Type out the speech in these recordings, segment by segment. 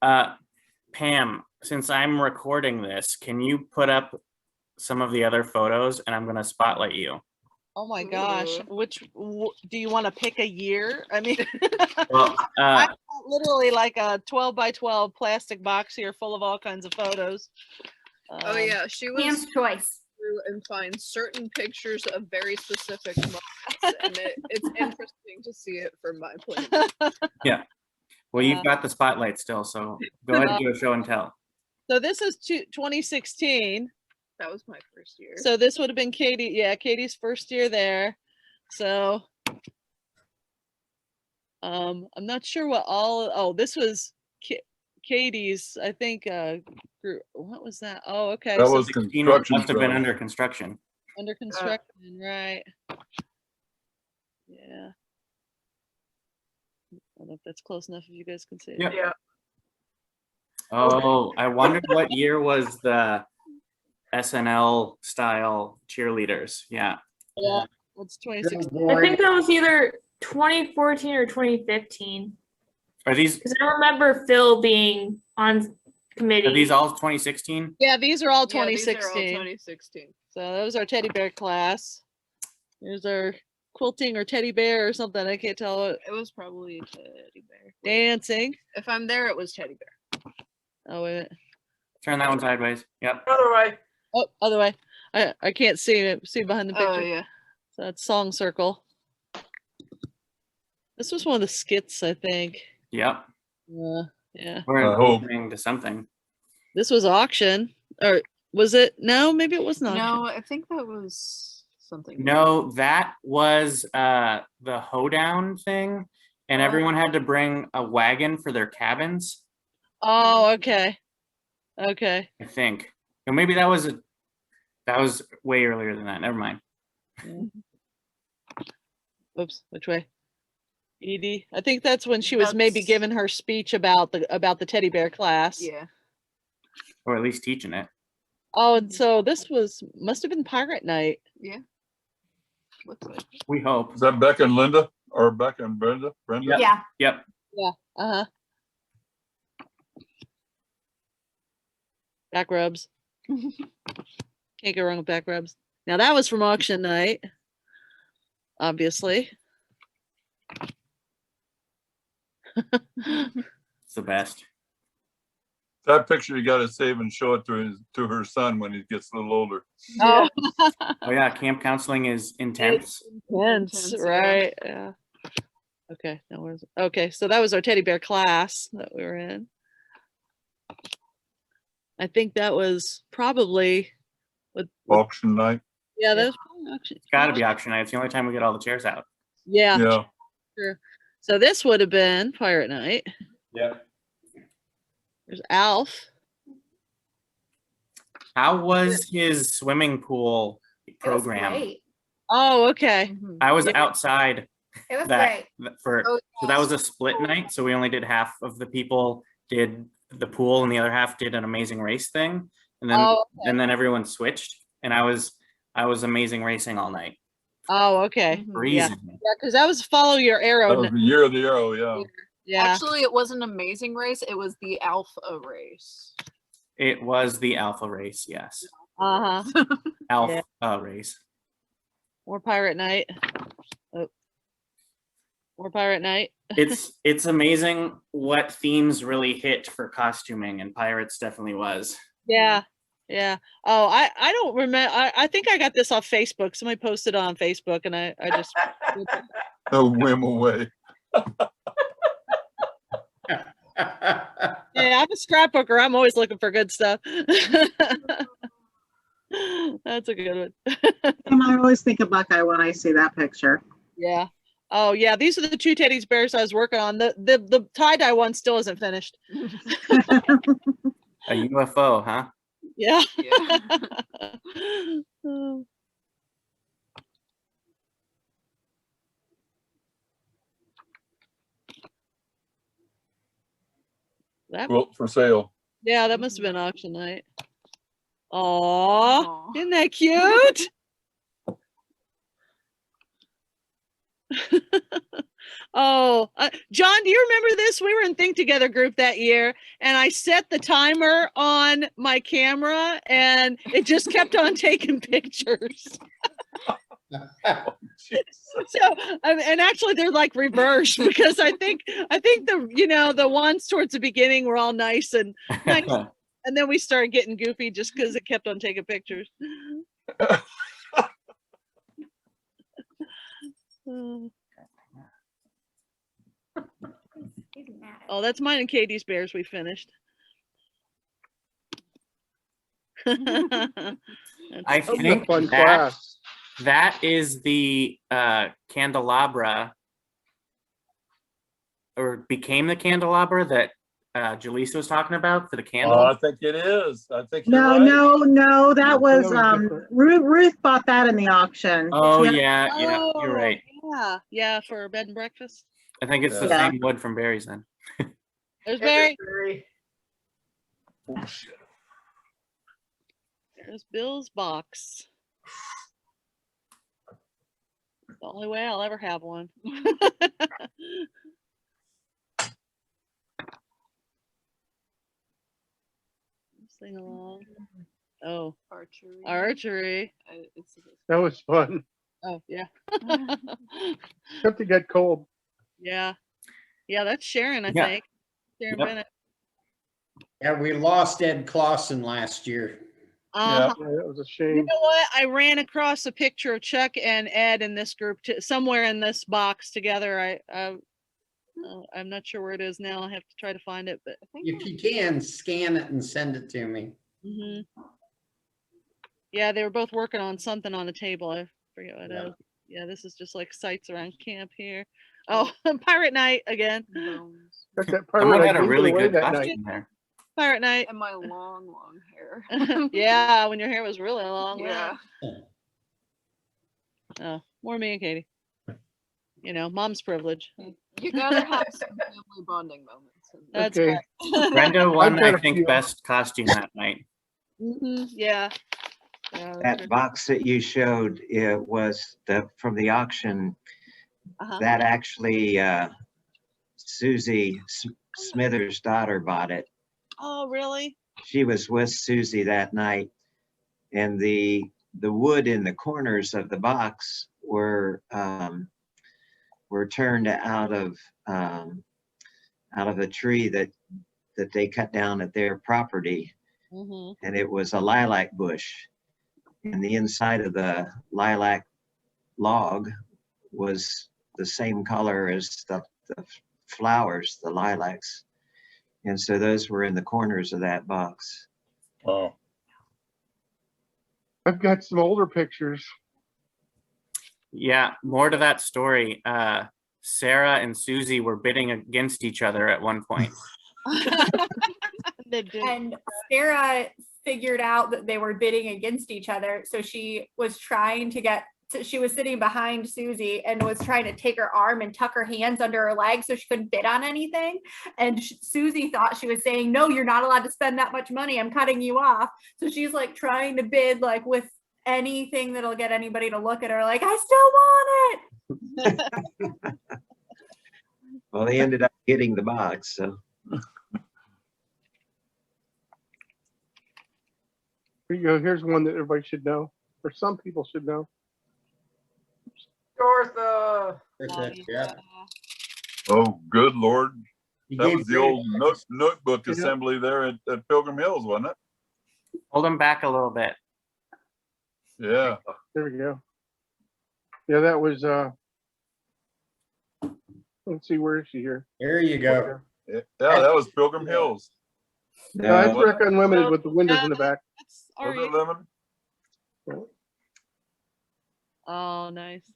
Pam, since I'm recording this, can you put up some of the other photos and I'm going to spotlight you? Oh my gosh. Do you want to pick a year? I mean, Well, I've got literally like a 12 by 12 plastic box here full of all kinds of photos. Oh yeah, she was Pam's choice. through and find certain pictures of very specific moments, and it's interesting to see it from my point of view. yeah. Well, you've got the spotlight still, so go ahead and do a show and tell. So this is 2016. That was my first year. So this would have been Katie. Yeah, Katie's first year there. So I'm not sure what all. Oh, this was Katie's. I think. Group. What was that? Oh, okay. That so was construction. Must have been under construction. Under construction, right? Yeah. I don't know if that's close enough if you guys can see it. Yep. Yeah. Oh, I wondered what year was the SNL style cheerleaders. Yeah. Yeah. It's 2016. I think that was either 2014 or 2015. Are these Because I remember Phil being on committee. are these all 2016? Yeah, these are all Yeah, these 2016. are all 2016. So that was our teddy bear class. Here's our quilting or teddy bear or something. I can't tell. It was probably teddy bear. Dancing. If I'm there, it was teddy bear. Oh wait. Turn that one sideways. Yep. Other way. Oh, other way. I can't see it. See behind the picture. Oh yeah. So that's song circle. This was one of the skits, I think. Yep. Yeah. We're I hope. listening to something. This was auction, or was it? No, maybe it was not. No, I think that was something. No, that was the hoedown thing, and everyone had to bring a wagon for their cabins. Oh, okay. Okay. I think. Or maybe that was way earlier than that. Never mind. Oops, which way? Edie. I think that's when she was maybe That's- giving her speech about the teddy bear class. Yeah. Or at least teaching it. Oh, and so this must have been Pirate Night. Yeah. Looks like. We hope. Is that Becca and Linda or Becca and Brenda? Brenda? Yeah. Yep. Yeah. Uh-huh. Back rubs. Can't go wrong with back rubs. Now that was from auction night. Obviously. It's the best. That picture you got to save and show it to her son when he gets a little older. Oh, Oh yeah, camp counseling is intense. intense, yeah. right? Yeah. Okay. Now where's it? Okay, so that was our teddy bear class that we were in. I think that was probably Auction night. yeah, that was probably auction. It's got to be auction night. It's the only time we get all the chairs out. Yeah, Yeah. sure. So this would have been Pirate Night. Yeah. There's Alf. How was his swimming pool It was program? great. Oh, okay. Mhm. I was Yeah. outside It was that great. for Oh, so that was a split night. So we only did half of the people did the pool and the other half did an amazing race thing. And then Oh, and then everyone switched and I was amazing racing all night. Oh, okay. Mhm. Freezing. Yeah, because that was follow your arrow. That was the year of the arrow, yeah. Yeah. Actually, it was an amazing race. It was the alpha race. It was the alpha race, yes. Uh-huh. Alpha race. More Pirate Night. Oh. More Pirate Night. It's amazing what themes really hit for costuming, and pirates definitely was. Yeah. Yeah. Oh, I don't remember. I think I got this off Facebook. Somebody posted it on Facebook and I just No whim away. yeah, I'm a scrapbooker. I'm always looking for good stuff. That's a good one. And I always think of Buckeye when I see that picture. Yeah. Oh yeah, these are the two teddy bears I was working on. The tie-dye one still isn't finished. A UFO, huh? Yeah. Yeah. Oh. That, Quilt for sale. yeah, that must have been auction night. Aw, Aw. isn't that cute? Oh, John, do you remember this? We were in Think Together group that year, and I set the timer on my camera, and it just kept on taking pictures. So, and actually, they're like reversed because I think the ones towards the beginning were all nice, and then we started getting goofy just because it kept on taking pictures. Oh, that's mine and Katie's bears. We finished. I That was a think fun class. that is the candelabra, or became the candelabra that Jaleesa was talking about for the candle. Oh, I think it is. I think you're No, right. no, that was, was different. Ruth bought that in the auction. Oh She- yeah, you're right. Yeah, for bed and breakfast. I think it's the Yeah. same wood from Barry's then. There's Barry. Oh, shit. There's Bill's box. The only way I'll ever have one. Sing along. Oh, Archery. archery. That was fun. Oh, yeah. Except it got cold. Yeah. Yeah, that's Sharon, I Yeah. think. Sharon Yep. Bennett. Yeah, we lost Ed Clausen last year. Uh-huh. Yeah, that was a You shame. know what? I ran across a picture of Chuck and Ed in this group somewhere in this box together. I'm not sure where it is now. I'll have to try to find it, but If you can, scan it and send it to me. yeah, they were both working on something on the table. I forget what it Yeah. is. Yeah, this is just like sites around camp here. Oh, Pirate Night again. Bones. Got that Someone pirate had a I really away good that night. costume there. Pirate Night. And my long, long hair. Yeah, when your hair was really long. Yeah. Oh, more me and Katie. You know, mom's privilege. You gotta have some family bonding moments. That's Okay. right. Brenda won, got I a think, few. best costume that night. Yeah. Yeah, that's That true. box that you showed, it was from the auction. Uh-huh. That actually, Susie Smithers' daughter bought it. Oh, really? She was with Susie that night, and the wood in the corners of the box were turned out of a tree that they cut down at their property, and it was a lilac bush, and the inside of the lilac log was the same color as the flowers, the lilacs. And so those were in the corners of that box. Wow. I've got some older pictures. Yeah, more to that story. Sarah and Susie were bidding against each other at one point. And Sarah figured out that they were bidding against each other. So she was trying to she was sitting behind Susie and was trying to take her arm and tuck her hands under her leg so she couldn't bid on anything. And Susie thought she was saying, no, you're not allowed to spend that much money. I'm cutting you off. So she's like trying to bid like with anything that'll get anybody to look at her like, I still want it. Well, they ended up getting the box, so. Here you go. Here's one that everybody should know, or some people should know. Dortha. Yeah. Oh, good Lord. You That gave was the Dave- old notebook Yeah. assembly there at Pilgrim Hills, wasn't it? Hold them back a little bit. Yeah. There we go. Yeah, that was, let's see, where is she here? There you go. Yeah, that was Pilgrim Hills. That's No, Rec Unlimited with the windows in the back. That's Was it already. Lemon? Oh, nice.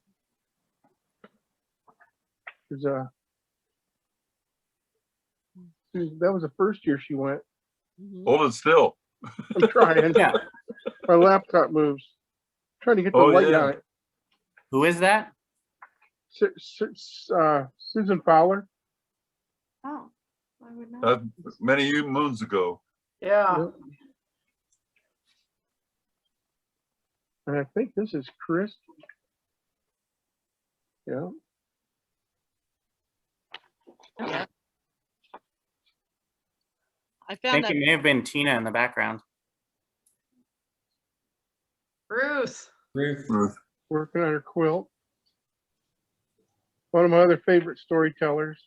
There's that was the first year she went. Hold it still. I'm trying. Yeah. My laptop moves. Trying to get the Oh, light yeah. on it. Who is that? Susan Fowler. Oh, I would know. Many moons ago. Yeah. And I think this is Chris. Yeah. Yeah. I I found think that. it may have been Tina in the background. Ruth. Ruth. Working on her quilt. One of my other favorite storytellers.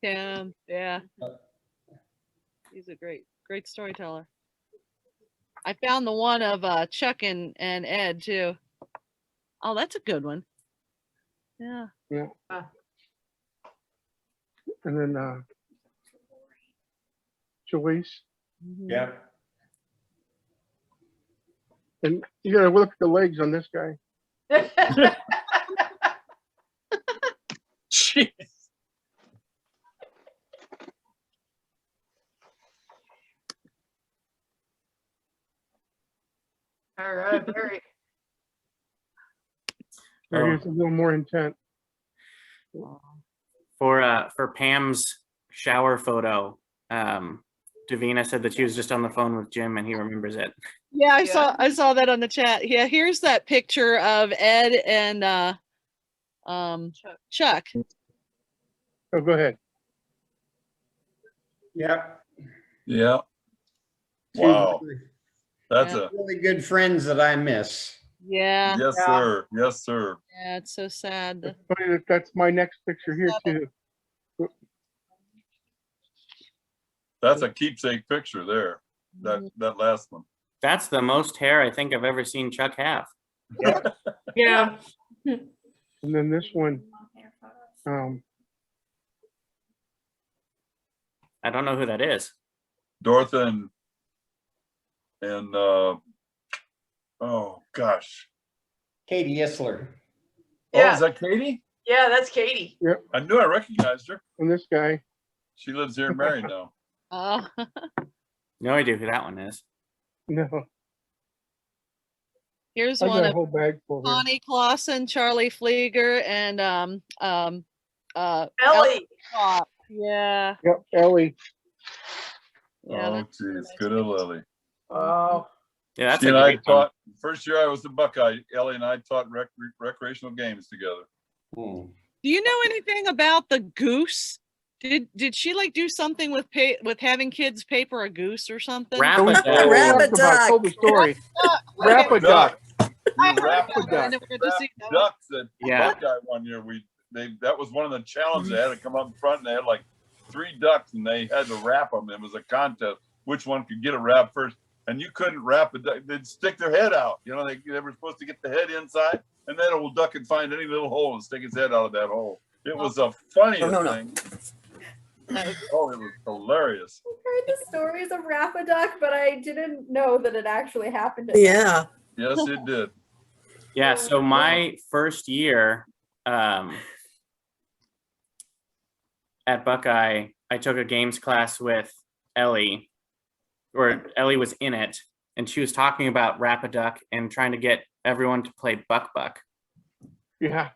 Tim, yeah. He's a great storyteller. I found the one of Chuck and Ed too. Oh, that's a good one. Yeah. Yeah. Ah. And then Joyce. Mhm. Yep. And you gotta look at the legs on this guy. Jeez. All right, very. There Oh. he is a little more intent. For Pam's shower photo, Davina said that she was just on the phone with Jim and he remembers it. Yeah, Yeah. I saw that on the chat. Yeah, here's that picture of Ed and Chuck. Oh, go ahead. Yep. Yeah. Two Wow. That's Yeah. a, really good friends that I miss. Yeah. yes, Yeah. sir. Yes, sir. Yeah, it's so sad. It's funny that that's my next picture here too. That's a keepsake picture there. That last one. That's the most hair I think I've ever seen Chuck have. Yeah. And then this one, I don't know who that is. Dorothy and oh gosh. Katie Isler. Oh, Yeah. is that Katie? Yeah, that's Katie. I knew I recognized her. and this guy. She lives here in Marion now. Oh, No idea who that one is. No, here's I one got a of whole bag full here. Connie Clausen, Charlie Flieger, and Ellie. Klopp. Yeah. Yep, Ellie. Yeah. Oh, that's a geez, nice good old picture. Ellie. Oh. Yeah, that's She a and I great one. taught, first year I was a Buckeye, Ellie and I taught recreational games together. Hmm. Do you know anything about the goose? Did she like do something with having kids paper a goose or something? Rapid we duck. talked about, told the story. Rapid duck. You wrap I duck. never got to see that one. ducks at Yeah. Buckeye one year. That was one of the challenges. They had to come up in front and they had like 3 ducks and they had to wrap them. It was a contest. Which one could get a wrap first? And you couldn't wrap a duck. They'd stick their head out. You know, they were supposed to get the head inside and that old duck could find any little hole and stick its head out of that hole. It was a funniest thing. Oh, it was hilarious. I heard the stories of Rapiduck, but I didn't know that it actually happened. Yeah. Yes, it did. Yeah, so my first year at Buckeye, I took a games class with Ellie, or Ellie was in it, and she was talking about Rapiduck and trying to get everyone to play Buck. Yeah.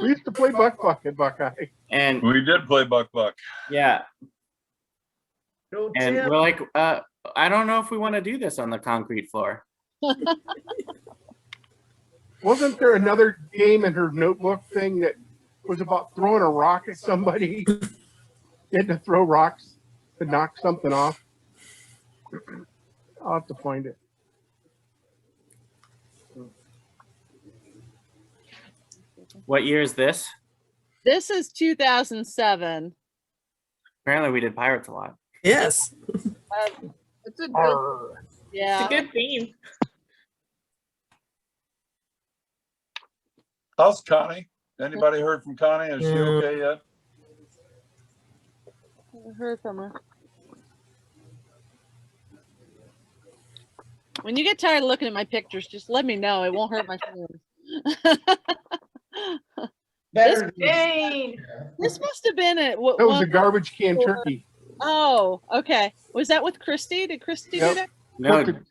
We used to play Buck at Buckeye. And We did play Buck. yeah, Go and Tim. we're like, I don't know if we want to do this on the concrete floor. Wasn't there another game in her notebook thing that was about throwing a rock at somebody? You had to throw rocks to knock something off. I'll have to find it. What year is this? This is 2007. Apparently we did pirates a lot. Yes. It's a good. Arr. Yeah. It's a good theme. How's Connie? Anybody heard from Connie? Is she okay yet? I heard from her. When you get tired of looking at my pictures, just let me know. It won't hurt my feelings. Better than- Jane. This must have been it. That was a garbage can turkey. Oh, okay. Was that with Christy? Did Christy Yep. do that?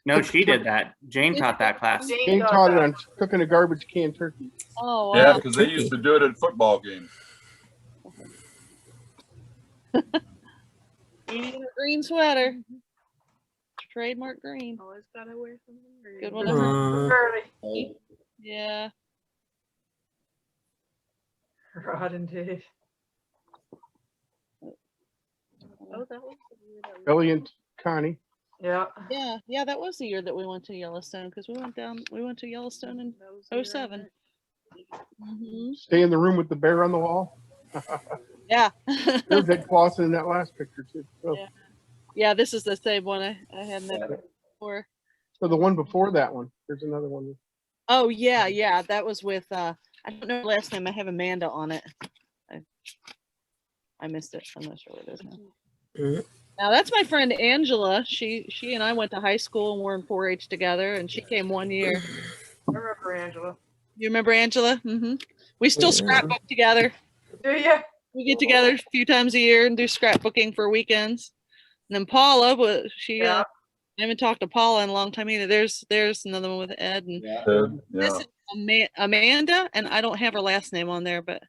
No, she did that. Jane taught that class. Jane taught it on cooking a garbage can turkey. Oh, Yeah, wow. because they used to do it at football games. Eating a green sweater. Trademark green. Always gotta wear something green. Good one. to her. Early. Yeah. Rod and Dave. Oh, that was the year that we- Ellie and Connie. Yeah. Yeah, that was the year that we went to Yellowstone because we went to Yellowstone in that was the year I 07. went. Mhm. Stay in the room with the bear on the wall. Yeah. There's Ed Clausen in that last picture too. So, Yeah. Yeah, this is the same one I had that before. so the one before that one, there's another one. Oh yeah, that was with I don't know her last name. I have Amanda on it. I missed it. I'm not sure what it is now. Mhm. Now that's my friend Angela. She and I went to high school and we're in 4-H together, and she came one year. I remember Angela. You remember Angela? Mm-hmm. We still Yeah. scrapbook together. Do you? We get together a few times a year and do scrapbooking for weekends. And then Paula, I haven't talked to Paula in a long time either. There's another one with Ed and this is Amanda, and I don't have her last name on there, but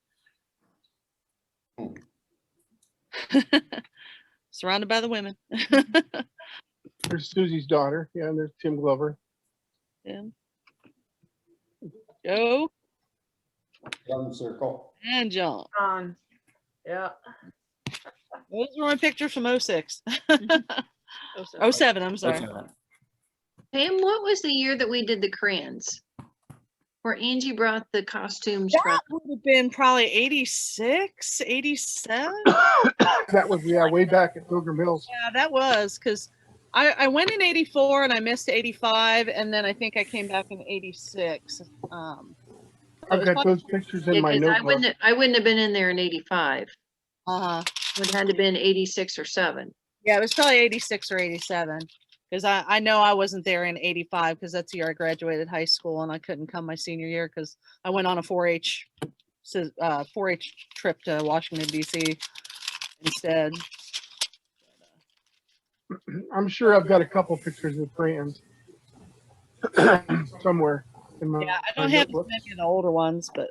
surrounded by the women. There's Susie's daughter. Yeah, and there's Tim Glover. Yeah. Joe Young circle. and John. Yeah. Those were my pictures from 06. 07, I'm sorry. Pam, what was the year that we did the crayons? Where Angie brought the costumes from? That would have been probably 86, 87. That was, yeah, way back at Pilgrim Hills. Yeah, that was because I went in 84 and I missed 85, and then I think I came back in 86. I've got those pictures in my 'cause notebook. I wouldn't have been in there in 85. Uh-huh. Would have had to been 86 or 7. Yeah, it was probably 86 or 87 because I know I wasn't there in 85 because that's the year I graduated high school and I couldn't come my senior year because I went on a 4-H trip to Washington D.C. instead. I'm sure I've got a couple pictures of crayons somewhere in my. Yeah, I my don't have notebook. many of the older ones, but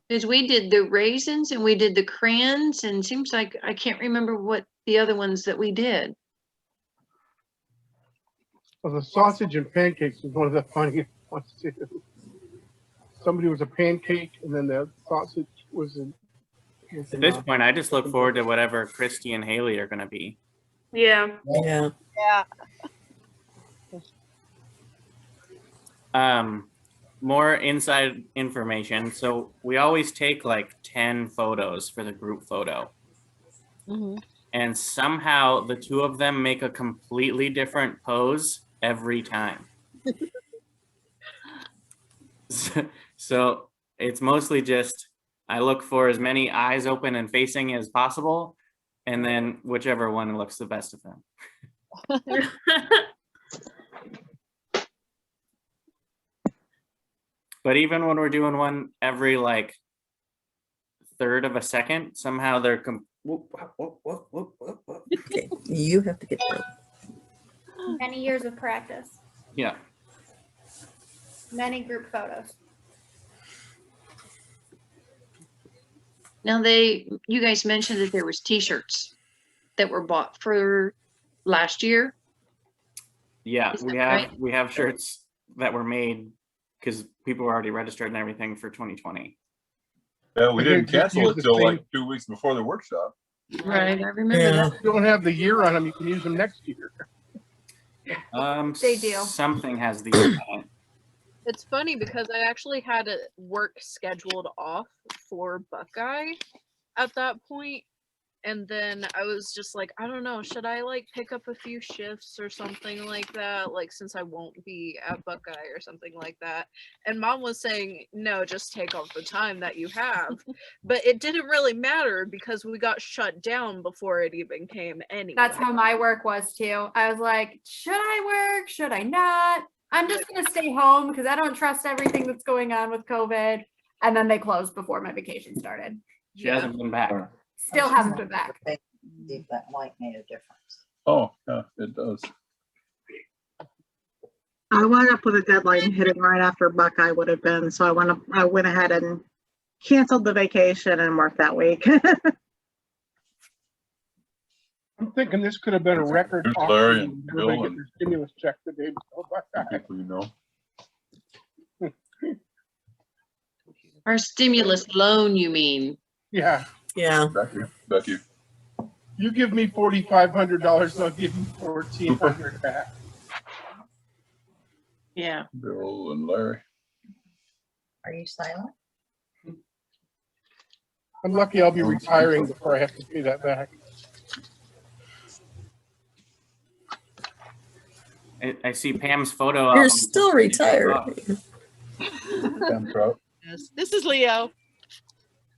Because we did the raisins and we did the crayons, and seems like I can't remember what the other ones that we did. Well, the sausage and pancakes was one of the funniest ones too. Somebody was a pancake, and then the sausage was a. At this point, I just look forward to whatever Christy and Haley are going to be. Yeah. Yeah. More inside information. So we always take like 10 photos for the group photo. And somehow the two of them make a completely different pose every time. So it's mostly just, I look for as many eyes open and facing as possible, and then whichever one looks the best of them. But even when we're doing one every like third of a second, somehow they're Okay, you have to get that. Many years of practice, yeah. many group photos. Now you guys mentioned that there was t-shirts that were bought for last year. Yeah, Is we that have right? we have shirts that were made because people were already registered and everything for 2020. Yeah, we didn't They just cancel use it the till same- like 2 weeks before the workshop. Right, I remember Yeah. that. If you don't have the year on them, you can use them next year. They do. Something has the year on it. It's funny because I actually had a work scheduled off for Buckeye at that point. And then I was just like, I don't know, should I like pick up a few shifts or something like that? Like, since I won't be at Buckeye or something like that. And mom was saying, no, just take off the time that you have. But it didn't really matter because we got shut down before it even came anyway. That's how my work was too. I was like, should I work? Should I not? I'm just going to stay home because I don't trust everything that's going on with COVID. And then they closed before my vacation started. She hasn't been back. Still haven't been back. That might make a difference. Oh, yeah, it does. I wound up with a deadline hitting right after Buckeye would have been, so I went ahead and canceled the vacation and worked that week. I'm thinking this could have been a record. Here's auction. Larry and Everybody Bill get and- their stimulus check the day before Buckeye. People you know. Our stimulus loan, you mean? Yeah. Yeah. Becky. You give me $4,500, I'll give you 1,400 back. Yeah. Bill and Larry. Are you silent? I'm lucky I'll be retiring before I have to pay that back. I see Pam's photo. You're album. still retired. Yes, this is Leo.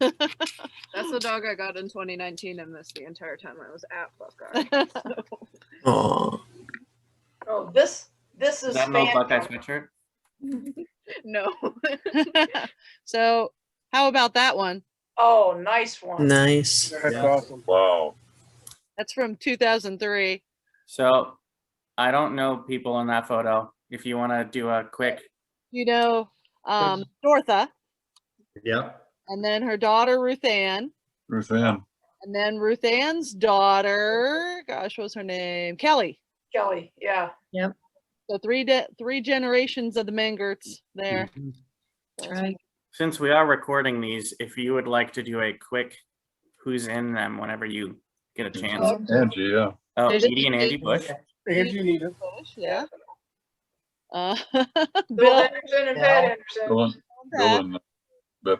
That's the dog I got in 2019 and missed the entire time I was at Buckeye. Aw. Oh, this Is is that no Buckeye sweatshirt? No. So how about that one? Oh, nice one. Nice. That's awesome. Wow. That's from 2003. So I don't know people in that photo. If you want to do a quick. You know, Dortha, Yep. and then her daughter Ruth Ann, Ruth Ann. and then Ruth Ann's daughter, gosh, what was her name? Kelly. Kelly, yeah. Yep. So three generations of the Mengerts there. That's right. Since we are recording these, if you would like to do a quick who's in them whenever you get a chance. Angie, yeah. Oh, There's Edie and Angie Bush. Angie need it. Yeah. Bill Bill. Henderson and Pat Henderson. Bill and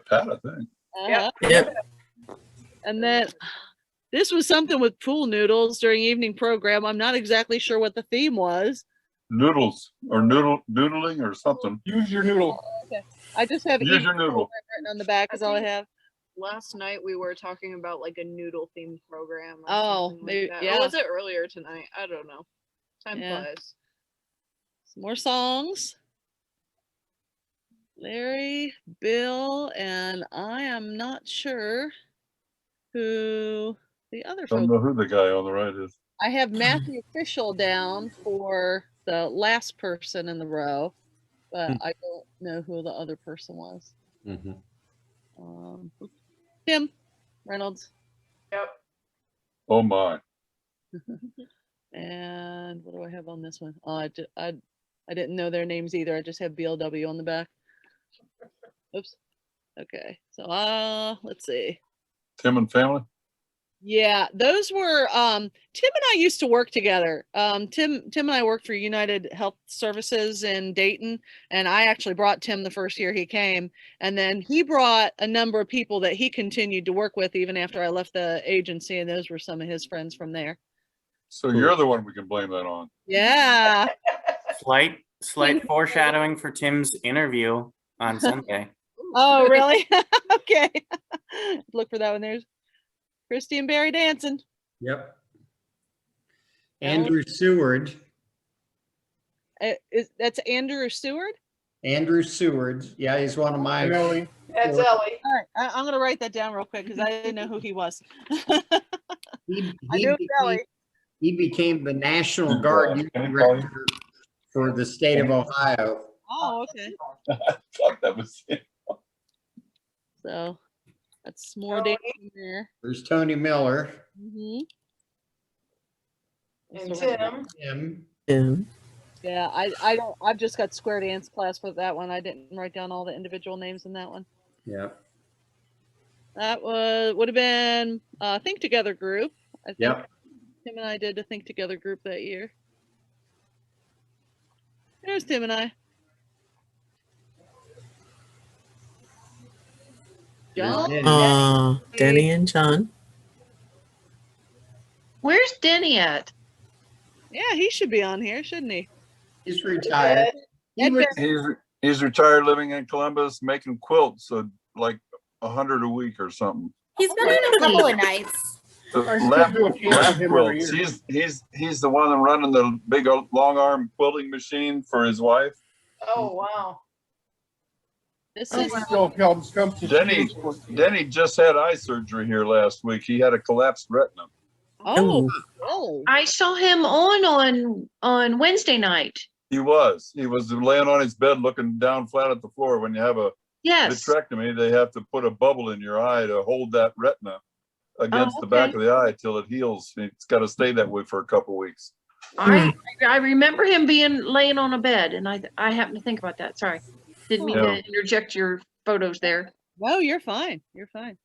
Pat, I think. Uh-huh. Yep. And then this was something with pool noodles during evening program. I'm not exactly sure what the theme was. Noodles or noodling or something. Use your noodle. Okay. I just have Use evening your noodle. program written on the back is all I have. Last night we were talking about like a noodle themed program. Or Oh, something maybe, like that. yeah. Or was it earlier tonight? I don't know. Time Yeah. flies. Some more songs. Larry, Bill, and I am not sure who the other Don't folks. know who the guy on the right is. I have Matthew Fischel down for the last person in the row, but I don't know who the other person was. Tim Reynolds. Yep. Oh my. And what do I have on this one? Oh, I didn't know their names either. I just have BLW on the back. Oops. Okay. So let's see. Tim and family. Yeah, those were Tim and I used to work together. Tim and I worked for United Health Services in Dayton, and I actually brought Tim the first year he came, and then he brought a number of people that he continued to work with even after I left the agency, and those were some of his friends from there. So you're the one we can blame that on. Yeah. Slight foreshadowing for Tim's interview on Sunday. Oh, really? Okay. Look for that one. There's Christy and Barry dancing. Yep. Andrew Seward. That's Andrew Seward? Andrew Seward. Yeah, he's one of my. Ellie. That's Ellie. All right, I'm gonna write that down real quick because I didn't know who he was. I knew Ellie. He became the National Guard Youth Director for the state of Ohio. Oh, okay. I thought that was it. So that's more dancing there. There's Tony Miller. Mm-hmm. And Tim. Tim. Yeah, I don't. I've just got square dance class for that one. I didn't write down all the individual names in that one. Yeah. That would have been Think Together group. I think Yep. Tim and I did a Think Together group that year. There's Tim and I. John. Denny and John. Where's Denny at? Yeah, he should be on here, shouldn't he? He's retired. He's retired, living in Columbus, making quilts, so like 100 a week or something. He's been on a couple of nights. Lap quilts. He's the one running the big long arm quilting machine for his wife. Oh, wow. This is Denny just had eye surgery here last week. He had a collapsed retina. Oh, I saw him on Wednesday night. He was laying on his bed looking down flat at the floor. When you have a vitrectomy, they have to put a bubble in your eye to hold that retina against the back of the eye till it heals. It's got to stay that way for a couple weeks. I remember him laying on a bed, and I happened to think about that. Sorry, didn't mean to interject your photos there. No, you're fine. You're fine.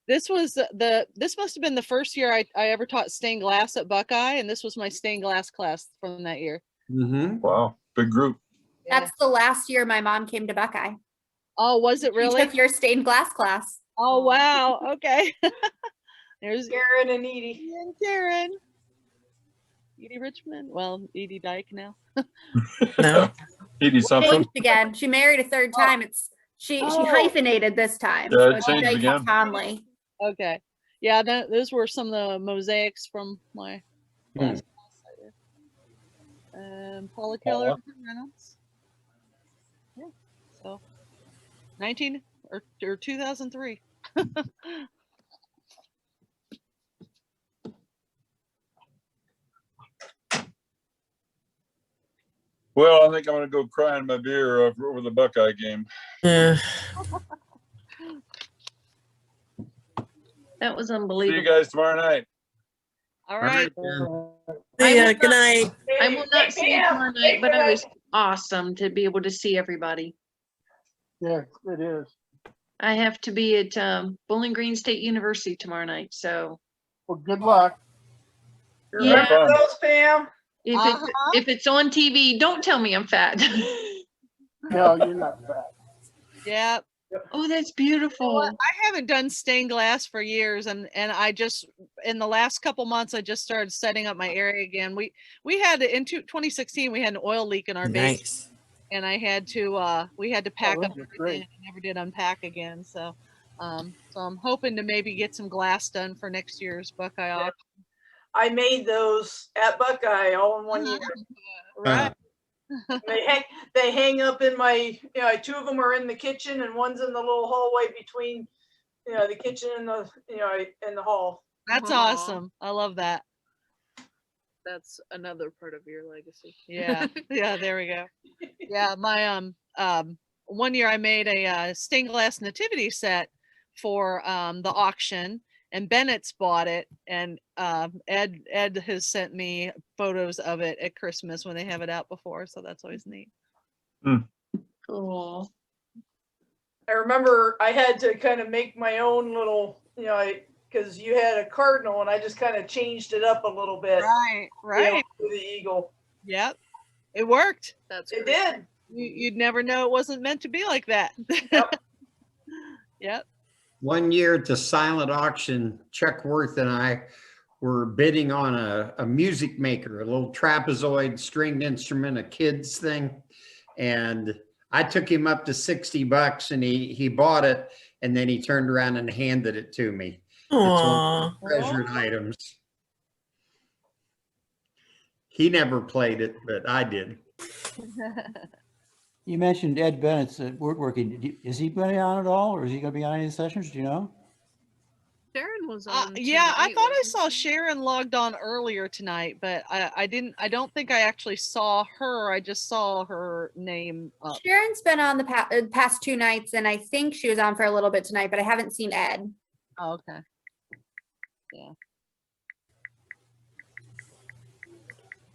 This was this must have been the first year I ever taught stained glass at Buckeye, and this was my stained glass class from that year. Wow, big group. That's the last year my mom came to Buckeye. Oh, was it really? She took your stained glass class. Oh, wow. Okay. There's Karen and Edie. and Karen. Edie Richmond. Well, Edie Dyke now. No. Edie something. Changed again. She married a third time. She hyphenated this time. Yeah, So it it's changed Dyke again. Conley. Okay. Yeah, those were some of the mosaics from my last class I did. Paula Keller Reynolds. Yeah. So 19 or 2003. Well, I think I'm gonna go cry in my beer over the Buckeye game. That was See unbelievable. you guys tomorrow night. All right. Yeah, good night. I will not see you tomorrow night, but it was awesome to be able to see everybody. Yeah, it is. I have to be at Bowling Green State University tomorrow night, so. Well, good luck. Yeah. Those, Pam. If it's on TV, don't tell me I'm fat. No, you're not fat. Yeah. Oh, that's beautiful. I haven't done stained glass for years, and I just in the last couple months I just started setting up my area again. We had in 2016 we had an oil leak in our base, Nice. and I had to we had to pack up those are everything. great. I never did unpack again, so I'm hoping to maybe get some glass done for next year's Buckeye auction. I made those at Buckeye all in one year. Right. They hang up in my, two of them are in the kitchen and one's in the little hallway between, the kitchen and the, and the hall. That's awesome. I love that. That's another part of your legacy. Yeah. Yeah, there we go. Yeah, my 1 year I made a stained glass nativity set for the auction, and Bennett's bought it, and Ed has sent me photos of it at Christmas when they have it out before, so that's always neat. Cool. I remember I had to kind of make my own little, because you had a cardinal and I just kind of changed it up a little bit. Right. For the eagle. Yep. It worked. It did. You'd never know it wasn't meant to be like that. Yep. One year at the silent auction, Chuck Worth and I were bidding on a music maker, a little trapezoid stringed instrument, a kid's thing. And I took him up to $60 and he bought it, and then he turned around and handed it to me. It's one of the treasured items. He never played it, but I did. You mentioned Ed Bennett's woodworking. Is he going to be on at all, or is he going to be on any of the sessions? Do you know? Sharon was on. Yeah, I thought I saw Sharon logged on earlier tonight, but I don't think I actually saw her. I just saw her name up. Sharon's been on the past 2 nights, and I think she was on for a little bit tonight, but I haven't seen Ed. Oh, okay. Yeah.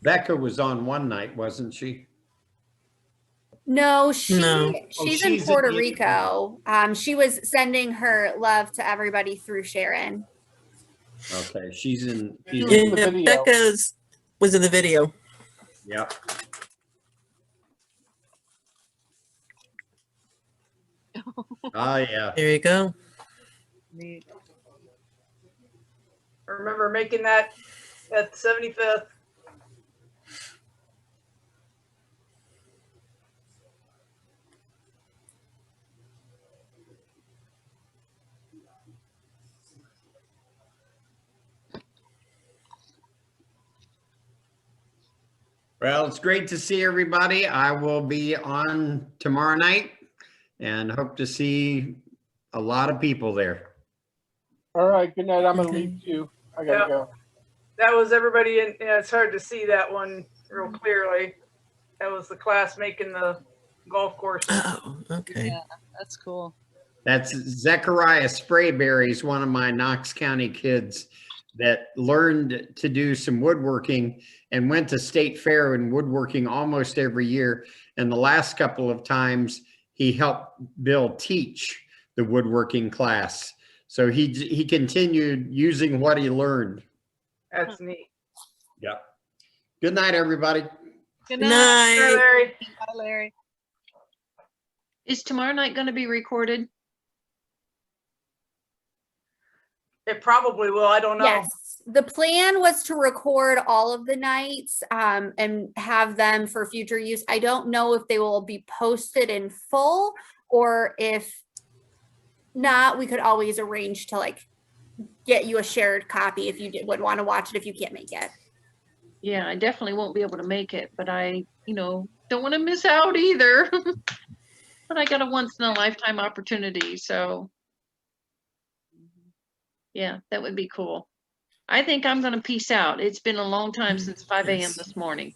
Becca was on one night, wasn't she? No, No. she's Oh, in she's Puerto in- Rico. She was sending her love to everybody through Sharon. Okay, she's in. Yeah, Becca's was in the video. Yep. Oh, yeah. There you go. Neat. I remember making that at 75th. Well, it's great to see everybody. I will be on tomorrow night and hope to see a lot of people there. All right, good night. I'm gonna leave too. I gotta go. That was everybody in, it's hard to see that one real clearly. That was the class making the golf course. Oh, okay. Yeah, that's cool. That's Zechariah Sprayberry's one of my Knox County kids that learned to do some woodworking and went to state fair and woodworking almost every year. And the last couple of times he helped Bill teach the woodworking class. So he continued using what he learned. That's neat. Yeah. Good night, everybody. Good Good night. Bye, night. Larry. Bye, Larry. Is tomorrow night going to be recorded? It probably will. I don't know. Yes. The plan was to record all of the nights and have them for future use. I don't know if they will be posted in full, or if not, we could always arrange to like get you a shared copy if you would want to watch it if you can't make it. Yeah, I definitely won't be able to make it, but I, don't want to miss out either. But I got a once in a lifetime opportunity, so yeah, that would be cool. I think I'm going to peace out. It's been a long time since 5 a.m. this morning.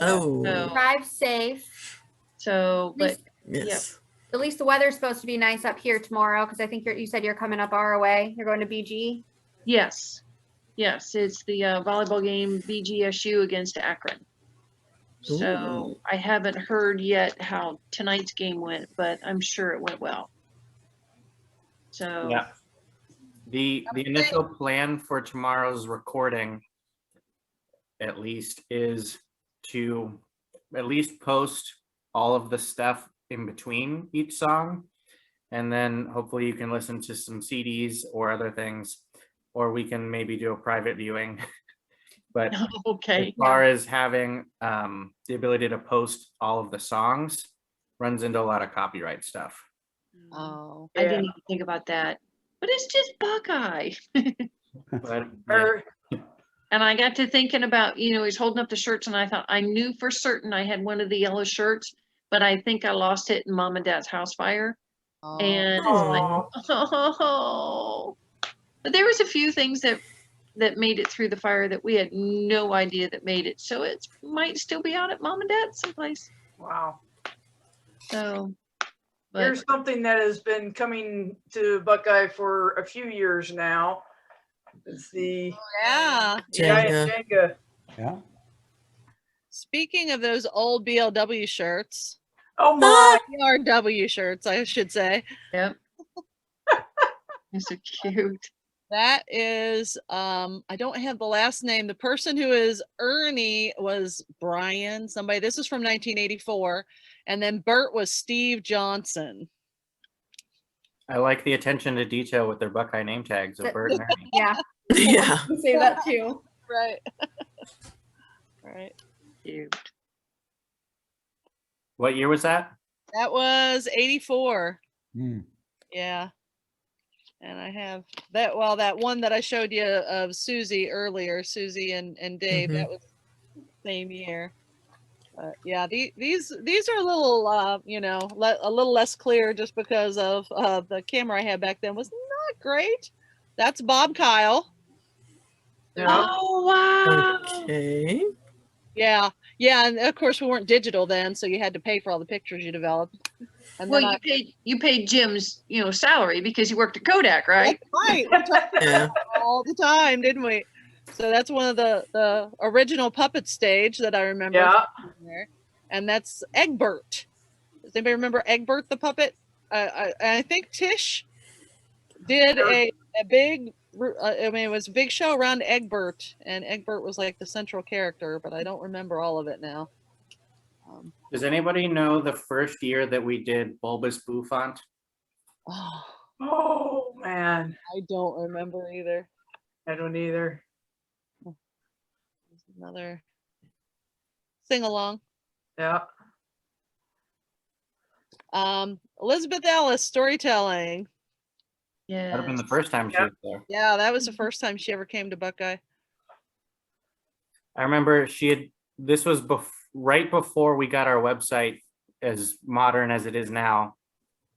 Oh, Drive safe. So, but yes. At least the weather's supposed to be nice up here tomorrow, because I think you said you're coming up our way. You're going to BG. yes, it's the volleyball game BGSU against Akron. So I haven't heard yet how tonight's game went, but I'm sure it went well. So Yeah. The initial plan for tomorrow's recording, at least, is to at least post all of the stuff in between each song, and then hopefully you can listen to some CDs or other things, or we can maybe do a private viewing. But okay, as far as having the ability to post all of the songs, runs into a lot of copyright stuff. Oh, I didn't even think about that. But it's just Buckeye. But And I got to thinking about, he's holding up the shirts, and I thought, I knew for certain I had one of the yellow shirts, but I think I lost it in Mom and Dad's house fire. And it's like, oh. But there was a few things that made it through the fire that we had no idea that made it. So it might still be out at Mom and Dad's someplace. Wow. So, here's something that has been coming to Buckeye for a few years now. It's the giant Jenga. Yeah. Speaking of those old BLW shirts. Oh my. BRW shirts, I should say. Yep. They're so cute. That is, I don't have the last name. The person who is Ernie was Brian, somebody. This is from 1984. And then Bert was Steve Johnson. I like the attention to detail with their Buckeye name tags of Bert and Ernie. Yeah. Yeah. Say that too. Right. Right. Cute. What year was that? That was 84. Hmm. Yeah. And I have that, well, that one that I showed you of Susie earlier, Susie and Dave, that was same year. Yeah, these are a little, a little less clear just because of the camera I had back then was not great. That's Bob Kyle. Yeah. Oh, wow. Okay. Yeah. Yeah. And of course we weren't digital then, so you had to pay for all the pictures you developed. And Well, then you paid Jim's, salary because he worked at Kodak, right? Right. We talked Yeah. all the time, didn't we? So that's one of the original puppet stage that I remember. Yeah. And that's Egbert. Does anybody remember Egbert the puppet? I think Tish did a big, it was a big show around Egbert, and Egbert was like the central character, but I don't remember all of it now. Does anybody know the first year that we did Bulbous Bouffant? Oh man. I don't remember either. I don't either. Another sing along. Yeah. Elizabeth Ellis, storytelling. Yeah. That'd have been the first time she was there. Yeah, that was the first time she ever came to Buckeye. I remember this was right before we got our website as modern as it is now.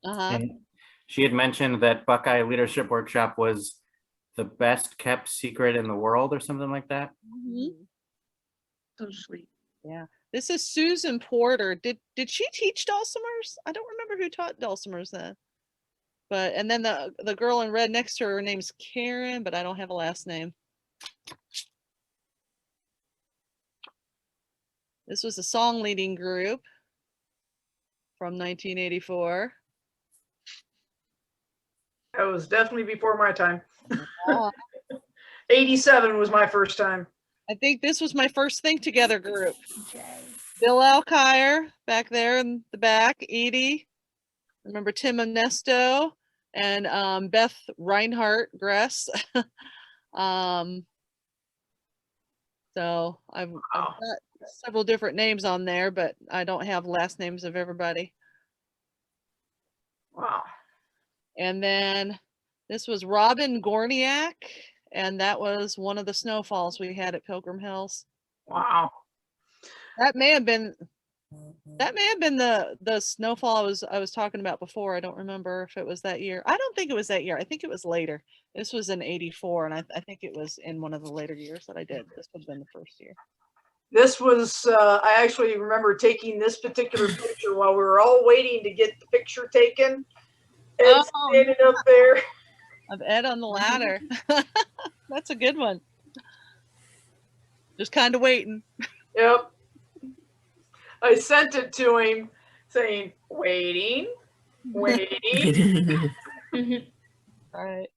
And she had mentioned that Buckeye Leadership Workshop was the best kept secret in the world or something like that. So sweet. Yeah. This is Susan Porter. Did she teach dulcimers? I don't remember who taught dulcimers then. But and then the girl in red next to her name's Karen, but I don't have a last name. This was a song leading group from 1984. That was definitely before my time. Oh, 87 was my first time. I think this was my first Think Together group. Bill Alkire back there in the back, Edie. Remember Tim Onesto and Beth Reinhardt Gress. So I've got several different names on there, but I don't have last names of everybody. Wow. And then this was Robin Gorniak, and that was one of the snowfalls we had at Pilgrim Hills. Wow. That may have been the snowfall I was talking about before. I don't remember if it was that year. I don't think it was that year. I think it was later. This was in 84, and I think it was in one of the later years that I did. This would have been the first year. This was, I actually remember taking this particular picture while we were all waiting to get the picture taken. And standing up there. Of Ed on the ladder. That's a good one. Just kind of waiting. Yep. I sent it to him saying, waiting. All right.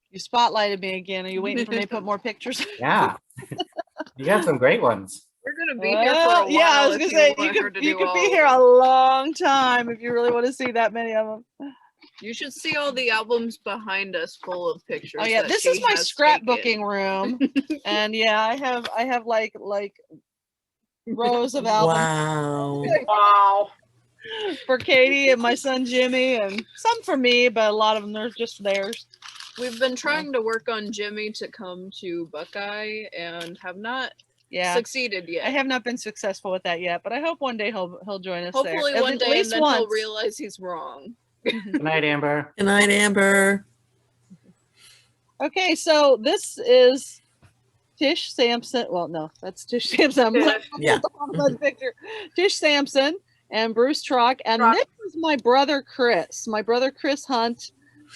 You spotlighted me again. Are you waiting for me to put more pictures? Yeah. You got some great ones. We're gonna be here for a while. Yeah, I was gonna say you could be here a long time if you really want to see that many of them. You should see all the albums behind us full of pictures. Oh yeah, that this she is my has scrapbooking taken. room, and yeah, I have like rows of albums. Wow. Wow. For Katie and my son Jimmy, and some for me, but a lot of them are just theirs. We've been trying to work on Jimmy to come to Buckeye and have not succeeded yet. I have not been successful with that yet, but I hope one day he'll join us there. Hopefully one day, and then he'll realize he's wrong. Good night, Amber. Good night, Amber. Okay, so this is Tish Sampson. Well, no, that's Tish Sampson. Yeah. The picture. Tish Sampson and Bruce Trock, and this is my brother Chris. My brother Chris Hunt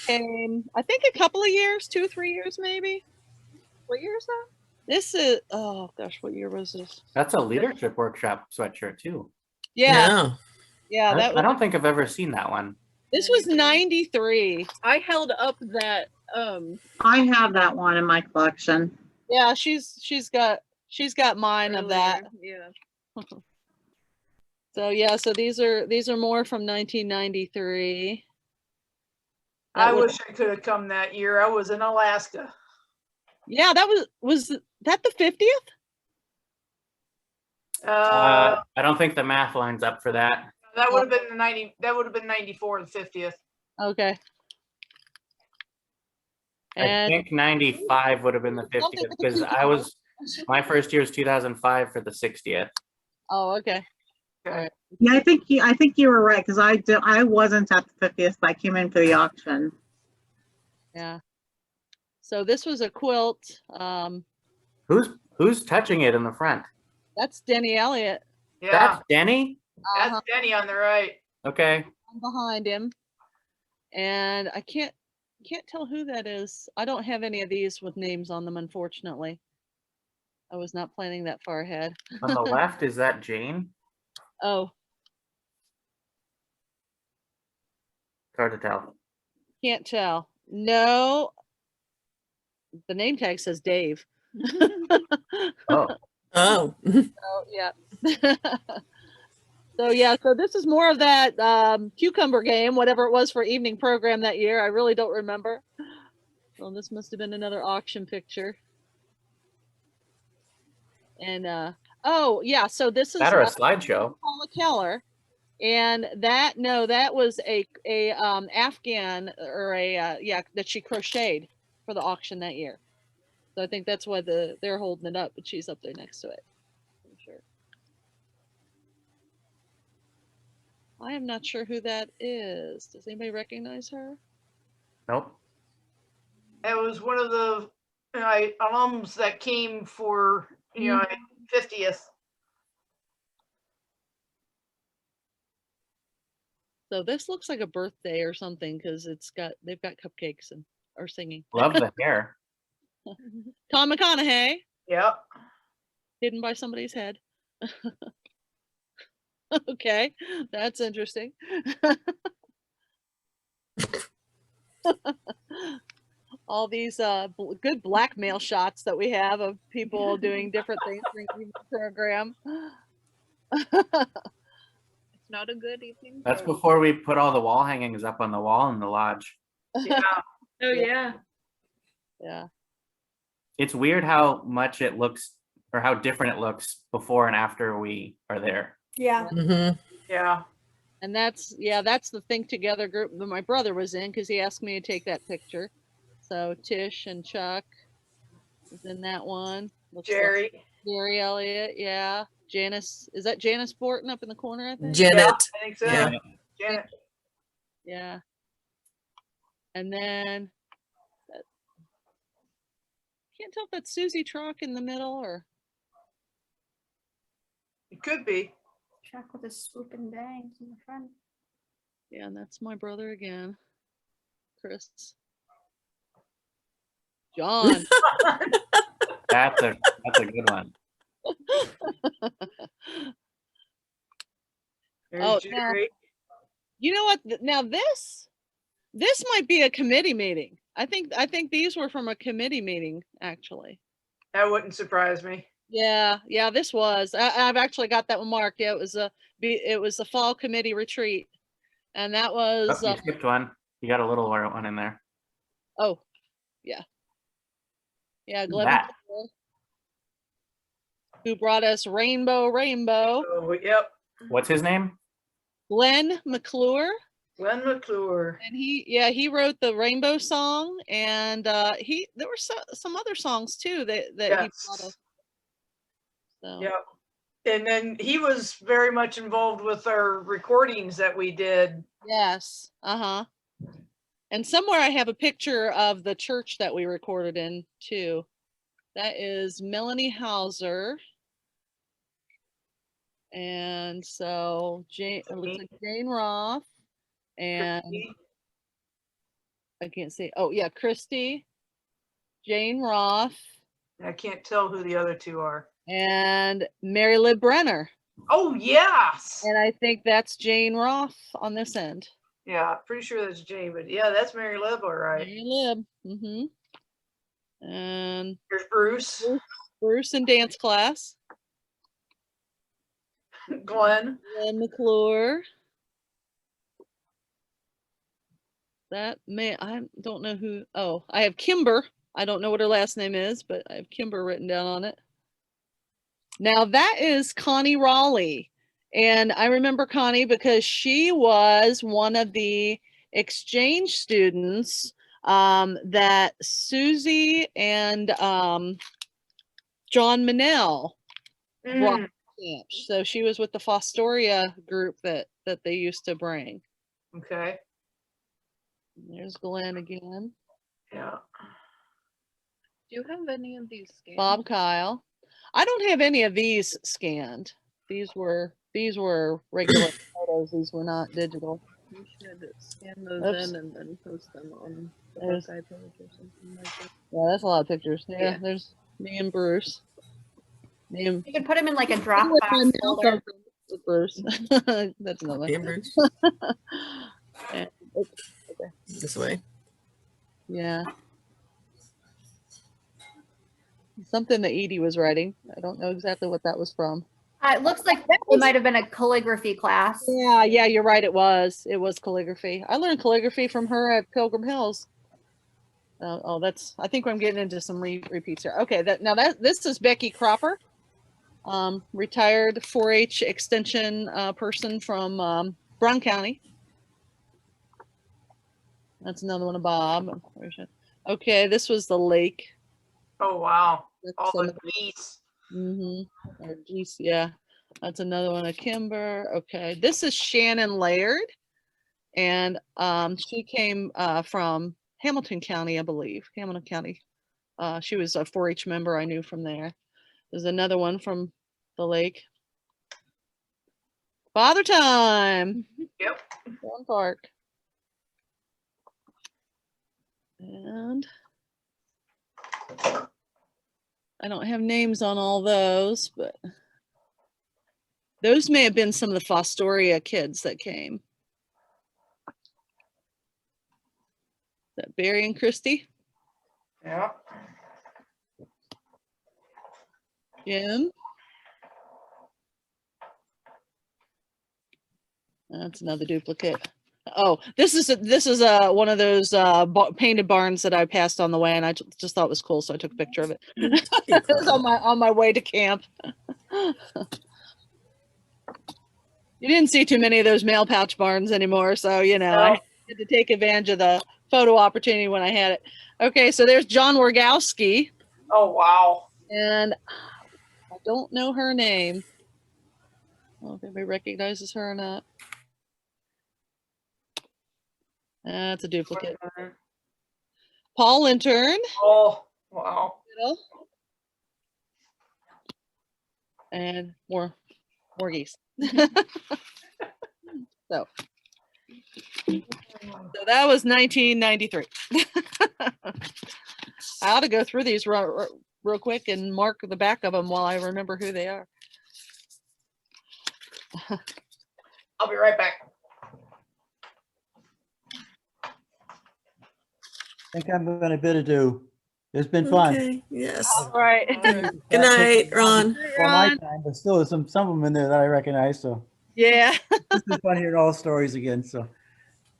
came, I think, a couple of years, 2-3 years maybe. What year is that? This is, oh gosh, what year was this? That's a leadership workshop sweatshirt too. Yeah. Yeah, I don't think I've ever seen that one. This was 93. I held up that I have that one in my collection. Yeah, she's got mine of that. Yeah. So yeah, so these are more from 1993. I wish I could have come that year. I was in Alaska. Yeah, that was that the 50th? I don't think the math lines up for that. That would have been the 90. That would have been 94, the 50th. Okay. I think 95 would have been the 50th because my first year was 2005 for the 60th. Oh, okay. Okay. Yeah, I think you were right because I wasn't at the 50th, but I came in for the auction. Yeah. So this was a quilt. Who's touching it in the front? That's Denny Elliott. Yeah. That's Denny? That's Denny on the right. Okay. I'm behind him. And I can't tell who that is. I don't have any of these with names on them, unfortunately. I was not planning that far ahead. On the left, is that Jane? Oh, It's hard to tell. can't tell. No. The name tag says Dave. Oh. Oh. Oh, yeah. So yeah, so this is more of that cucumber game, whatever it was for evening program that year. I really don't remember. Well, this must have been another auction picture. And oh yeah, so this is That or a slideshow. Paula Keller, and that was a Afghan or a that she crocheted for the auction that year. So I think that's why they're holding it up, but she's up there next to it. I'm sure. I am not sure who that is. Does anybody recognize her? Nope. It was one of the alums that came for 50th. So this looks like a birthday or something because they've got cupcakes and are singing. Love the hair. Tom McConaughey. Yep. Hidden by somebody's head. Okay, that's interesting. All these good blackmail shots that we have of people doing different things during the program. It's not a good evening. That's before we put all the wall hangings up on the wall in the lodge. Yeah. Oh yeah. Yeah. It's weird how much it looks or how different it looks before and after we are there. Yeah. Mm-hmm. Yeah. And that's the Think Together group that my brother was in because he asked me to take that picture. So Tish and Chuck is in that one. Looks like Jerry. Jerry Elliott, yeah. Janice, is that Janice Borton up in the corner, I think? Janet. Yeah, I think so. Yeah. Janet. Yeah. And then can't tell if that's Susie Trock in the middle or It could be. Chuck with his swooping bangs in the front. yeah, and that's my brother again. Chris. John. That's a good one. Oh, There's now, Jerry. you know what? Now this might be a committee meeting. I think these were from a committee meeting actually. That wouldn't surprise me. Yeah, this was. I've actually got that one marked. Yeah, it was a fall committee retreat, and that was. Oh, you skipped one. You got a little one in there. Oh, yeah, Glenn That. McClure, who brought us Rainbow. Oh, yep. What's his name? Glenn McClure. Glenn McClure. And he wrote the Rainbow song, and there were some other songs too that he brought us. So. Yep. And then he was very much involved with our recordings that we did. Yes. Uh-huh. And somewhere I have a picture of the church that we recorded in too. That is Melanie Hauser. And so it looks like Jane Roth and Christy. I can't see. Oh yeah, Christy, Jane Roth. I can't tell who the other two are. And Mary Lib Brenner. Oh yes. And I think that's Jane Roth on this end. Yeah, pretty sure that's Jane, but yeah, that's Mary Lib, all right. Mary Lib. Mm-hmm. And here's Bruce. Bruce in dance class. Glenn McClure. I don't know who. Oh, I have Kimber. I don't know what her last name is, but I have Kimber written down on it. Now that is Connie Raleigh. And I remember Connie because she was one of the exchange students that Susie and John Manel brought to camp. So she was with the Fostoria group that they used to bring. Okay. There's Glenn again. Yeah. Do you have any of these scanned? Bob Kyle. I don't have any of these scanned. These were regular photos. These were not digital. You should scan those in and then post them on the Buckeye page or something like that. Yeah, that's a lot of pictures. Yeah, Yeah. there's me and Bruce. You can put him in like a Dropbox folder. Bruce. That's another Hey, one. Bruce. And, oops, okay. This way. Yeah. Something that Edie was writing. I don't know exactly what that was from. It looks like it might have been a calligraphy class. Yeah, you're right. It was calligraphy. I learned calligraphy from her at Pilgrim Hills. That's. I think I'm getting into some repeats here. Okay, this is Becky Cropper, retired 4-H extension person from Brown County. That's another one of Bob. Okay, this was the lake. Oh wow. All Some the of the- geese. Or geese, yeah. That's another one of Kimber. Okay, this is Shannon Laird, and she came from Hamilton County, I believe. Hamilton County. She was a 4-H member I knew from there. There's another one from the lake. Father Time. Yep. Thorn Park. And I don't have names on all those, but those may have been some of the Fostoria kids that came. Is that Barry and Christy? Yeah. Jim? That's another duplicate. Oh, this is one of those painted barns that I passed on the way, and I just thought it was cool, so I took a picture of it. It was on my way to camp. You didn't see too many of those mail pouch barns anymore, so I had to take advantage of the photo opportunity when I had it. Okay, so there's John Wargowski. Oh wow! And I don't know her name. I don't know if anybody recognizes her or not. That's a duplicate. Paul Lintern. Oh wow! And more geese. So that was 1993. I ought to go through these real quick and mark the back of them while I remember who they are. I'll be right back. I think I'm going to bid adieu. It's been fun. Okay. Yes. All right. Good night, Ron. For my time, but still, there's some of them in there that I recognize. So yeah, it's been fun hearing all the stories again. So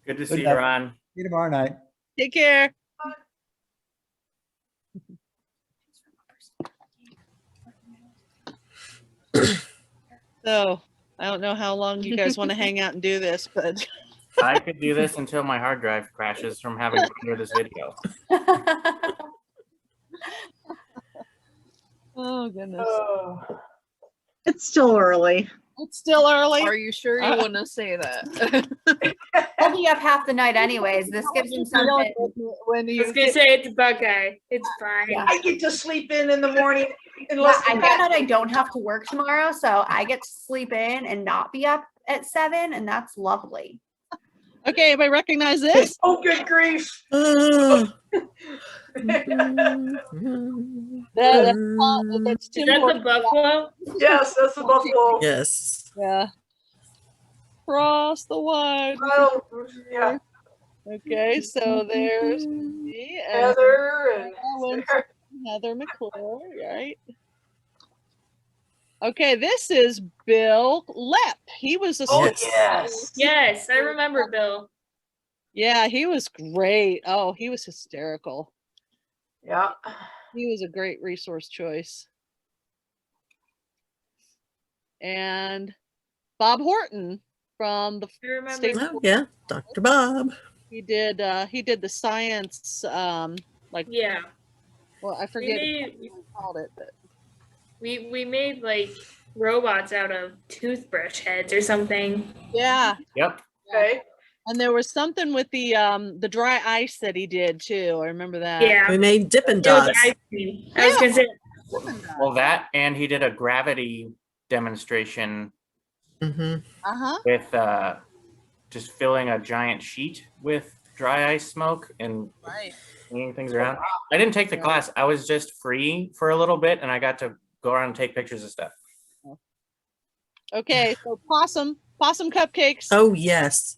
good to see you, night. Ron. See you tomorrow night. Take care. So I don't know how long you guys want to hang out and do this, but I could do this until my hard drive crashes from having to render this video. Oh goodness. It's still early. It's still early. Are you sure you want to say that? We'll be up half the night anyways. This gives him something. When I was gonna say it's Buckeye. It's fine. I get to sleep in the morning. Yeah, I found out I don't have to work tomorrow, so I get to sleep in and not be up at 7, and that's lovely. Okay, everybody recognize this? Oh, good grief! That's Tim Is that Hortons. the buffalo? Yes, that's the buffalo. Yes. Yeah. Cross the wide. Oh, yeah. Okay, so there's me and Heather and Heather McClure, right? Okay, this is Bill Lepp. He was a Yes, I remember Bill. Yeah, he was great. Oh, he was hysterical. Yeah. He was a great resource choice. And Bob Horton from the state. Oh, yeah, Dr. Bob. He did the science Yeah. Well, I forget made- what we called it, but We made like robots out of toothbrush heads or something. yeah. Yep. Okay. And there was something with the dry ice that he did too. I remember that. Yeah. We made Dippin' It was Dots. ice cream. I was gonna say Well, that and he did a gravity demonstration with just filling a giant sheet with dry ice smoke and swinging things around. I didn't take the class. I was just free for a little bit, and I got to go around and take pictures of stuff. Okay, so possum cupcakes. Oh, yes.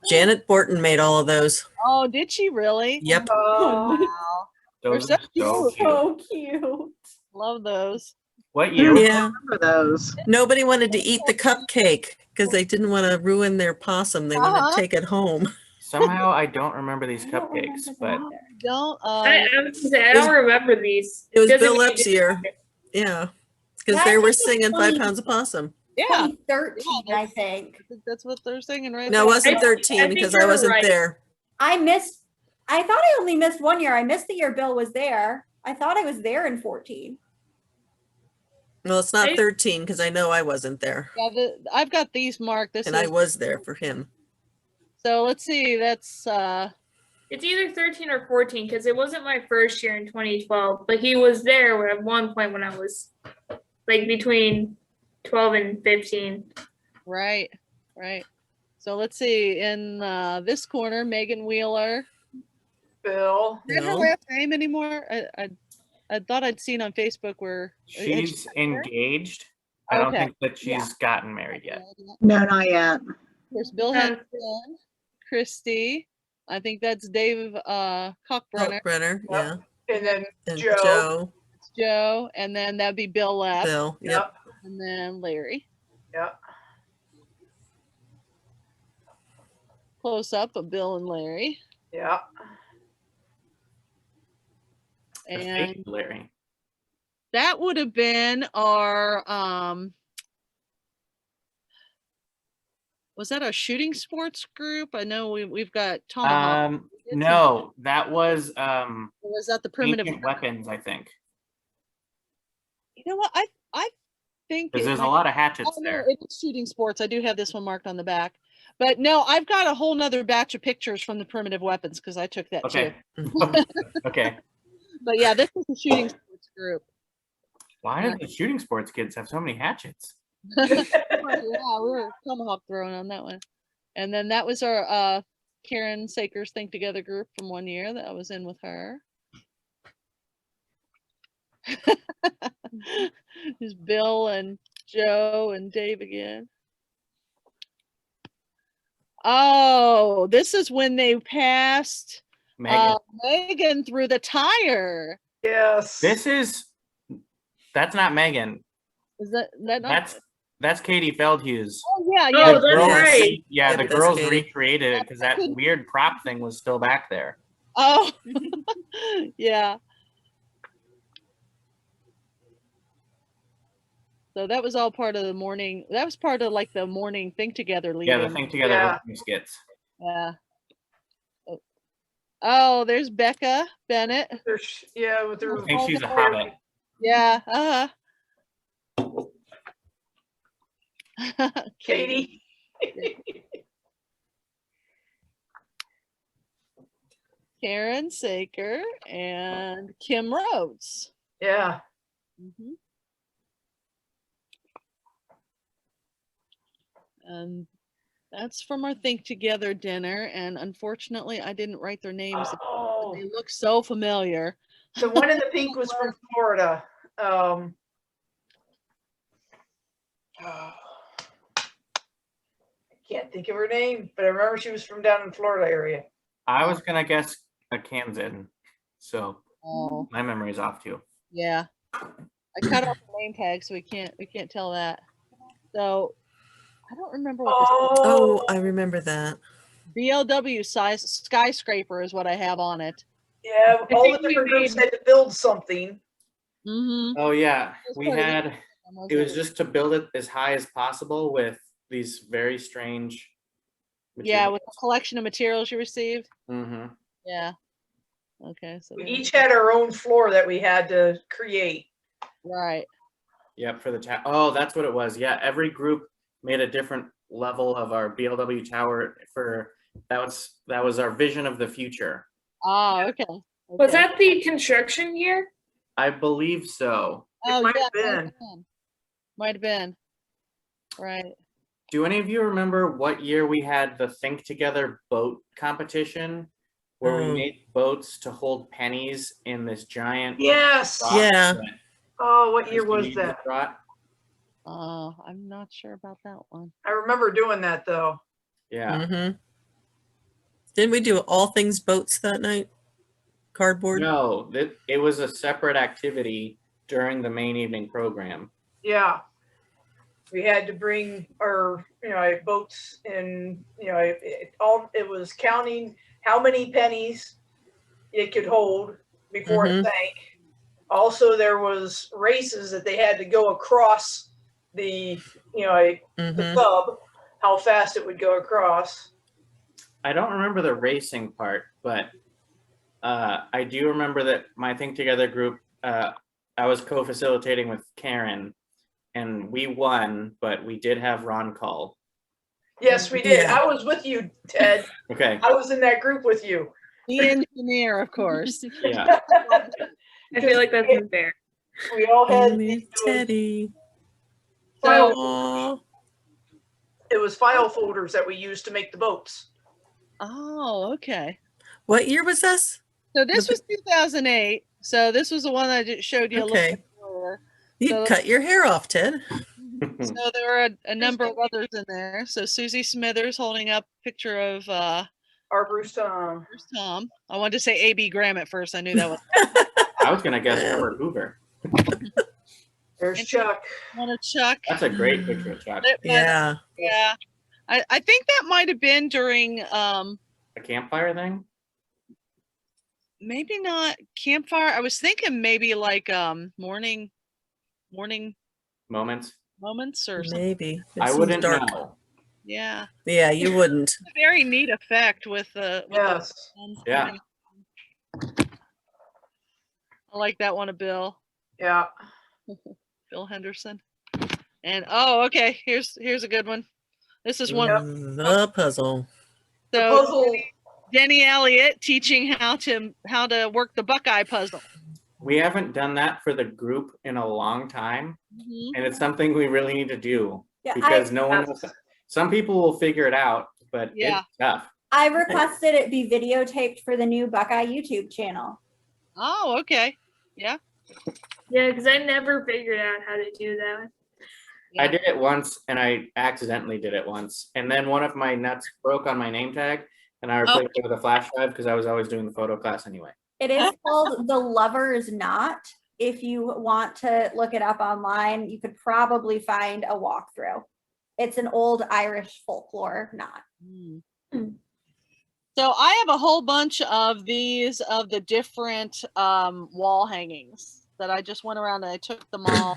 Janet Borton made all of those. Oh, did she really? Yep. Wow. They're Those so are so cute. cute. So cute. Love those. What year? Yeah. For those. Nobody wanted to eat the cupcake because they didn't want to ruin their possum. They wanted to take it home. Somehow I don't remember these cupcakes, but Don't I don't remember these. It was Doesn't Bill mean Lepp's year. Yeah. Because Yeah, they I were think it was singing 5 20 pounds of possum. Yeah. 13, I think. That's what they're singing right No, it there. wasn't I 13 think because I you're wasn't right. there. I thought I only missed 1 year. I missed the year Bill was there. I thought I was there in 14. Well, it's not 13 because I know I wasn't there. Yeah, I've got these marked. This And is, I was there for him. so let's see. That's It's either 13 or 14 because it wasn't my first year in 2012, but he was there at one point when I was like between 12 and 15. right. So let's see. In this corner, Megan Wheeler. Bill. Is that her No. last name anymore? I thought I'd seen on Facebook where She's engaged. I don't Okay. think that she's gotten married yet. No, not yet. There's Bill Henderson, Christy. I think that's Dave Cockbrenner. Brenner, yeah. And then And Joe. Joe, It's Joe, and then that'd be Bill Lepp. Bill, yep. And then Larry. Yep. Close up of Bill and Larry. Yeah. And Larry. that would have been our was that our shooting sports group? I know we've got Tomahawk. No, that was Or was that the primitive ancient weapons, I think. You know what? I think Because it there's a might- lot of hatchets Oh, no, there. it's shooting sports. I do have this one marked on the back. But no, I've got a whole nother batch of pictures from the primitive weapons because I took that Okay. too. Okay. But yeah, this is the shooting sports group. Why do the shooting sports kids have so many hatchets? Yeah, we were tomahawk throwing on that one. And then that was our Karen Saker's Think Together group from one year that I was in with her. There's Bill and Joe and Dave again. Oh, this is when they passed Megan through the tire. Yes. That's not Megan. Is that not? That's Katie Feldhughes. Oh yeah, The yeah. that's girls- right. Yeah, Yep, the that's girls Katie. recreated it because that weird prop thing was still back there. Oh, yeah. So that was all part of the morning. That was part of like the morning Think Together lead. Yeah, the Think Together working skits. Yeah. Oh, there's Becca Bennett. There's, yeah, with her. I think she's a hobbit. Yeah. Katie. Karen Saker and Kim Rhodes. Yeah. And that's from our Think Together dinner. And unfortunately, I didn't write their names. Oh. They look so familiar. The one in the pink was from Florida. I can't think of her name, but I remember she was from down in Florida area. I was gonna guess a Kansan, so Oh. my memory's off too. Yeah. I cut off the name tag, so we can't tell that. So I don't remember what this Oh, I remember that. BLW size skyscraper is what I have on it. Yeah, all the think we different groups made- had to build something. Mm-hmm. Oh yeah, That's we part of the- had. It was just to build it as high as possible with these very strange. Yeah, with the collection of materials you received. Mm-hmm. Yeah. Okay. So We there- each had our own floor that we had to create. right. Yep, for the tower. Oh, that's what it was. Yeah, every group made a different level of our BLW tower for that was our vision of the future. Oh, okay. Was Okay. that the construction year? I believe so. Oh, might yeah, have been. Might have been. Right. Do any of you remember what year we had the Think Together boat competition where we Mm. made boats to hold pennies in this giant Yes. rock Yeah. that Oh, what year was Steve that? brought? Oh, I'm not sure about that one. I remember doing that though. Yeah. Mm-hmm. Didn't we do all things boats that night? Cardboard? No, it was a separate activity during the main evening program. Yeah. We had to bring our, boats and, it was counting how many pennies it could hold before it Mhm. sank. Also, there was races that they had to go across the Mhm. sub, how fast it would go across. I don't remember the racing part, but I do remember that my Think Together group, I was co-facilitating with Karen, and we won, but we did have Ron call. Yes, we did. Yeah. I was with you, Ted. Okay. I was in that group with you. The engineer, of course. Yeah. I feel like that's unfair. We all had Only Teddy. file, Aw. it was file folders that we used to make the boats. Oh, okay. What year was this? So this was 2008. So this was the one I showed you a little Okay. bit earlier. You So- cut your hair off, Ted. So there were a number of others in there. So Susie Smithers holding up a picture of our Bruce Tom. Bruce Tom. I wanted to say A.B. Graham at first. I knew that was. I was gonna guess Herbert Hoover. There's Chuck. One of Chuck. That's a great picture of Chuck. Yeah. Yeah. I think that might have been during A campfire thing? maybe not campfire. I was thinking maybe like morning Moments? moments or something. Maybe. It I seems wouldn't dark. know. Yeah. Yeah, you wouldn't. A very neat effect with the Yes. suns Yeah. coming. I like that one of Bill. Yeah. Bill Henderson. And oh, okay, here's a good one. This is one. The puzzle. The So puzzle. Denny Elliott teaching how to work the Buckeye puzzle. We haven't done that for the group in a long time. Mhm. And it's something we really need to do Yeah, because no one else, some people will figure it out, but Yeah. it's tough. I requested it be videotaped for the new Buckeye YouTube channel. Oh, okay. Yeah. Yeah, because I never figured out how to do that. I did it once and I accidentally did it once. And then one of my nuts broke on my name tag and I replaced it with a flash drive because I was always doing the photo class anyway. It is called The Lover's Knot. If you want to look it up online, you could probably find a walkthrough. It's an old Irish folklore knot. So I have a whole bunch of these of the different wall hangings that I just went around and I took them all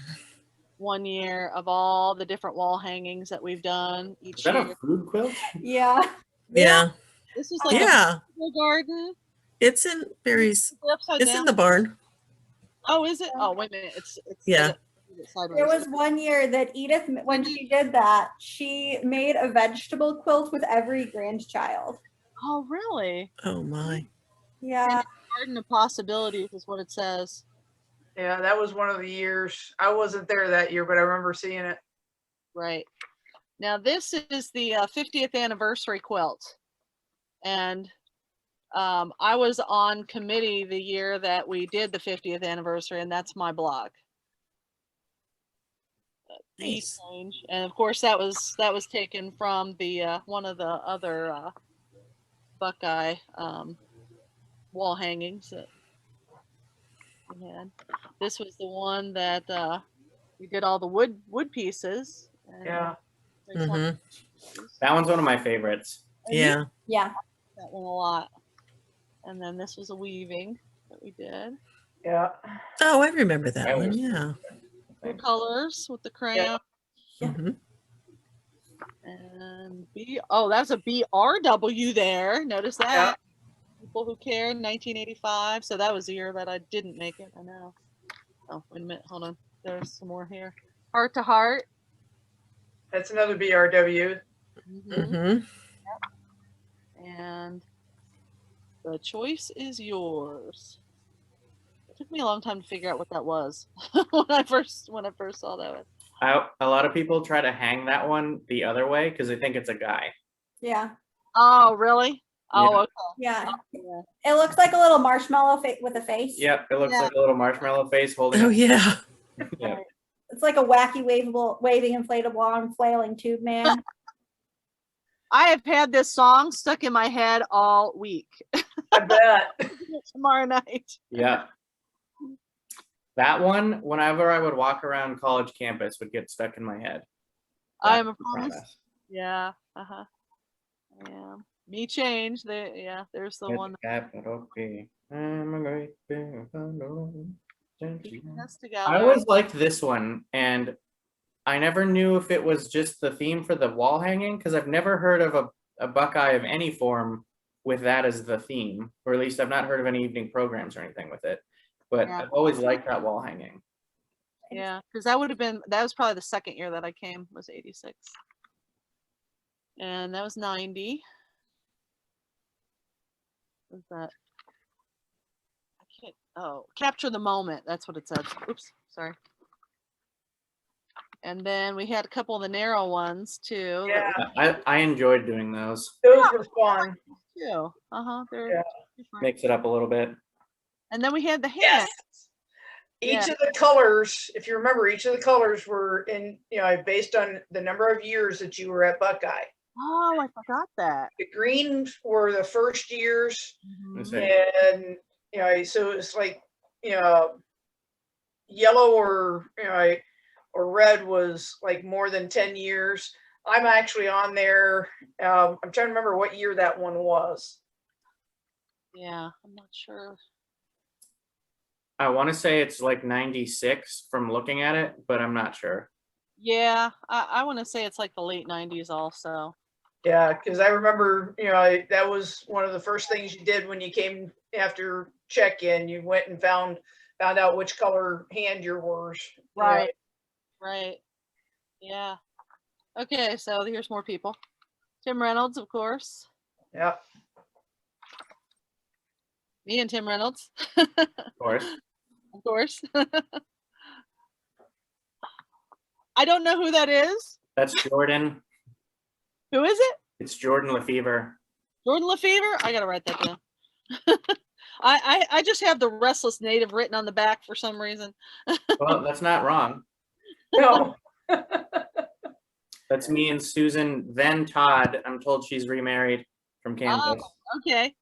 one year of all the different wall hangings that we've done each Is that year. a food quilt? Yeah. Yeah. This is like Yeah. a garden. It's in Barry's. Upside It's down. in the barn. Oh, is it? Oh, wait a minute. It's Yeah. There was one year that Edith, when she did that, she made a vegetable quilt with every grandchild. Oh, really? Oh my. Yeah. Garden of Possibilities is what it says. Yeah, that was one of the years. I wasn't there that year, but I remember seeing it. Right. Now this is the 50th anniversary quilt. And I was on committee the year that we did the 50th anniversary, and that's my blog. Nice. Change. And of course that was taken from the one of the other Buckeye wall hangings that we had. This was the one that we did all the wood pieces. And, Yeah. Mhm. That one's one of my favorites. Yeah. Yeah. That one a lot. And then this was a weaving that we did. Yeah. Oh, I remember that one. Yeah. The colors with the crayon. Mhm. And that's a BRW there. Notice that. People Who Care, 1985. So that was the year that I didn't make it. I know. Oh, wait a minute. Hold on. There's some more here. Heart to Heart. That's another BRW. Mhm. And The Choice Is Yours. It took me a long time to figure out what that was when I first saw that one. A lot of people try to hang that one the other way because they think it's a guy. Yeah. Oh, really? Oh, okay. Yeah. Yeah. It looks like a little marshmallow with a face. Yep, it looks Yeah. like a little marshmallow face holding. Oh up. yeah. Yeah. It's like a wacky waving inflatable arm flailing tube man. I have had this song stuck in my head all week. I bet. Tomorrow night. Yeah. That one, whenever I would walk around college campus, would get stuck in my head. I'm a That's the promise. process. Yeah. Yeah. Me change. There's the one. Capital P. I'm a great big unknown. That's I together. always liked this one, and I never knew if it was just the theme for the wall hanging, because I've never heard of a Buckeye of any form with that as the theme, or at least I've not heard of any evening programs or anything with it. But Yeah. I've always liked that wall hanging. Yeah, because that was probably the second year that I came, was 86. And that was 90. What's that? I can't, Capture the Moment. That's what it said. Oops, sorry. And then we had a couple of the narrow ones too. Yeah. I enjoyed doing those. Those were fun. Too. Yeah. They're Mix it up a little bit. And then we had the hand. Yes. Each Yeah. of the colors, if you remember, each of the colors were in, based on the number of years that you were at Buckeye. Oh, I forgot that. The greens were the first years, Mhm. and so it's like yellow or red was like more than 10 years. I'm actually on there. I'm trying to remember what year that one was. Yeah, I'm not sure. I want to say it's like 96 from looking at it, but I'm not sure. Yeah, I want to say it's like the late 90s also. Yeah, because I remember, that was one of the first things you did when you came after check-in. You went and found out which color hand you were. Right. Right. Yeah. Okay, so here's more people. Tim Reynolds, of course. Yeah. Me and Tim Reynolds. Of course. Of course. I don't know who that is. That's Jordan. Who is it? It's Jordan Lefevre. Jordan Lefevre? I gotta write that down. I just have the Restless Native written on the back for some reason. Well, that's not wrong. No. That's me and Susan, then Todd. I'm told she's remarried from Kansas. Oh, okay.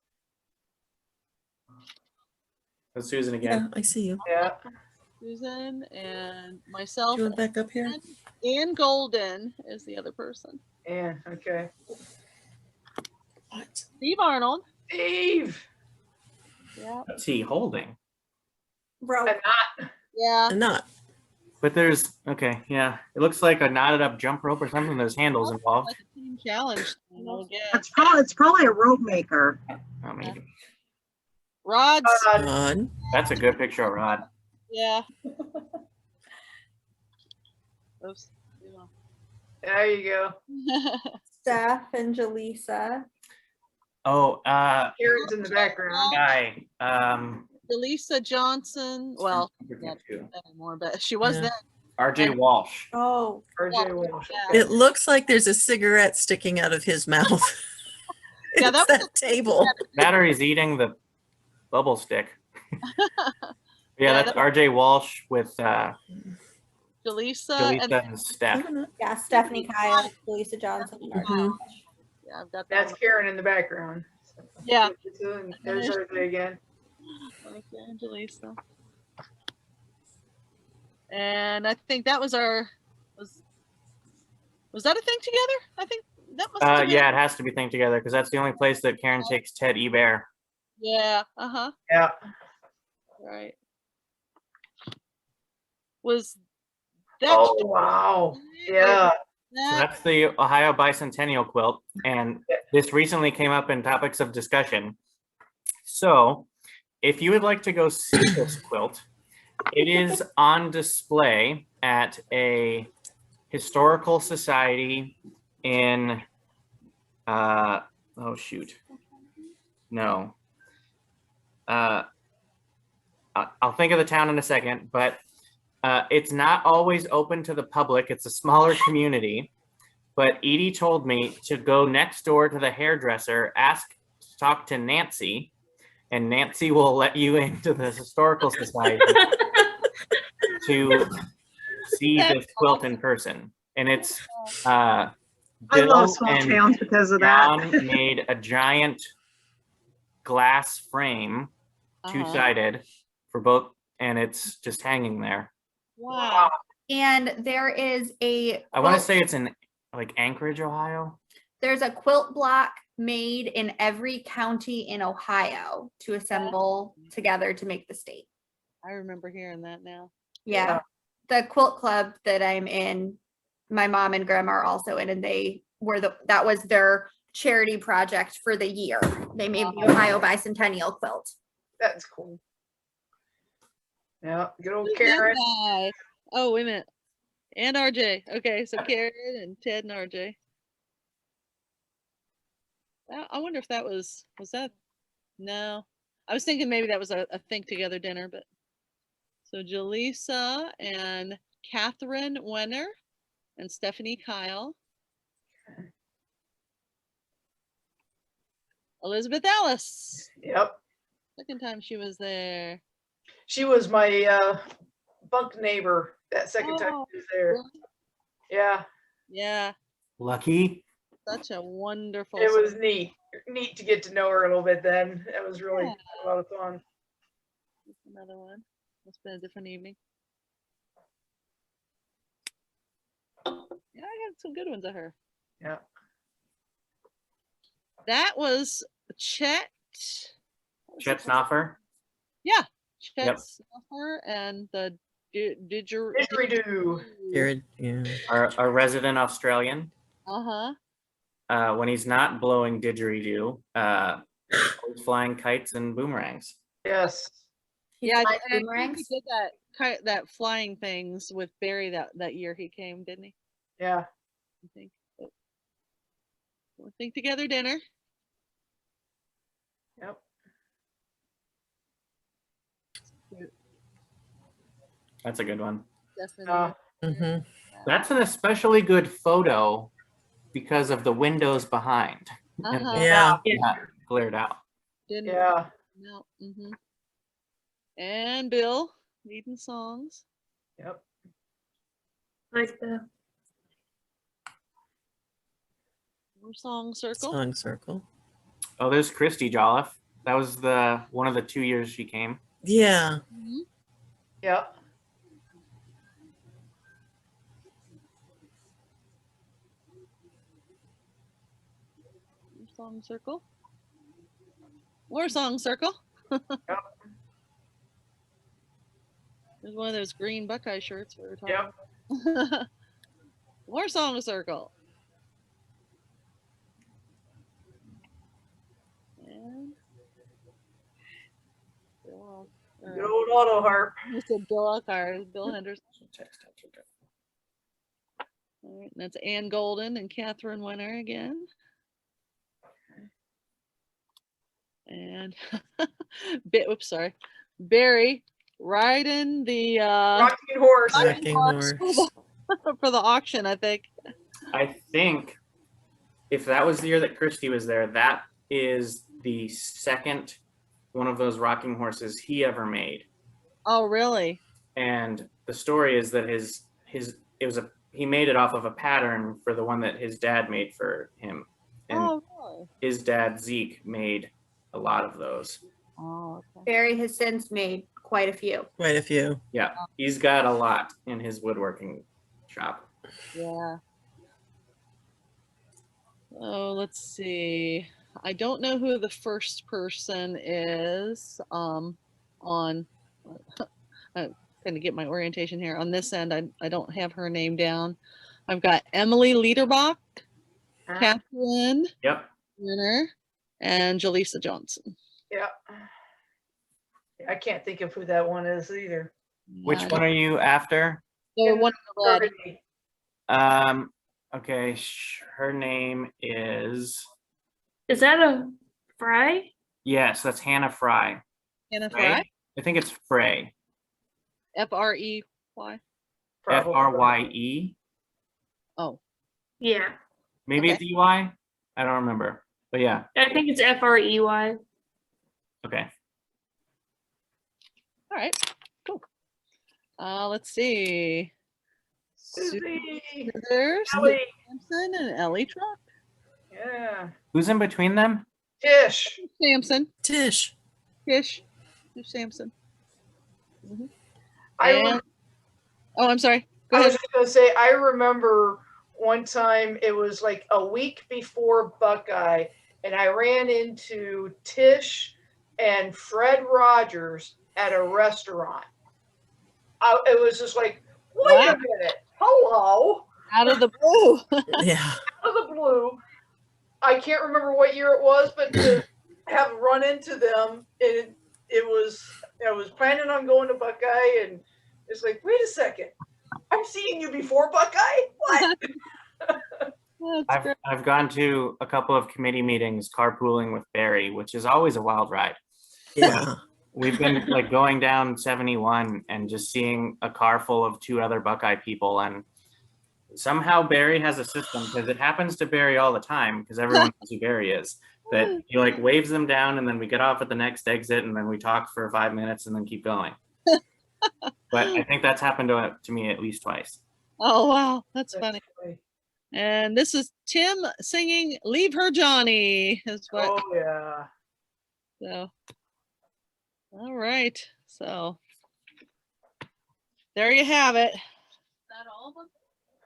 That's Susan Yeah, again. I see you. Yeah. Susan and myself. Do you want back up here? Ann Golden is the other person. Yeah, okay. Steve Arnold. Steve. Yeah. What's he holding? Bro. Yeah. A knot. But there's, okay, yeah. It looks like a knotted up jump rope or something. There's handles involved. Like a team challenge. It's probably a rope maker. Oh, maybe. Rod's. Rod. That's a good picture of Rod. Yeah. Oops. There you go. Steph and Jaleesa. Oh, Karen's in the background. guy. Jaleesa Johnson. Well, not anymore, but she was Yeah. then. RJ Walsh. Oh. RJ Walsh. It looks like there's a cigarette sticking out of his mouth. Yeah, It's that table. That or he's eating the bubble stick. Yeah, that's RJ Walsh with Jaleesa. Jaleesa and Steph. Yeah, Stephanie Kyle, Jaleesa Johnson. and Mhm. Yeah, I've got that. That's Karen in the background. Yeah. There's RJ again. Okay, Jaleesa. And I think that was our was that a thing together? I think that must have been. Yeah, it has to be Think Together because that's the only place that Karen takes Ted Ebear. Yeah, uh-huh. Yeah. Right. Was that Oh wow. Yeah. So that's the Ohio Bicentennial quilt, and this recently came up in topics of discussion. So, if you would like to go see this quilt, it is on display at a historical society in, oh shoot, no. I'll think of the town in a second, but it's not always open to the public. It's a smaller community, but Edie told me to go next door to the hairdresser, talk to Nancy, and Nancy will let you into the historical society to see this quilt in person. And it's I Bill love small and towns because of that. John made a giant glass frame, two-sided for both, and it's just hanging there. Wow. And there is a I want to say it's in like Anchorage, Ohio. there's a quilt block made in every county in Ohio to assemble together to make the state. I remember hearing that now. Yeah. The quilt club that I'm in, my mom and grandma are also in, and they were that was their charity project for the year. They made the Ohio Bicentennial quilt. That's cool. Yeah, good old Who's that Karen. guy? Oh, wait a minute. And RJ. Okay, so Karen and Ted and RJ. I wonder if that was that? No. I was thinking maybe that was a Think Together dinner, but so Jaleesa and Catherine Wenner and Stephanie Kyle. Elizabeth Ellis. Yep. Second time she was there. She was my bunk neighbor that second time Oh, she was there. really? Yeah, Yeah, Lucky. such a wonderful. it was neat. Neat to get to know her a little bit then. It was really a lot of fun. Another one. It's been a different evening. Yeah, I had some good ones of her. Yeah. That was Chet. Chet Snoffer. Yeah, Chet Yep. Snuffer and the didgeridoo. Didgeridoo. Yeah. Our resident Australian. Uh-huh. When he's not blowing didgeridoo, he's flying kites and boomerangs. Yes. Yeah, flies I think boomerangs? he did that flying things with Barry that year he came, didn't he? Yeah. I think. We'll think together dinner. Yep. That's a good one. Definitely. Mhm. That's an especially good photo because of the windows behind. And Uh-huh. Yeah. not glared out. Didn't. Yeah. No. Mm-hmm. And Bill leading songs. Yep. Like the More song circle. Song circle. Oh, there's Christy Jolliffe. That was one of the 2 years she came. Yeah. Mm-hmm. Yep. More song circle. More song circle. Yep. There's one of those green Buckeye shirts we were talking Yep. about. More song circle. And Bill, Good old auto harp. you said Bill Elkhart, Bill Henderson. All right, and that's Ann Golden and Catherine Winter again. And oops, sorry. Barry riding the Rocking horse. Rocking horse. for the auction, I think. I think if that was the year that Christy was there, that is the second one of those rocking horses he ever made. Oh, really? And the story is that he made it off of a pattern for the one that his dad made for him. And Oh, really? his dad Zeke made a lot of those. Oh, okay. Barry has since made quite a few. Quite a few. Yeah, he's got a lot in his woodworking shop. Yeah. Oh, let's see. I don't know who the first person is on I'm going to get my orientation here. On this end, I don't have her name down. I've got Emily Liederbach, Catherine Yep. Winter, and Jaleesa Johnson. Yep. I can't think of who that one is either. Which one are you after? The one in the red. Okay, her name is that a Fry? yes, that's Hannah Fry. Hannah right? Fry? I think it's Frey. Frey. Frye. Oh. Yeah. Maybe Okay. it's EY. I don't remember, but yeah. I think it's Frey. Okay. All right. Cool. Let's see. Susie. There's Ellie. Sampson and Ellie Truck. Yeah. Who's in between them? Tish. Sampson. Tish. Tish. Tish Sampson. I Oh, I'm sorry. Go was ahead. just gonna say, I remember one time it was like a week before Buckeye, and I ran into Tish and Fred Rogers at a restaurant. It was just like, wait Wow. a minute, hello. Out of the blue. Yeah. Out of the blue. I can't remember what year it was, but to have run into them, I was planning on going to Buckeye, and it's like, wait a second, I'm seeing you before Buckeye? What? I've gone to a couple of committee meetings carpooling with Barry, which is always a wild ride. Yeah. We've been like going down 71 and just seeing a car full of two other Buckeye people, and somehow Barry has a system, because it happens to Barry all the time, because everyone knows who Barry is, that he like waves them down and then we get off at the next exit and then we talk for 5 minutes and then keep going. But I think that's happened to me at least twice. Oh, wow. That's funny. And this is Tim singing Leave Her Johnny. Is what, Oh, yeah. so, all right. So, there you have it. Is that all of them?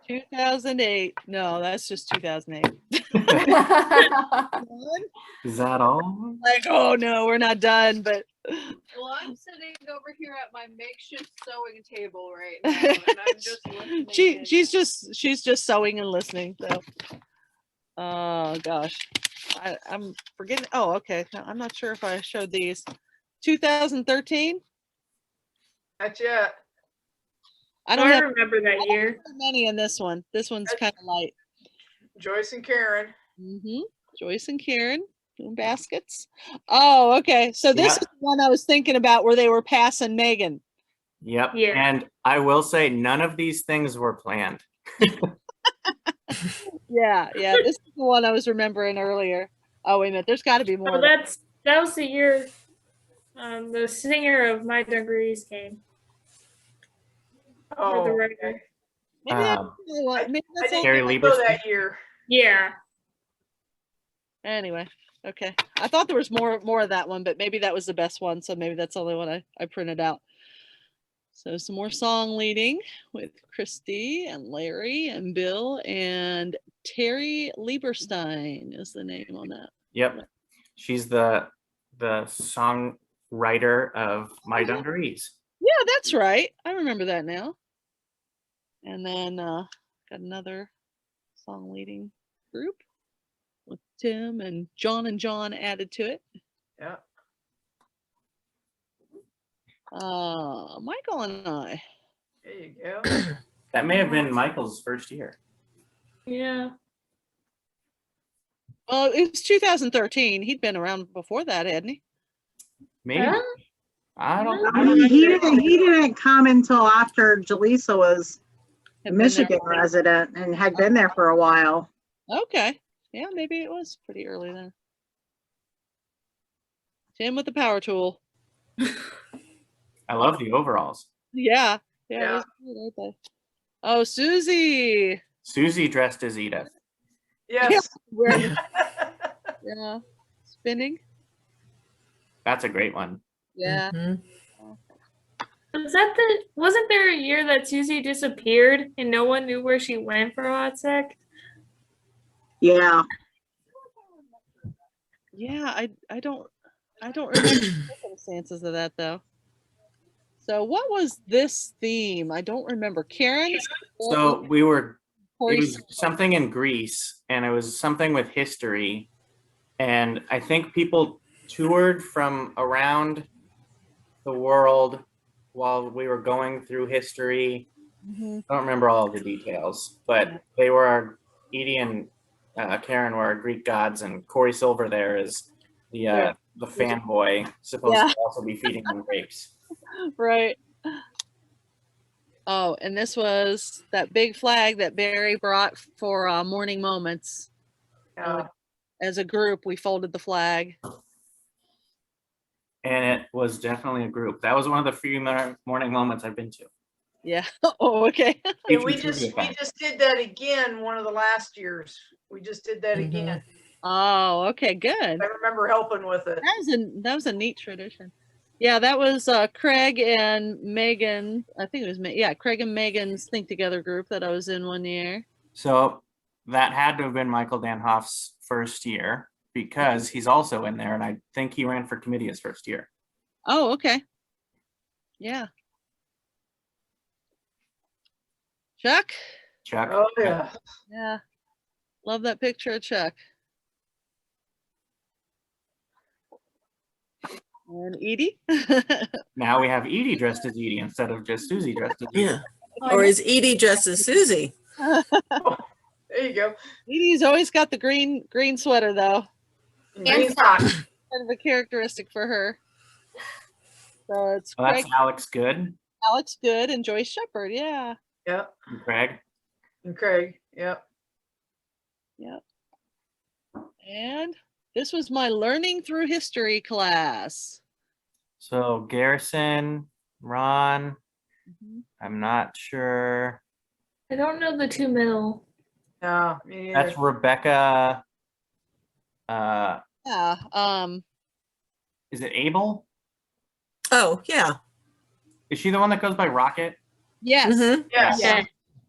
2008. No, that's just 2008. Is that all? Like, oh no, we're not done, but Well, I'm sitting over here at my makeshift sewing table right now, and I'm just listening. she's just sewing and listening. So, oh gosh, I'm forgetting. Oh, okay. No, I'm not sure if I showed these. 2013. Not yet. I don't have remember that year. Many in this one. This one's kind of light. Joyce and Karen. Joyce and Karen doing baskets. Oh, okay. So this is the one I was thinking about where they were passing Megan. Yep. Yeah. And I will say none of these things were planned. Yeah. This is the one I was remembering earlier. Oh, wait a minute. There's got to be more. Oh, that was the year the singer of My Dungarees came. Oh, the writer. Maybe that's Gary Lieberstein. That year. Yeah. Anyway, okay. I thought there was more of that one, but maybe that was the best one. So maybe that's the only one I printed out. So some more song leading with Christy and Larry and Bill, and Terry Lieberstein is the name on that. Yep. She's the songwriter of My Dungarees. Yeah, that's right. I remember that now. And then got another song leading group with Tim and John added to it. Yeah. Michael and I. There you go. That may have been Michael's first year. Yeah. Well, it was 2013. He'd been around before that, hadn't he? Maybe. Huh? I don't. He didn't come until after Jaleesa was a Michigan resident and had been there for a while. Okay. Yeah, maybe it was pretty early then. Tim with the power tool. I love the overalls. Yeah. Those are good, aren't they? Oh, Susie. Susie dressed as Edith. Yes. Yeah. Spinning. That's a great one. Yeah. Wasn't there a year that Susie disappeared and no one knew where she went for a hot sec? Yeah. Yeah, I don't remember the circumstances of that though. So what was this theme? I don't remember. Karen's. So it was something in Greece, and it was something with history. And I think people toured from around the world while we were going through history. I don't remember all of the details, but they were Edie and Karen were our Greek gods, and Corey Silver there is the fanboy supposed to also be feeding them grapes. Right. Oh, and this was that big flag that Barry brought for Morning Moments. As a group, we folded the flag. And it was definitely a group. That was one of the few morning moments I've been to. Yeah. Oh, okay. And we just did that again one of the last years. We just did that again. Oh, okay, good. I remember helping with it. That was a neat tradition. Yeah, that was Craig and Megan. I think it was Craig and Megan's Think Together group that I was in one year. So that had to have been Michael Danhoff's first year, because he's also in there, and I think he ran for committee his first year. Oh, okay. Yeah. Chuck? Oh, yeah. Yeah. Love that picture of Chuck. And Edie? Now we have Edie dressed as Edie instead of just Susie dressed as Edie. Yeah. Or is Edie dressed as Susie? There you go. Edie's always got the green sweater though. Green socks. Kind of a characteristic for her. So it's That's Alex Good. Alex Good and Joyce Shepard, yeah. Yeah. And Craig. And Craig. Yep. Yep. And this was my learning through history class. So Garrison, Ron, I'm not sure. I don't know the two middle. No, me That's neither. Rebecca. Yeah. Is it Abel? Oh, yeah. Is she the one that goes by Rocket? Yes. Mhm. Yes. Yeah.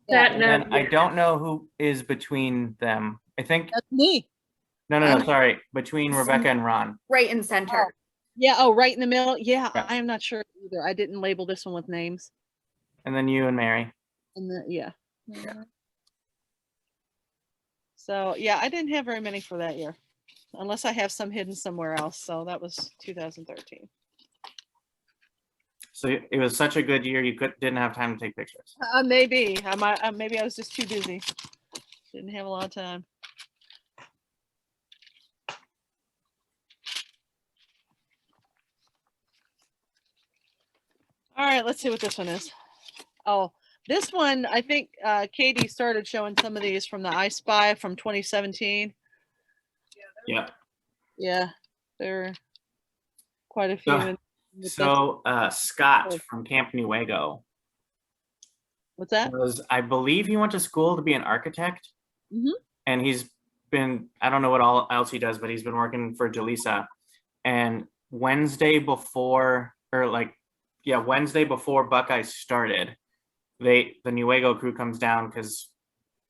That no. And I don't know who is between them. I think. That's me. No, sorry. Between Rebecca and Ron. Right in center. Yeah. Oh, right in the middle. Yeah, Yeah. I am not sure either. I didn't label this one with names. And then you and Mary. And yeah. So yeah, I didn't have very many for that year, unless I have some hidden somewhere else. So that was 2013. So it was such a good year, you didn't have time to take pictures. Maybe maybe I was just too busy. Didn't have a lot of time. All right, let's see what this one is. Oh, this one, I think Katie started showing some of these from the I Spy from 2017. Yeah. Yeah, there were quite a few. So Scott from Camp Nuevo. What's that? I believe he went to school to be an architect. And he's been, I don't know what else he does, but he's been working for Jaleesa. And Wednesday before Buckeyes started, the Nuevo crew comes down because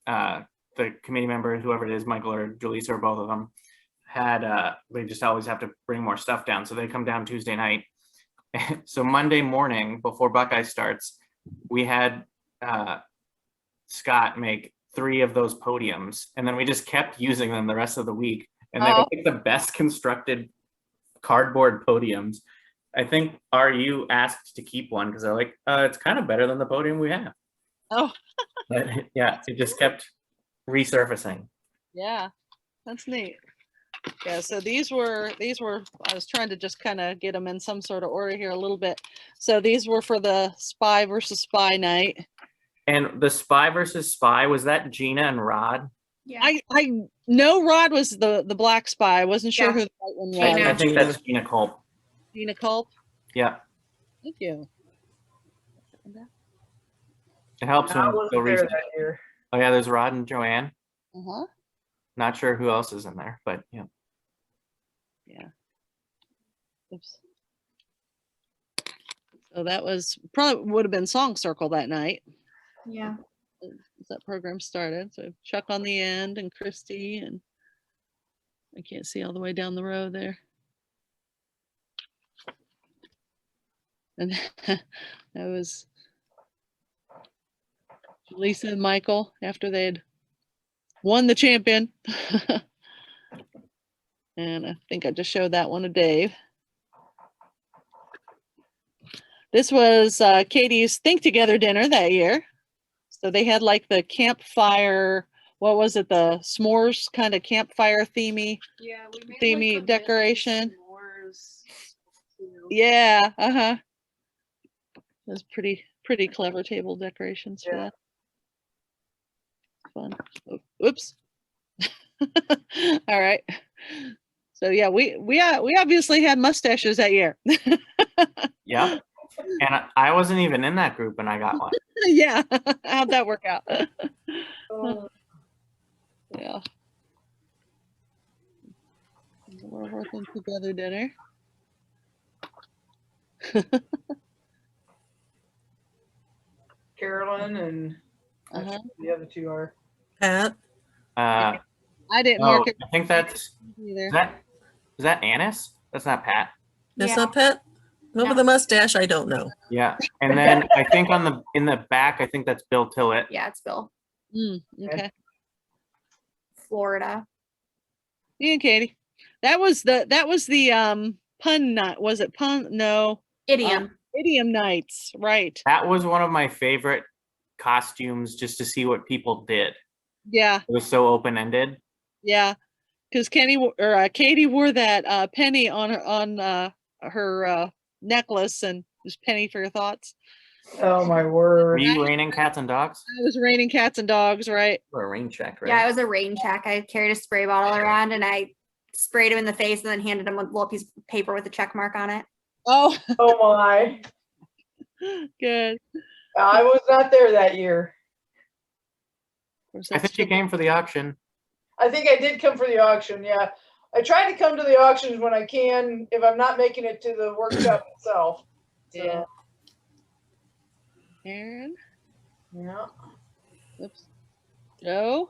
the committee member, whoever it is, Michael or Jaleesa or both of them, they just always have to bring more stuff down. So they come down Tuesday night. So Monday morning before Buckeye starts, we had Scott make 3 of those podiums, and then we just kept using them the rest of the week. And they were like the best constructed cardboard podiums. I think RU asked to keep one because they're like, it's kind of better than the podium we have. Oh. But yeah, it just kept resurfacing. Yeah, that's neat. Yeah, so these were I was trying to just kind of get them in some sort of order here a little bit. So these were for the Spy versus Spy night. And the Spy versus Spy, was that Gina and Rod? Yeah. I know Rod was the black spy. I wasn't sure who the white one was. I think that's Gina Culp. Gina Culp. Yeah. Thank you. It helps I when wasn't go there research. that year. Oh yeah, there's Rod and Joanne. Uh-huh. Not sure who else is in there, but yeah. Yeah. Oops. So that was probably would have been Song Circle that night. Yeah. As that program started. So Chuck on the end and Christy, and I can't see all the way down the road there. And that was Lisa and Michael after they'd won the champion. And I think I just showed that one to Dave. This was Katie's Think Together dinner that year. So they had like the campfire, what was it? The s'mores kind of campfire themey, Yeah, we made themey like the decoration. s'mores, too. Yeah, uh-huh. Those pretty clever table decorations for that. Fun. Oh, whoops. All right. So yeah, we obviously had mustaches that year. Yeah. And I wasn't even in that group and I got one. Yeah. How'd that work out? Oh. Yeah. We're working together dinner. Carolyn and the other two are. Pat. I didn't mark it. I think that's either. Is that Annis? That's not Pat. That's not Pat? One with the mustache, I don't know. Yeah. And then I think in the back, I think that's Bill Tillett. Yeah, it's Bill. Okay. Florida. Me and Katie. That was the pun night. Was it pun? No. Idiom. Idiom nights. Right. That was one of my favorite costumes just to see what people did. Yeah. It was so open-ended. Yeah. Because Katie wore that penny on her necklace, and just penny for your thoughts. Oh my Were word. you raining cats and dogs? It was raining cats and dogs, right? Or a rain check, right? Yeah, it was a rain check. I carried a spray bottle around and I sprayed him in the face and then handed him a little piece of paper with a check mark on it. Oh, Oh my. good. I was not there that year. I think you came for the auction. I think I did come for the auction, yeah. I try to come to the auctions when I can, if I'm not making it to the workshop itself. So, Yeah. Aaron. yeah. Oops. Joe.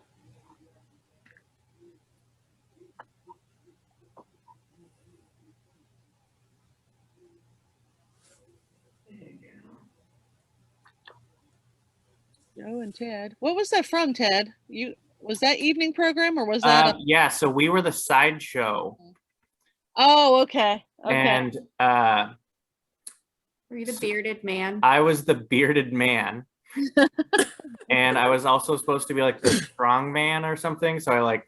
Joe and Ted. What was that from, Ted? Was that evening program or was that? Yeah, so we were the sideshow. Oh, okay. Okay. And Were you the bearded man? I was the bearded man. And I was also supposed to be like the strong man or something. So I like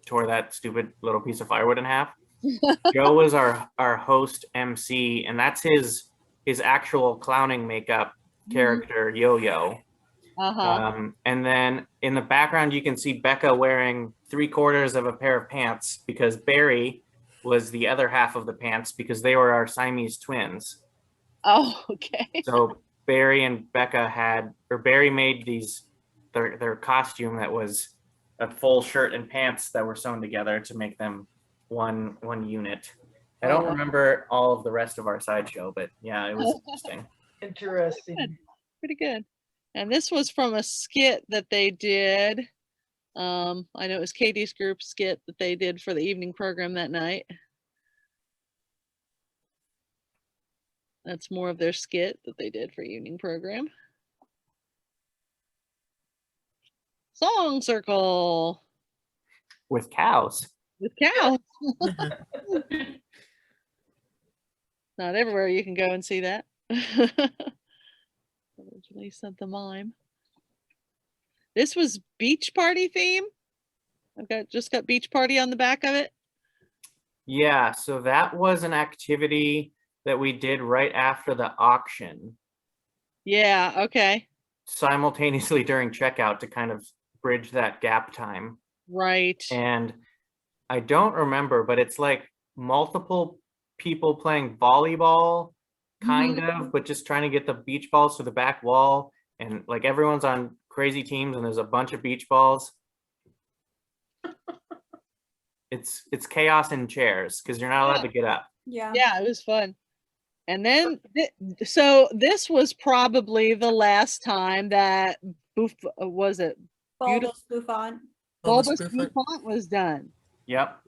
tore that stupid little piece of firewood in half. Joe was our host MC, and that's his actual clowning makeup character, Yo-Yo. And then in the background, you can see Becca wearing 3/4 of a pair of pants because Barry was the other half of the pants because they were our Siamese twins. Oh, okay. So Barry and Becca Barry made their costume that was a full shirt and pants that were sewn together to make them one unit. I don't remember all of the rest of our sideshow, but yeah, it was interesting. Interesting. Pretty good. And this was from a skit that they did. I know it was Katie's group skit that they did for the evening program that night. That's more of their skit that they did for evening program. Song circle. With cows. With cows. Not everywhere you can go and see that. Originally sent the mime. This was beach party theme. I've just got beach party on the back of it. Yeah, so that was an activity that we did right after the auction. Yeah, okay. Simultaneously during checkout to kind of bridge that gap time. Right. And I don't remember, but it's like multiple people playing volleyball, kind of, but just trying to get the beach balls to the back wall. And like everyone's on crazy teams and there's a bunch of beach balls. It's chaos in chairs because you're not allowed to get up. Yeah. Yeah, it was fun. And then, so this was probably the last time that was it? Bulbous Bouffant. Bulbous Bouffant was done. Yep.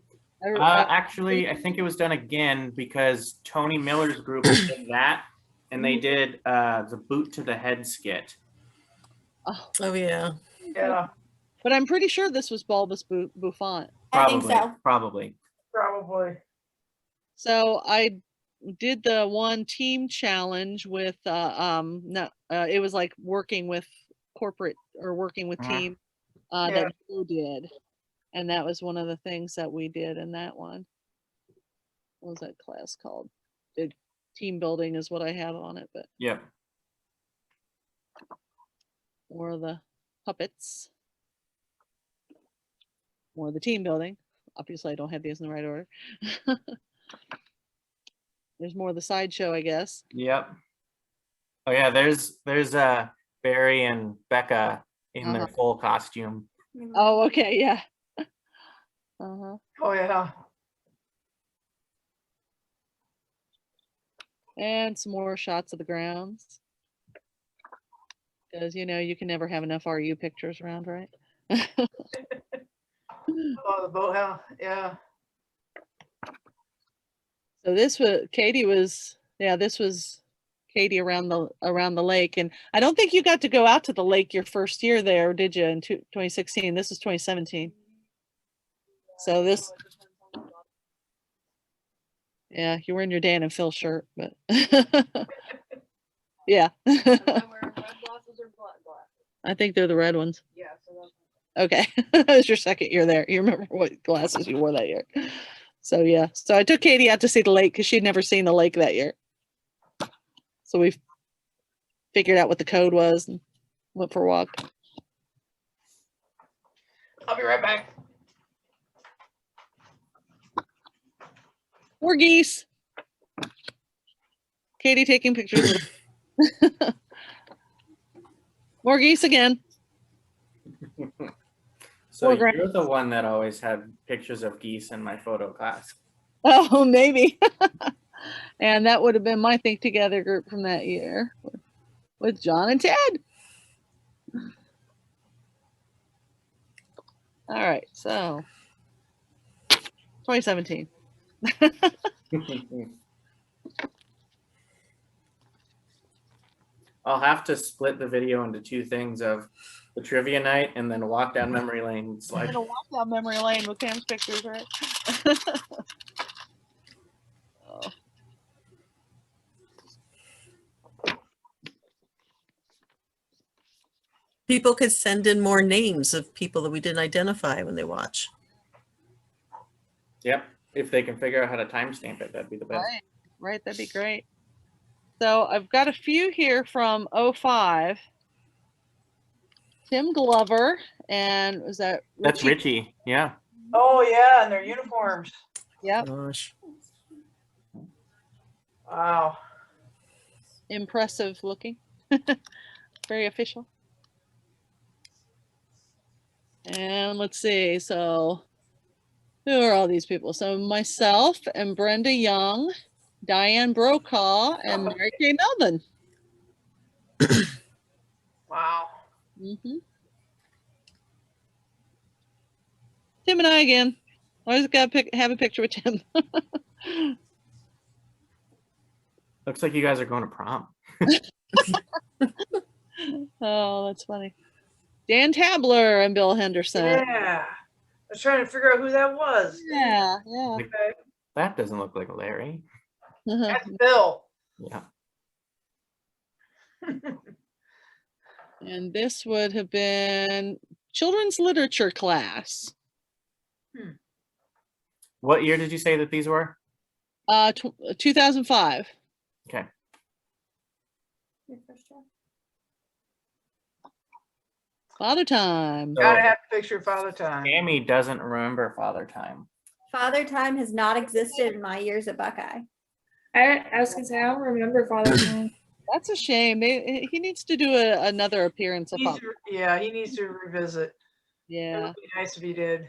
Actually, I think it was done again because Tony Miller's group did that, and they did the boot to the head skit. Oh yeah. Yeah. But I'm pretty sure this was Bulbous Bouffant. I think so. Probably. So I did the one team challenge with it was like working with corporate or working with team that Joe did. And that was one of the things that we did in that one. What was that class called? Team building is what I have on it, but yep. More of the puppets. More of the team building. Obviously I don't have these in the right order. There's more of the sideshow, I guess. Yep. Oh yeah, there's Barry and Becca in their full costume. Oh, okay, yeah. Oh yeah. And some more shots of the grounds. Because you can never have enough RU pictures around, right? Oh, the boathouse, yeah. So this was this was Katie around the lake, and I don't think you got to go out to the lake your first year there, did you? In 2016. This is 2017. So this, yeah, you were in your Dan and Phil shirt, but yeah. I think they're the red ones. Yeah. So okay, that was your second year there. You remember what glasses you wore that year? So yeah, so I took Katie out to see the lake because she'd never seen the lake that year. So we figured out what the code was and went for a walk. I'll be right back. More geese. Katie taking pictures. More geese again. So Poor you're the one that always had pictures of geese in my photo class. Oh, maybe. And that would have been my Think Together group from that year with John and Ted. All right, so 2017. I'll have to split the video into two things of the trivia night and then walk down memory lane I'm gonna walk down memory lane with Pam's pictures, right? Oh. People could send in more names of people that we didn't identify when they watch. Yep. If they can figure out how to timestamp it, that'd be the best. Right, that'd be great. So I've got a few here from 05. Tim Glover, and was that Richie? That's Richie, yeah. Oh yeah, and their uniforms. Yep. Gosh. Wow. Impressive looking. Very official. And let's see, so who are all these people? So myself and Brenda Young, Diane Brokaw, and Mary Kay Melvin. Wow. Mm-hmm. Tim and I again. Always got to have a picture with Tim. Looks like you guys are going to prom. Oh, that's funny. Dan Tabler and Bill Henderson. Yeah. I was trying to figure out who that was. Yeah. Okay. That doesn't look like Larry. That's Bill. Yeah. And this would have been children's literature class. What year did you say that these were? 2005. Okay. Father time. Gotta have a picture of Father Time. Amy doesn't remember Father Time. Father Time has not existed in my years at Buckeye. I was gonna say I don't remember Father Time. That's a shame. He needs to do another appearance of Father. Yeah, he needs to revisit. Yeah. It would be nice if he did.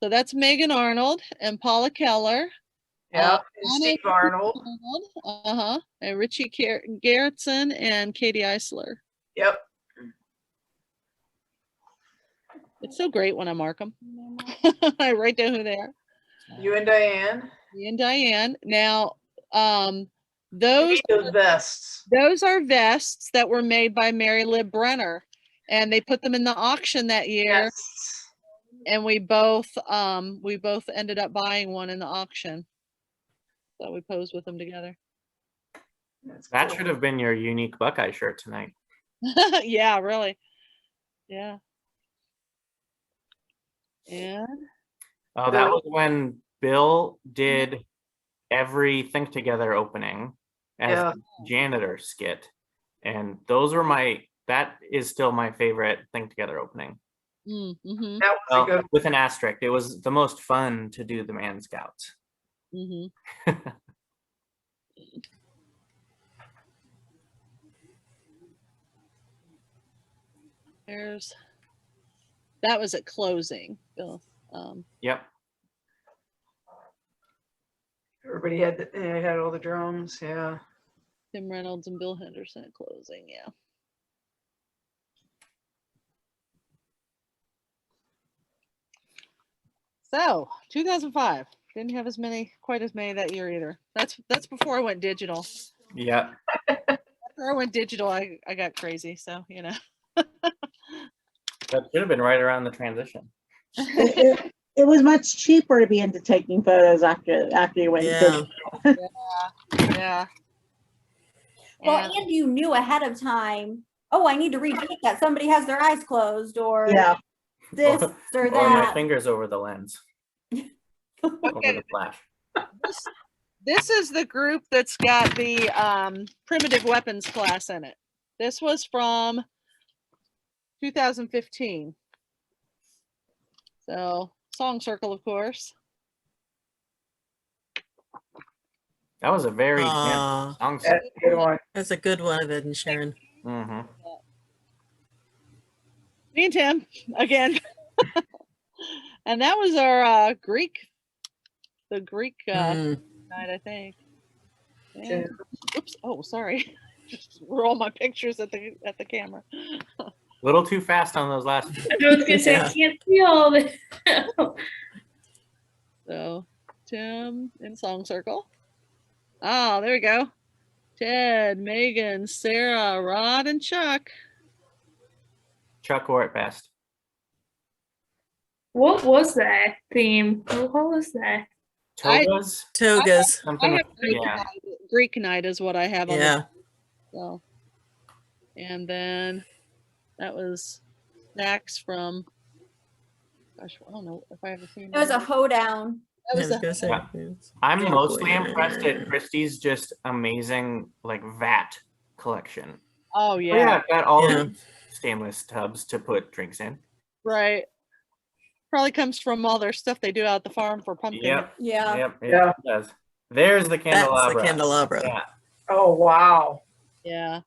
So that's Megan Arnold and Paula Keller. Yeah, and Steve Arnold. And Richie Garrettson and Katie Eisler. Yep. It's so great when I mark them. I write down who they are. You and Diane. Me and Diane. Now, those vests. Those are vests that were made by Mary Lib Brenner, and they put them in the auction that year. Yes. And we both ended up buying one in the auction. So we posed with them together. That should have been your unique Buckeye shirt tonight. Yeah, really. Yeah. And oh, that was when Bill did every Think Together opening as a janitor skit. And those were that is still my favorite Think Together opening. Mm-hmm. That was a good with an asterisk. It was the most fun to do the Man Scouts. Mm-hmm. That was at closing, Bill. Yep. Everybody had all the drums, yeah. Tim Reynolds and Bill Henderson at closing, yeah. So 2005, didn't have quite as many that year either. That's before I went digital. Yeah. After I went digital, I got crazy. So That should have been right around the transition. It was much cheaper to be into taking photos after you went digital. Yeah. Well, and you knew ahead of time, oh, I need to retake that. Somebody has their eyes closed, or this or Or that. my fingers over the lens. Over the flash. This is the group that's got the primitive weapons class in it. This was from 2015. So Song Circle, of course. That was a very Aw. good song. That's a good one. That's a good one, Ed and Sharon. Mm-hmm. Me and Tim again. And that was our Greek night, I think. And, oops. Oh, sorry. Just roll my pictures at the camera. A little too fast on those last few. I was gonna say I can't see all of it. So Tim in Song Circle. Oh, there we go. Ted, Megan, Sarah, Rod, and Chuck. Chuck wore it best. What was that theme? What was that? Togas? Togas. Something I with, have Greek night is what I have on Yeah. so, and then that was snacks from, gosh, I don't know if I ever seen It was a hoedown. That was I was gonna say, I'm Oh, mostly boy. impressed at Christie's just amazing like vat collection. Oh Oh, yeah, yeah, I've got all Yeah. these stainless tubs to put drinks in. right. Probably comes from all their stuff they do out at the farm for pumpkin. Yep. Yeah. Yep. It Yeah. does. There's the That's candelabra. the candelabra. Yeah. Oh, wow. Yeah.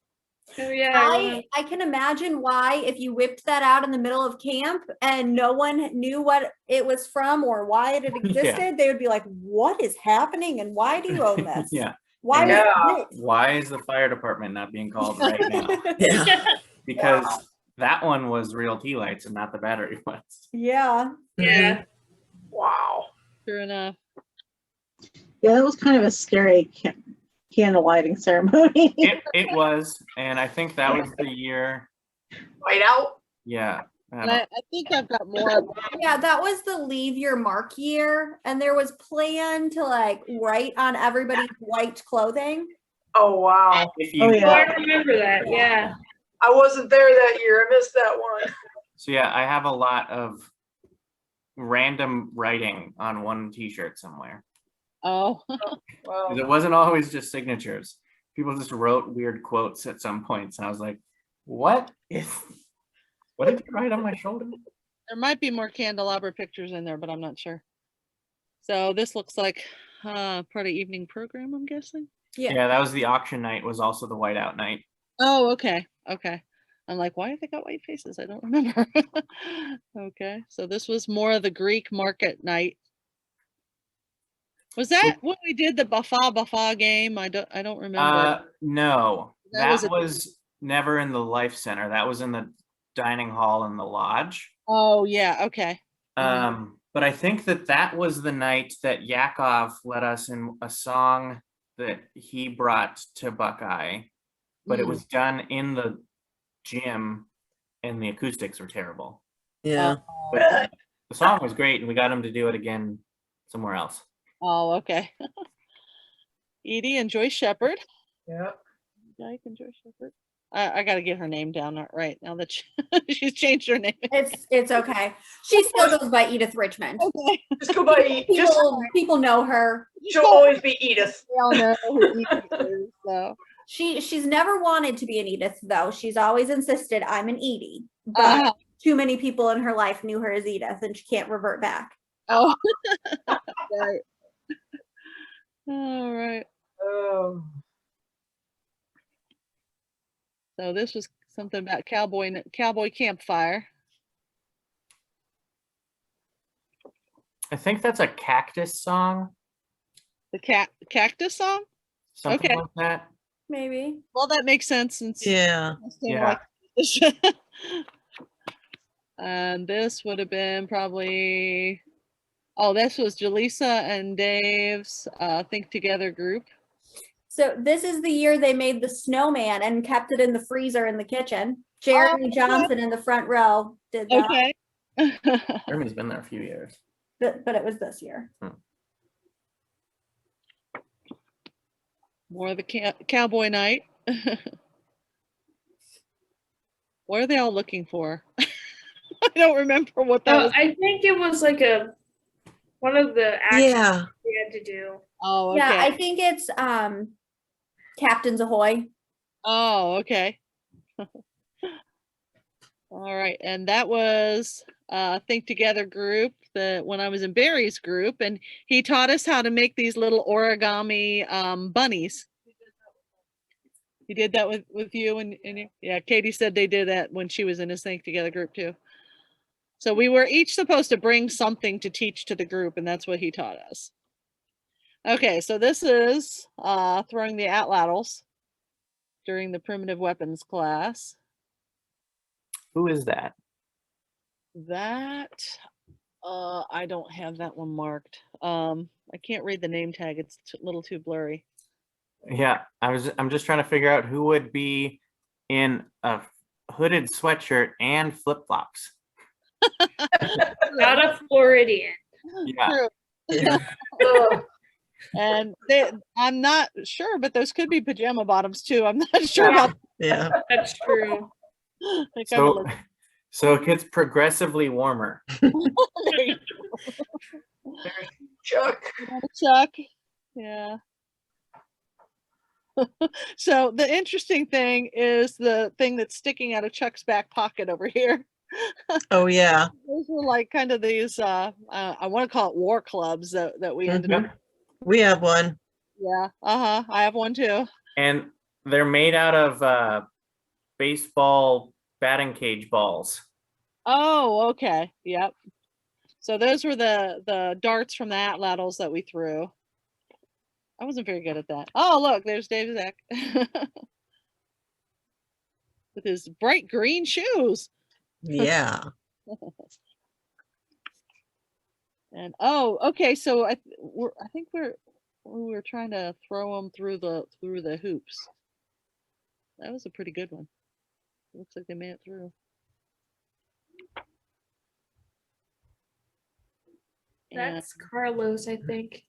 Oh yeah. I can imagine why if you whipped that out in the middle of camp and no one knew what it was from or why it had existed, they would be like, "What is happening? And why do you own this? Yeah. Why And was Yeah. it lit?" Why is the fire department not being called right now? Yeah. Because that one was real tea lights and not the battery ones. Yeah. Yeah. Wow. True enough. Yeah, that was kind of a scary candle lighting ceremony. It was, and I think that was the year. White out. Yeah. And I think I've got more. Yeah, that was the leave your mark year, and there was plan to like write on everybody's white clothing. Oh, wow. If Oh, you, Oh, I yeah. remember that. Yeah. I wasn't there that year. I missed that one. So yeah, I have a lot of random writing on one T-shirt somewhere. Oh, Wow. 'Cause it wasn't always just signatures. People just wrote weird quotes at some points, and I was like, "What did you write on my shoulder?" there might be more candelabra pictures in there, but I'm not sure. So this looks like part of evening program, I'm guessing. Yeah. Yeah, that was the auction night. Was also the whiteout night. Oh, okay. Okay. I'm like, why have they got white faces? I don't remember. Okay. So this was more of the Greek market night. Was that when we did the Bafa game? I don't remember. No, That that was was never in the Life Center. That was in the dining hall in the lodge. Oh yeah, okay. But I think that was the night that Yakov led us in a song that he brought to Buckeye, but it was done in the gym, and the acoustics were terrible. Yeah. But the song was great, and we got him to do it again somewhere else. Oh, okay. Edie and Joyce Shepherd. Yeah. Dyke and Joyce Shepherd. I got to get her name down right now that she's changed her name. It's okay. She still goes by Edith Richmond. Okay. Just go by People know her. She'll always be Edith. We all know who Edie is, so. She's never wanted to be an Edith though. She's always insisted I'm an Edie. But too many people in her life knew her as Edith and she can't revert back. Oh. Right. All right. Oh. So this was something about cowboy campfire. I think that's a Cactus song. The cactus song? Something Okay. like that. Maybe. Well, that makes sense since Yeah. Yeah. And this would have been probably, oh, this was Jaleesa and Dave's Think Together group. So this is the year they made the snowman and kept it in the freezer in the kitchen. Jeremy Johnson in the front row did that. Okay. Jeremy's been there a few years. But it was this year. More of the cowboy night. What are they all looking for? I don't remember what that was. I think it was like one of the actions we had to do. Oh, okay. Yeah, I think it's Captains Ahoy. Oh, okay. All right, and that was Think Together group, when I was in Barry's group, and he taught us how to make these little origami bunnies. He did that with you and you? Yeah, Katie said they did that when she was in his Think Together group too. So we were each supposed to bring something to teach to the group, and that's what he taught us. Okay, so this is throwing the atlatls during the primitive weapons class. Who is that? That I don't have that one marked. I can't read the name tag. It's a little too blurry. Yeah, I'm just trying to figure out who would be in a hooded sweatshirt and flip-flops. Not a Floridian. Yeah. True. And I'm not sure, but those could be pajama bottoms too. I'm not sure about. Yeah, that's true. So it gets progressively warmer. Chuck. Chuck. Yeah. So the interesting thing is the thing that's sticking out of Chuck's back pocket over here. oh yeah. Those were like kind of these I want to call it war clubs that we ended up. We have one. Yeah. I have one too. And they're made out of baseball batting cage balls. Oh, okay. Yep. So those were the darts from the atlatls that we threw. I wasn't very good at that. Oh, look, there's Dave Zach with his bright green shoes. Yeah. And oh, okay. So I think we were trying to throw them through the hoops. That was a pretty good one. Looks like they made it through. That's Carlos, I think.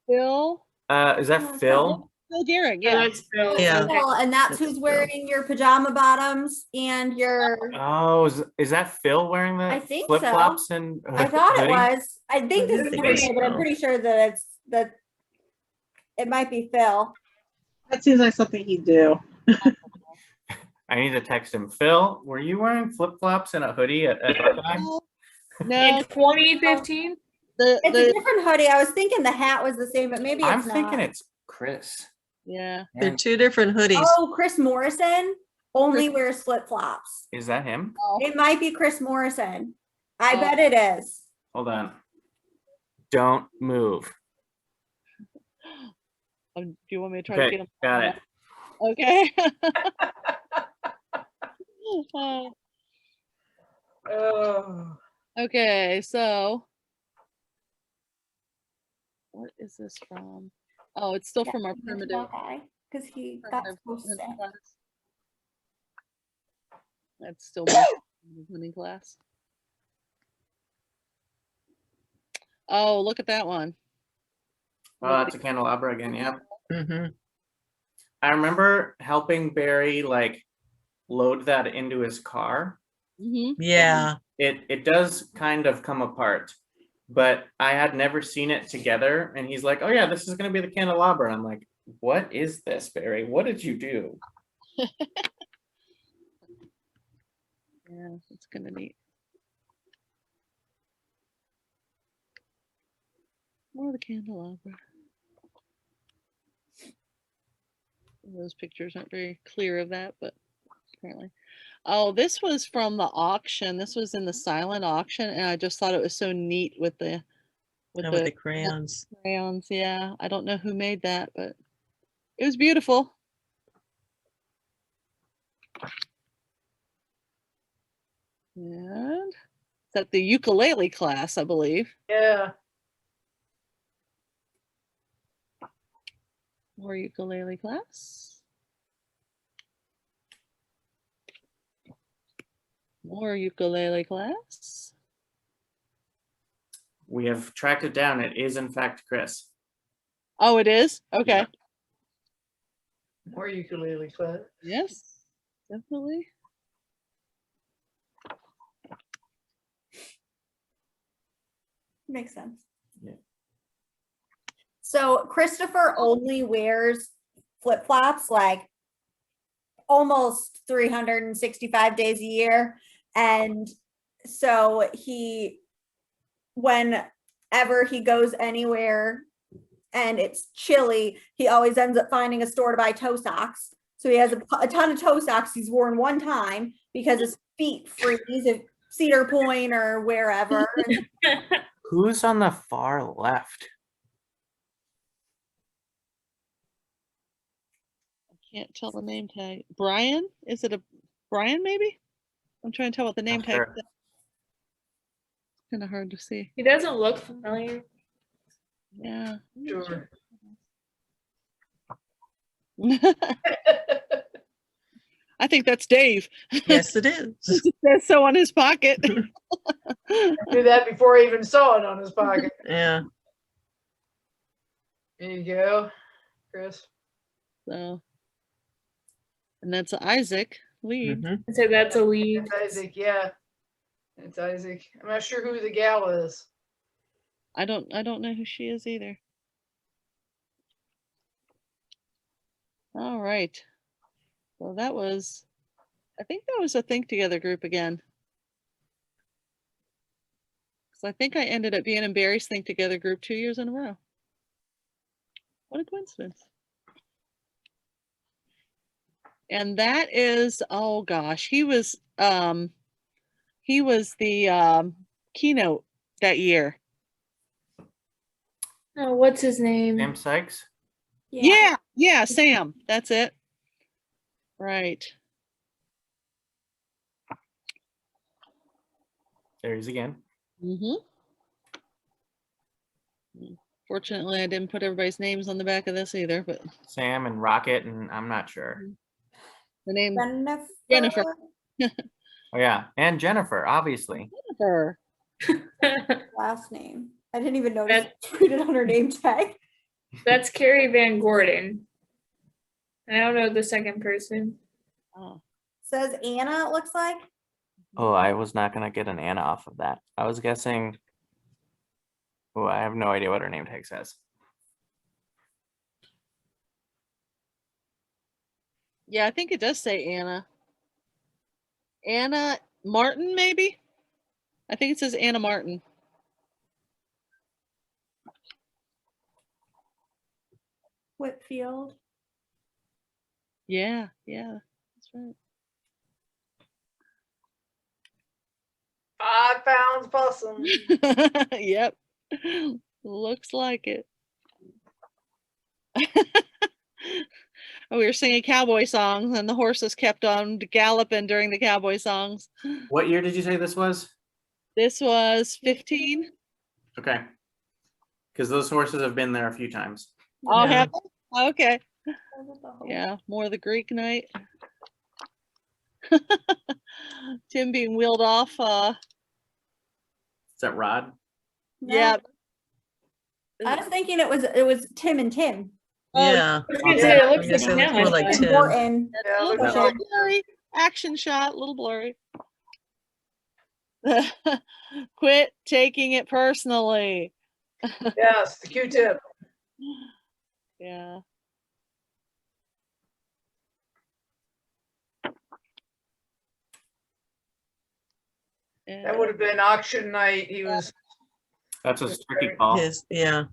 Phil. Is that Phil? Phil Garrett, yeah. That's Phil. Yeah. Okay. Well, and that's who's wearing your pajama bottoms and your. Oh, is that Phil wearing the I think flip flops so. and I thought hoodie? it was. I think this is Renee, but I'm pretty sure that it might be Phil. That seems like something he'd do. I need to text him. Phil, were you wearing flip flops and a hoodie at that time? No. In 2015? It's a different hoodie. I was thinking the hat was the same, but maybe it's I'm not. thinking it's Chris. Yeah. They're two different hoodies. Oh, Chris Morrison only wears flip flops. Is that him? It might be Chris Morrison. I bet it is. Hold on. Don't move. Do you want me to try to get him? Got it. Okay. Okay, so what is this from? Oh, it's still from our primitive. Because he got so sick. That's still my hunting class. Oh, look at that one. Oh, that's a candelabra again. Yep. Mm-hmm. I remember helping Barry like load that into his car. Mm-hmm. Yeah. It does kind of come apart, but I had never seen it together. And he's like, "Oh yeah, this is gonna be the candelabra." And I'm like, "What is this, Barry? What did you do?" Yeah, it's kind of neat. More of the candelabra. Those pictures aren't very clear of that, but apparently. Oh, this was from the auction. This was in the silent auction, and I just thought it was so neat with the crayons. Crayons, yeah. I don't know who made that, but it was beautiful. And it's at the ukulele class, I believe. Yeah. More ukulele class. More ukulele class. We have tracked it down. It is in fact Chris. Oh, it is? Okay. More ukulele class. Yes, definitely. Makes sense. Yeah. So Christopher only wears flip flops like almost 365 days a year. And so whenever he goes anywhere and it's chilly, he always ends up finding a store to buy toe socks. So he has a ton of toe socks he's worn one time because his feet freeze at Cedar Point or wherever. Who's on the far left? Can't tell the name tag. Brian? Is it a Brian maybe? I'm trying to tell what the name tag Sure. is. Kind of hard to see. He doesn't look familiar. Yeah. Sure. I think that's Dave. Yes, it is. It says so on his pocket. Do that before I even saw it on his pocket. Yeah. There you go, Chris. So, and that's Isaac lead. So that's a lead. It's Isaac, yeah. It's Isaac. I'm not sure who the gal is. I don't know who she is either. All right. Well, I think that was a Think Together group again. So I think I ended up being in Barry's Think Together group 2 years in a row. What a coincidence. And that is, oh gosh, he was the keynote that year. Oh, what's his name? Sam Sykes? Yeah, Sam. That's it. Right. There he is again. Fortunately, I didn't put everybody's names on the back of this either, but Sam and Rocket, and I'm not sure. the name Jennifer. Oh yeah, and Jennifer, obviously. Jennifer. Last name. I didn't even notice it on her name tag. That's Carrie Van Gordon. I don't know the second person. Oh. Says Anna, it looks like. Oh, I was not gonna get an Anna off of that. I was guessing. Oh, I have no idea what her name tag says. Yeah, I think it does say Anna. Anna Martin, maybe? I think it says Anna Martin. Whitfield. Yeah, that's right. 5 pounds possum. Yep. Looks like it. We were singing cowboy songs and the horses kept on galloping during the cowboy songs. What year did you say this was? This was 15. Okay. Because those horses have been there a few times. Oh, have they? Okay. Yeah, more of the Greek night. Tim being wheeled off. Is that Rod? Yeah. I was thinking it was Tim and Tim. Yeah. It looks Yes, like it looks him. more like Tim. Morton. A little blurry. Action shot, a little blurry. Quit taking it personally. Yes, the Q-tip. Yeah. That would have been auction night. He was. That's a turkey call. Yeah.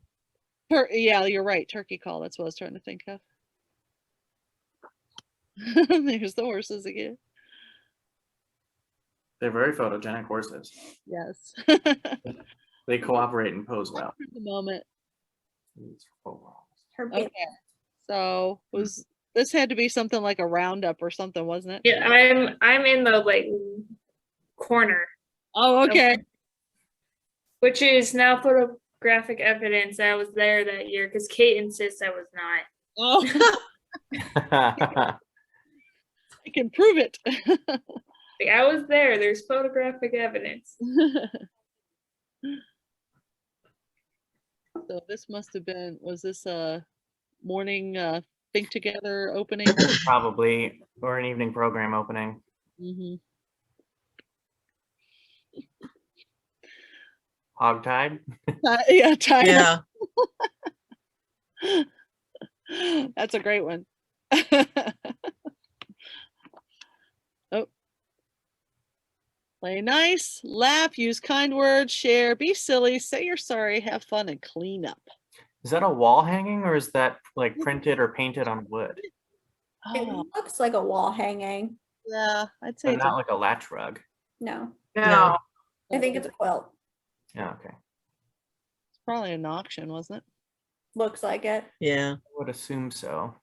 Yeah, you're right. Turkey call. That's what I was trying to think of. There's the horses again. They're very photogenic horses. Yes. They cooperate and pose well. The moment. Her Okay. So this had to be something like a roundup or something, wasn't it? Yeah, I'm in the like corner. Oh, okay. Which is now photographic evidence that I was there that year because Kate insists I was not. Oh. I can prove it. Like, I was there. There's photographic evidence. So this must have been, was this a morning Think Together opening? Probably, or an evening program opening. Mm-hmm. Hogtied? Yeah, tied. Yeah. That's a great one. Play nice, laugh, use kind words, share, be silly, say you're sorry, have fun, and clean up. Is that a wall hanging or is that like printed or painted on wood? It looks like a wall hanging. Yeah, I'd say But it's not like a latch rug. No. No. I think it's a quilt. Yeah, okay. It's probably an auction, wasn't it? Looks like it. Yeah. I would assume so.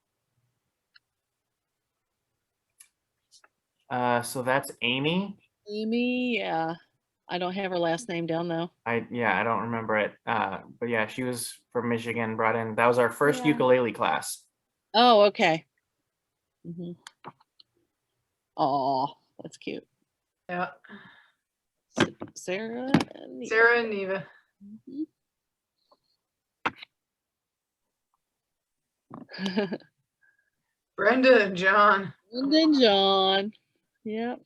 So that's Amy. Amy, yeah. I don't have her last name down though. I don't remember it. But yeah, she was from Michigan, brought in. That was our first Yeah. ukulele class. Oh, okay. Oh, that's cute. Yeah. Sarah and Neva. Sarah and Neva. Brenda and John. Brenda and John. Yep.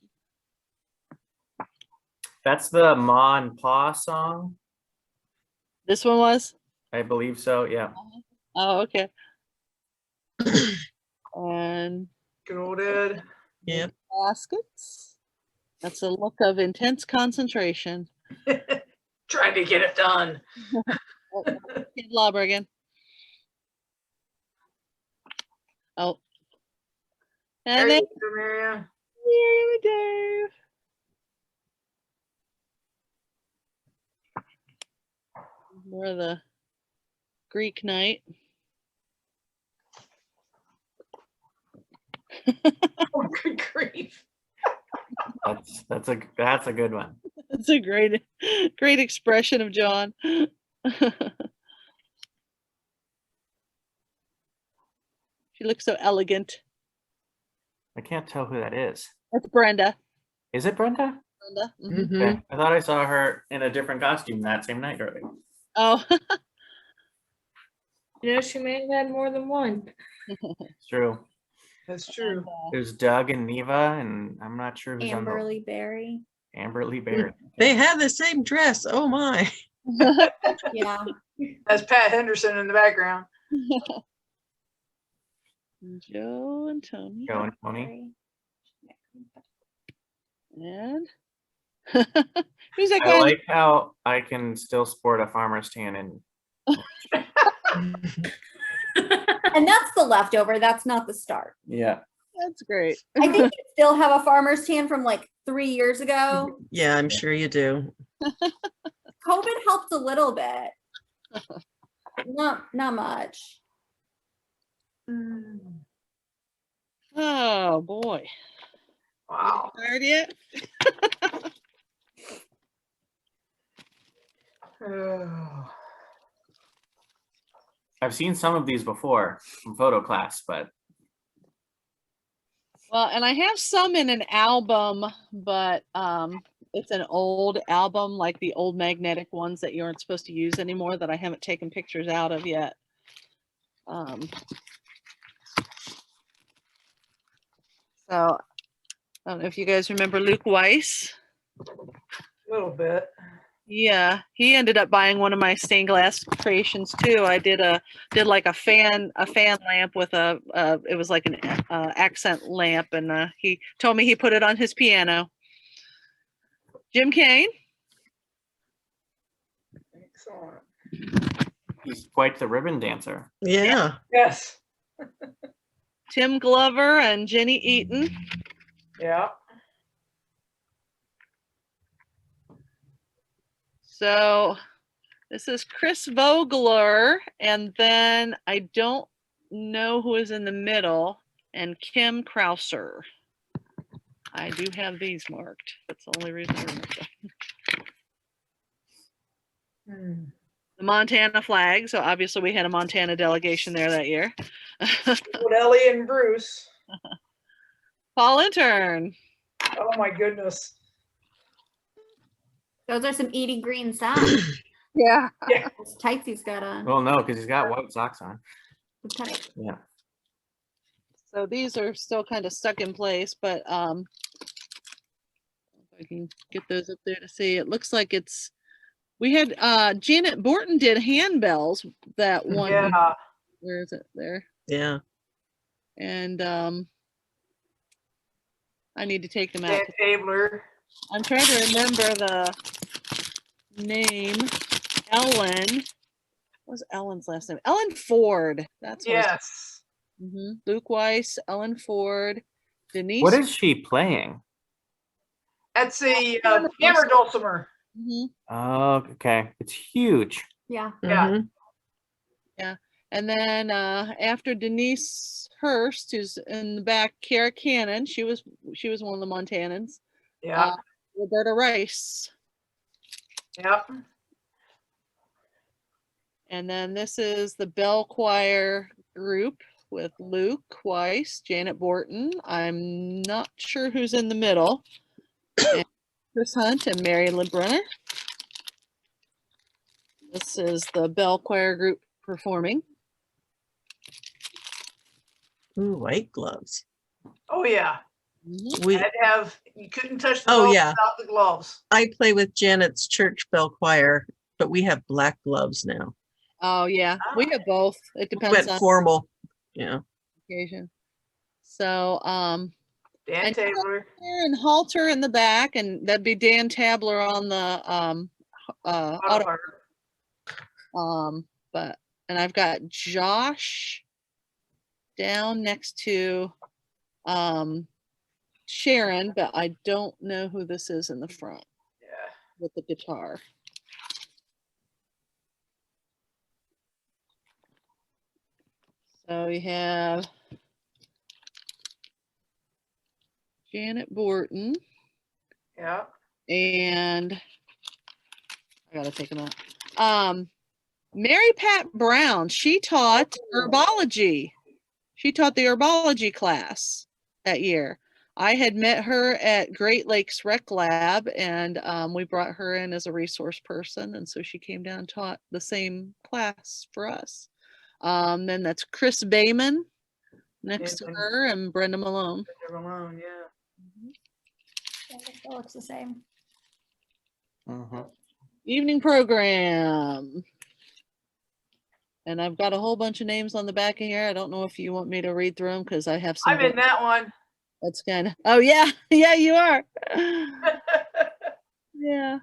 That's the Ma and Pa song. This one was? I believe so, yeah. Oh, okay. And good old Ed. Yep. Baskets. That's a look of intense concentration. Trying to get it done. Kid Lobber again. Oh. And There then you go, Maria. Miriam and Dave. More of the Greek night. Oh, good grief. That's a good one. That's a great expression of John. She looks so elegant. I can't tell who that is. That's Brenda. Is it Brenda? Brenda. Okay. I thought I saw her in a different costume that same night earlier. Oh. You know, she may have had more than one. It's true. That's true. There's Doug and Neva, and I'm not sure who's on Amberly Berry. the Amberly Berry. They had the same dress. Oh my. Yeah. That's Pat Henderson in the background. Joe and Tony. Joe and Tony. And who's that I guy? like how I can still sport a farmer's tan and And that's the leftover. That's not the start. yeah. That's great. I think you still have a farmer's tan from like 3 years ago. Yeah, I'm sure you do. COVID helped a little bit. Not much. Oh boy. Wow. Tired yet? I've seen some of these before from photo class, but Well, and I have some in an album, but it's an old album, like the old magnetic ones that you aren't supposed to use anymore that I haven't taken pictures out of yet. So I don't know if you guys remember Luke Weiss. A little bit. Yeah, he ended up buying one of my stained glass creations too. I did like a fan lamp with it was like an accent lamp, and he told me he put it on his piano. Jim Kane. Excellent. he's quite the ribbon dancer. Yeah. Yes. Tim Glover and Jenny Eaton. Yeah. So this is Chris Vogler, and then I don't know who is in the middle, and Kim Krauser. I do have these marked. That's the only reason I remember them. The Montana flag. So obviously we had a Montana delegation there that year. Old Ellie and Bruce. Paul Intern. Oh my goodness. Those are some Edie Green socks. Yeah. Yeah. Those tights he's got on. Well, no, because he's got white socks on. Tight. Yeah. So these are still kind of stuck in place, but if I can get those up there to see, it looks like it's, we had Janet Borton did handbells that one. Yeah. Where is it? There. Yeah. And I need to take them out. Dan Tabler. I'm trying to remember the name. Ellen. What was Ellen's last name? Ellen Ford. That's what Yes. Luke Weiss, Ellen Ford, Denise. What is she playing? That's a hammer dulcimer. Oh, okay. It's huge. Yeah. Yeah. Yeah. And then after Denise Hurst, who's in the back, Kara Cannon. She was one of the Montanans. Yeah. Roberta Rice. Yep. And then this is the Bell Choir group with Luke Weiss, Janet Borton. I'm not sure who's in the middle. And Chris Hunt and Mary LeBrunner. This is the Bell Choir group performing. Ooh, white gloves. Oh yeah. We you couldn't touch the Oh, gloves yeah. without the gloves. I play with Janet's church bell choir, but we have black gloves now. Oh yeah, we have both. It depends Went on formal. Yeah. occasion. So Dan Tabler and Halter in the back, and that'd be Dan Tabler on the auto. But and I've got Josh down next to Sharon, but I don't know who this is in the front. Yeah. With the guitar. So we have Janet Borton. Yeah. And I gotta take them out. Mary Pat Brown, she taught herbology. She taught the herbology class that year. I had met her at Great Lakes Rec Lab, and we brought her in as a resource person, and so she came down and taught the same class for us. Then that's Chris Bayman next to her, and Brenda Malone. Brenda Malone, yeah. That looks the same. Evening program. And I've got a whole bunch of names on the back of here. I don't know if you want me to read through them because I have some. I'm in that one. That's kind of, oh yeah, yeah, you are. Yeah.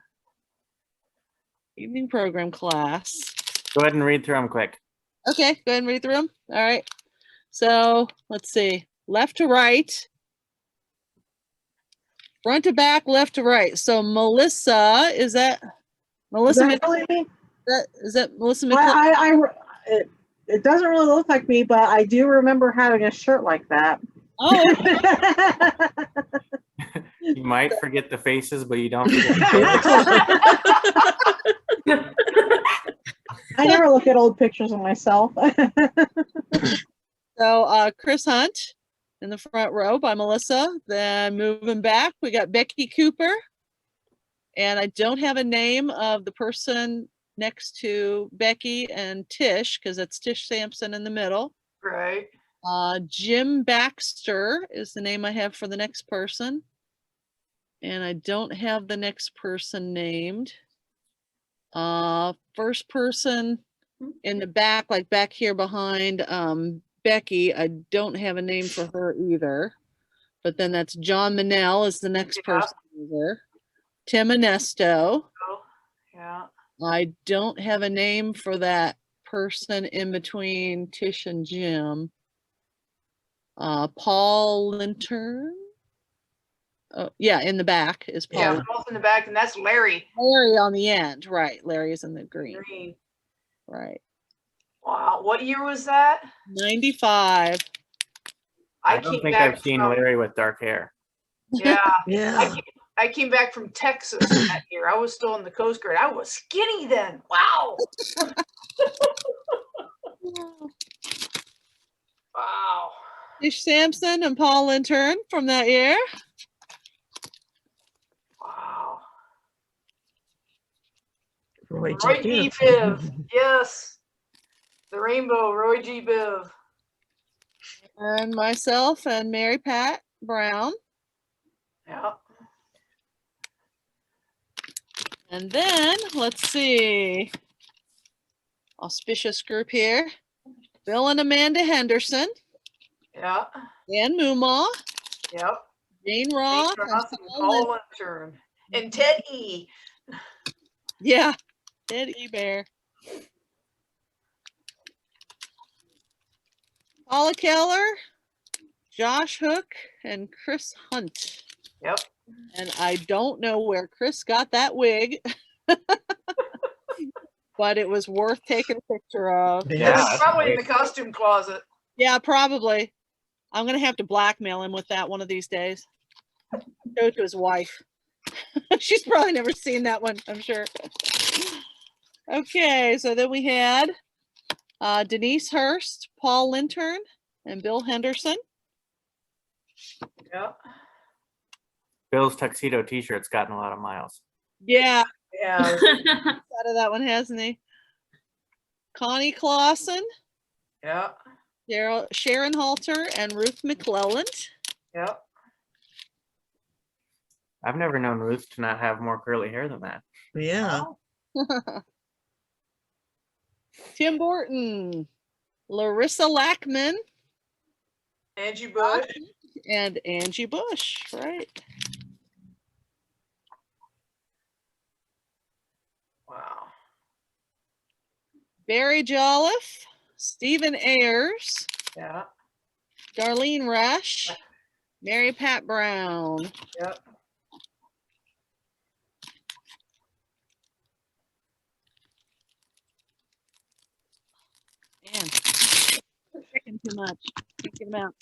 Evening program class. Go ahead and read through them quick. Okay, go ahead and read through them. All right. So let's see, left to right. Front to back, left to right. So Melissa, is that Melissa? Is that Melissa McClellan? It doesn't really look like me, but I do remember having a shirt like that. Oh. You might forget the faces, but you don't forget the faces. I never look at old pictures of myself. So Chris Hunt in the front row by Melissa. Then moving back, we got Becky Cooper. And I don't have a name of the person next to Becky and Tish, because it's Tish Sampson in the middle. Right. Jim Baxter is the name I have for the next person. And I don't have the next person named. First person in the back, like back here behind Becky, I don't have a name for her either. But then that's John Manell is the next person over. Tim Anesto. Oh, yeah. I don't have a name for that person in between Tish and Jim. Paul Lintern. Oh, yeah, in the back is Paul. Yeah, both in the back, and that's Larry. Larry on the end, right. Larry is in the green. Right. Wow, what year was that? 95. I don't think I've seen Larry with dark hair. Yeah. Yeah. I came back from Texas that year. I was still in the Coast Guard. I was skinny then. Wow. Wow. Tish Sampson and Paul Lintern from that year. Wow. Roy G. Biv. Yes. The Rainbow, Roy G. Biv. And myself and Mary Pat Brown. Yeah. And then let's see. Auspicious group here. Bill and Amanda Henderson. Yeah. Dan Mumaw. Yep. Jane Roth, and Roth and Paul Paul Lintern. And Ted E. Yeah, Ted E. Bear. Paula Keller, Josh Hook, and Chris Hunt. Yep. And I don't know where Chris got that wig, but it was worth taking a picture of. Yeah, it's probably in the costume closet. Yeah, probably. I'm going to have to blackmail him with that one of these days. Show it to his wife. She's probably never seen that one, I'm sure. Okay, so then we had Denise Hurst, Paul Lintern, and Bill Henderson. Yeah. Bill's tuxedo T-shirt's gotten a lot of miles. Yeah. Yeah. Out of that one, hasn't he? Connie Clausen. Yeah. Sharon Halter and Ruth McClelland. Yeah. I've never known Ruth to not have more curly hair than that. Yeah. Tim Borton, Larissa Lackman, Angie Bush, and Angie Bush, right? Wow. Barry Jolliffe, Stephen Ayers, Yeah. Darlene Resch, Mary Pat Brown. Yep. Man, chicken too much. Can't get them out.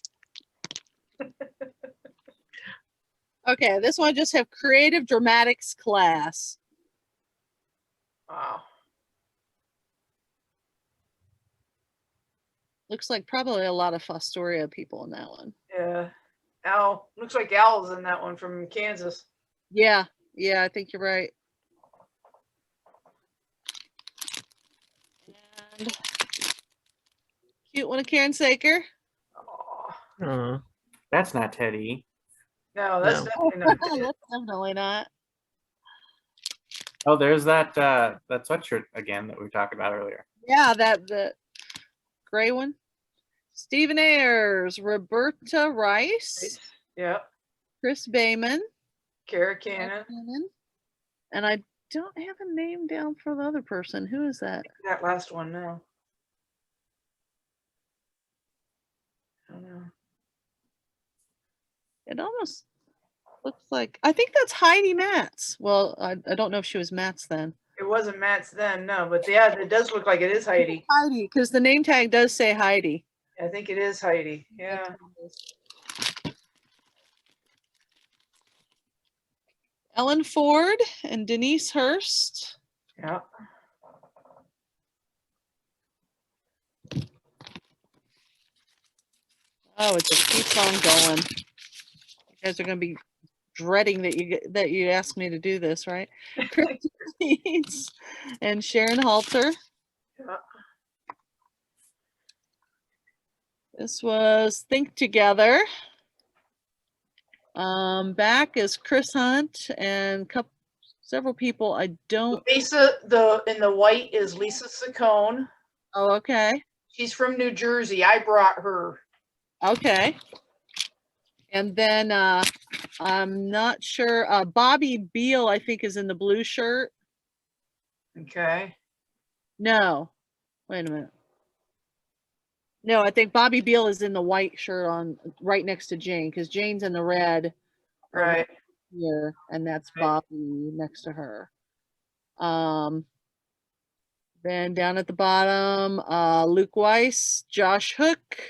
Okay, this one just have creative dramatics class. Wow. Looks like probably a lot of Fostoria people in that one. Yeah. Al, looks like Al's in that one from Kansas. Yeah, I think you're right. And cute one of Karen Saker. That's not Teddy. No, that's definitely not. That's definitely not. Oh, there's that sweatshirt again that we talked about earlier. Yeah, the gray one. Stephen Ayers, Roberta Rice. Yeah. Chris Bayman. Kara Cannon. And I don't have a name down for the other person. Who is that? That last one now. I don't know. It almost looks like, I think that's Heidi Matz. Well, I don't know if she was Matz then. It wasn't Matt's then, no, but yeah, it does look like it is Heidi. Heidi, because the name tag does say Heidi. I think it is Heidi. Yeah. Ellen Ford and Denise Hurst. Yeah. Oh, it just keeps on going. You guys are going to be dreading that you asked me to do this, right? Christy Keats and Sharon Halter. Yeah. This was Think Together. Back is Chris Hunt and several people I don't. Lisa, in the white is Lisa Saccone. Oh, okay. She's from New Jersey. I brought her. Okay. And then I'm not sure. Bobby Beal, I think, is in the blue shirt. Okay. No. Wait a minute. No, I think Bobby Beal is in the white shirt on right next to Jane, because Jane's in the red. Right. Here, and that's Bobby next to her. Then down at the bottom, Luke Weiss, Josh Hook.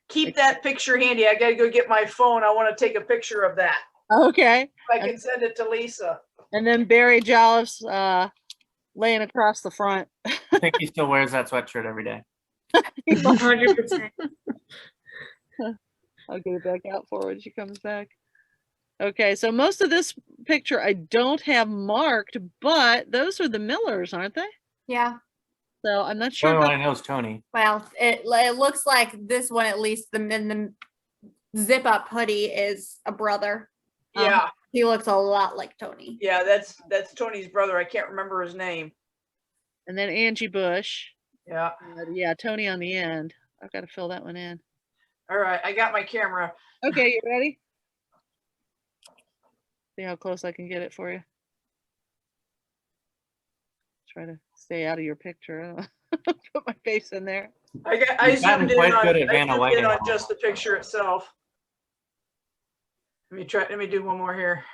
Keep that picture handy. I got to go get my phone. I want to take a picture of that. Okay. I can send it to Lisa. And then Barry Jolliffe's laying across the front. I think he still wears that sweatshirt every day. 100%. I'll get it back out for her when she comes back. Okay, so most of this picture I don't have marked, but those are the Millers, aren't they? Yeah. So I'm not sure. The only one I know is Tony. Well, it looks like this one, at least the zip up hoodie, is a brother. Yeah. He looks a lot like Tony. Yeah, that's Tony's brother. I can't remember his name. And then Angie Bush. Yeah. Yeah, Tony on the end. I've got to fill that one in. All right, I got my camera. Okay, you ready? See how close I can get it for you. Try to stay out of your picture. Put my face in there. I You've gotten zoomed in quite on, good at I Vanna zoomed Whiting in on now. just the picture itself. Let me do one more here.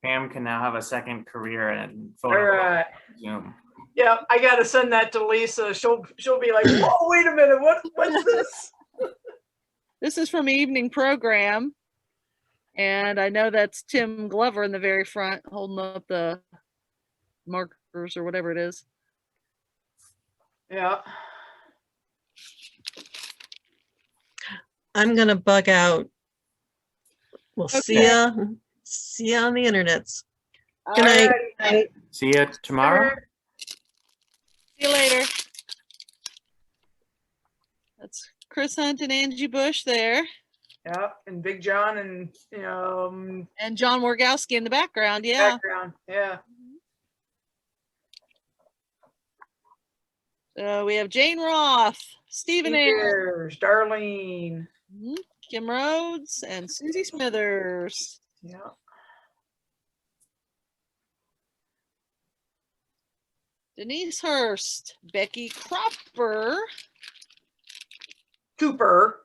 Pam can now have a second career in All photo. right. Zoom. Yeah, I gotta send that to Lisa. She'll be like, whoa, wait a minute, what's this? This is from evening program. And I know that's Tim Glover in the very front holding up the markers or whatever it is. Yeah. I'm gonna bug out. We'll see ya. See ya on the internets. Good night. See you tomorrow. See you later. That's Chris Hunt and Angie Bush there. Yeah, and Big John and and John Wargowski in the background. Yeah. Background. Yeah. So we have Jane Roth, Stephen Ayers, Darlene, Kim Rhodes, and Susie Smithers. Yeah. Denise Hurst, Becky Cropper. Cooper,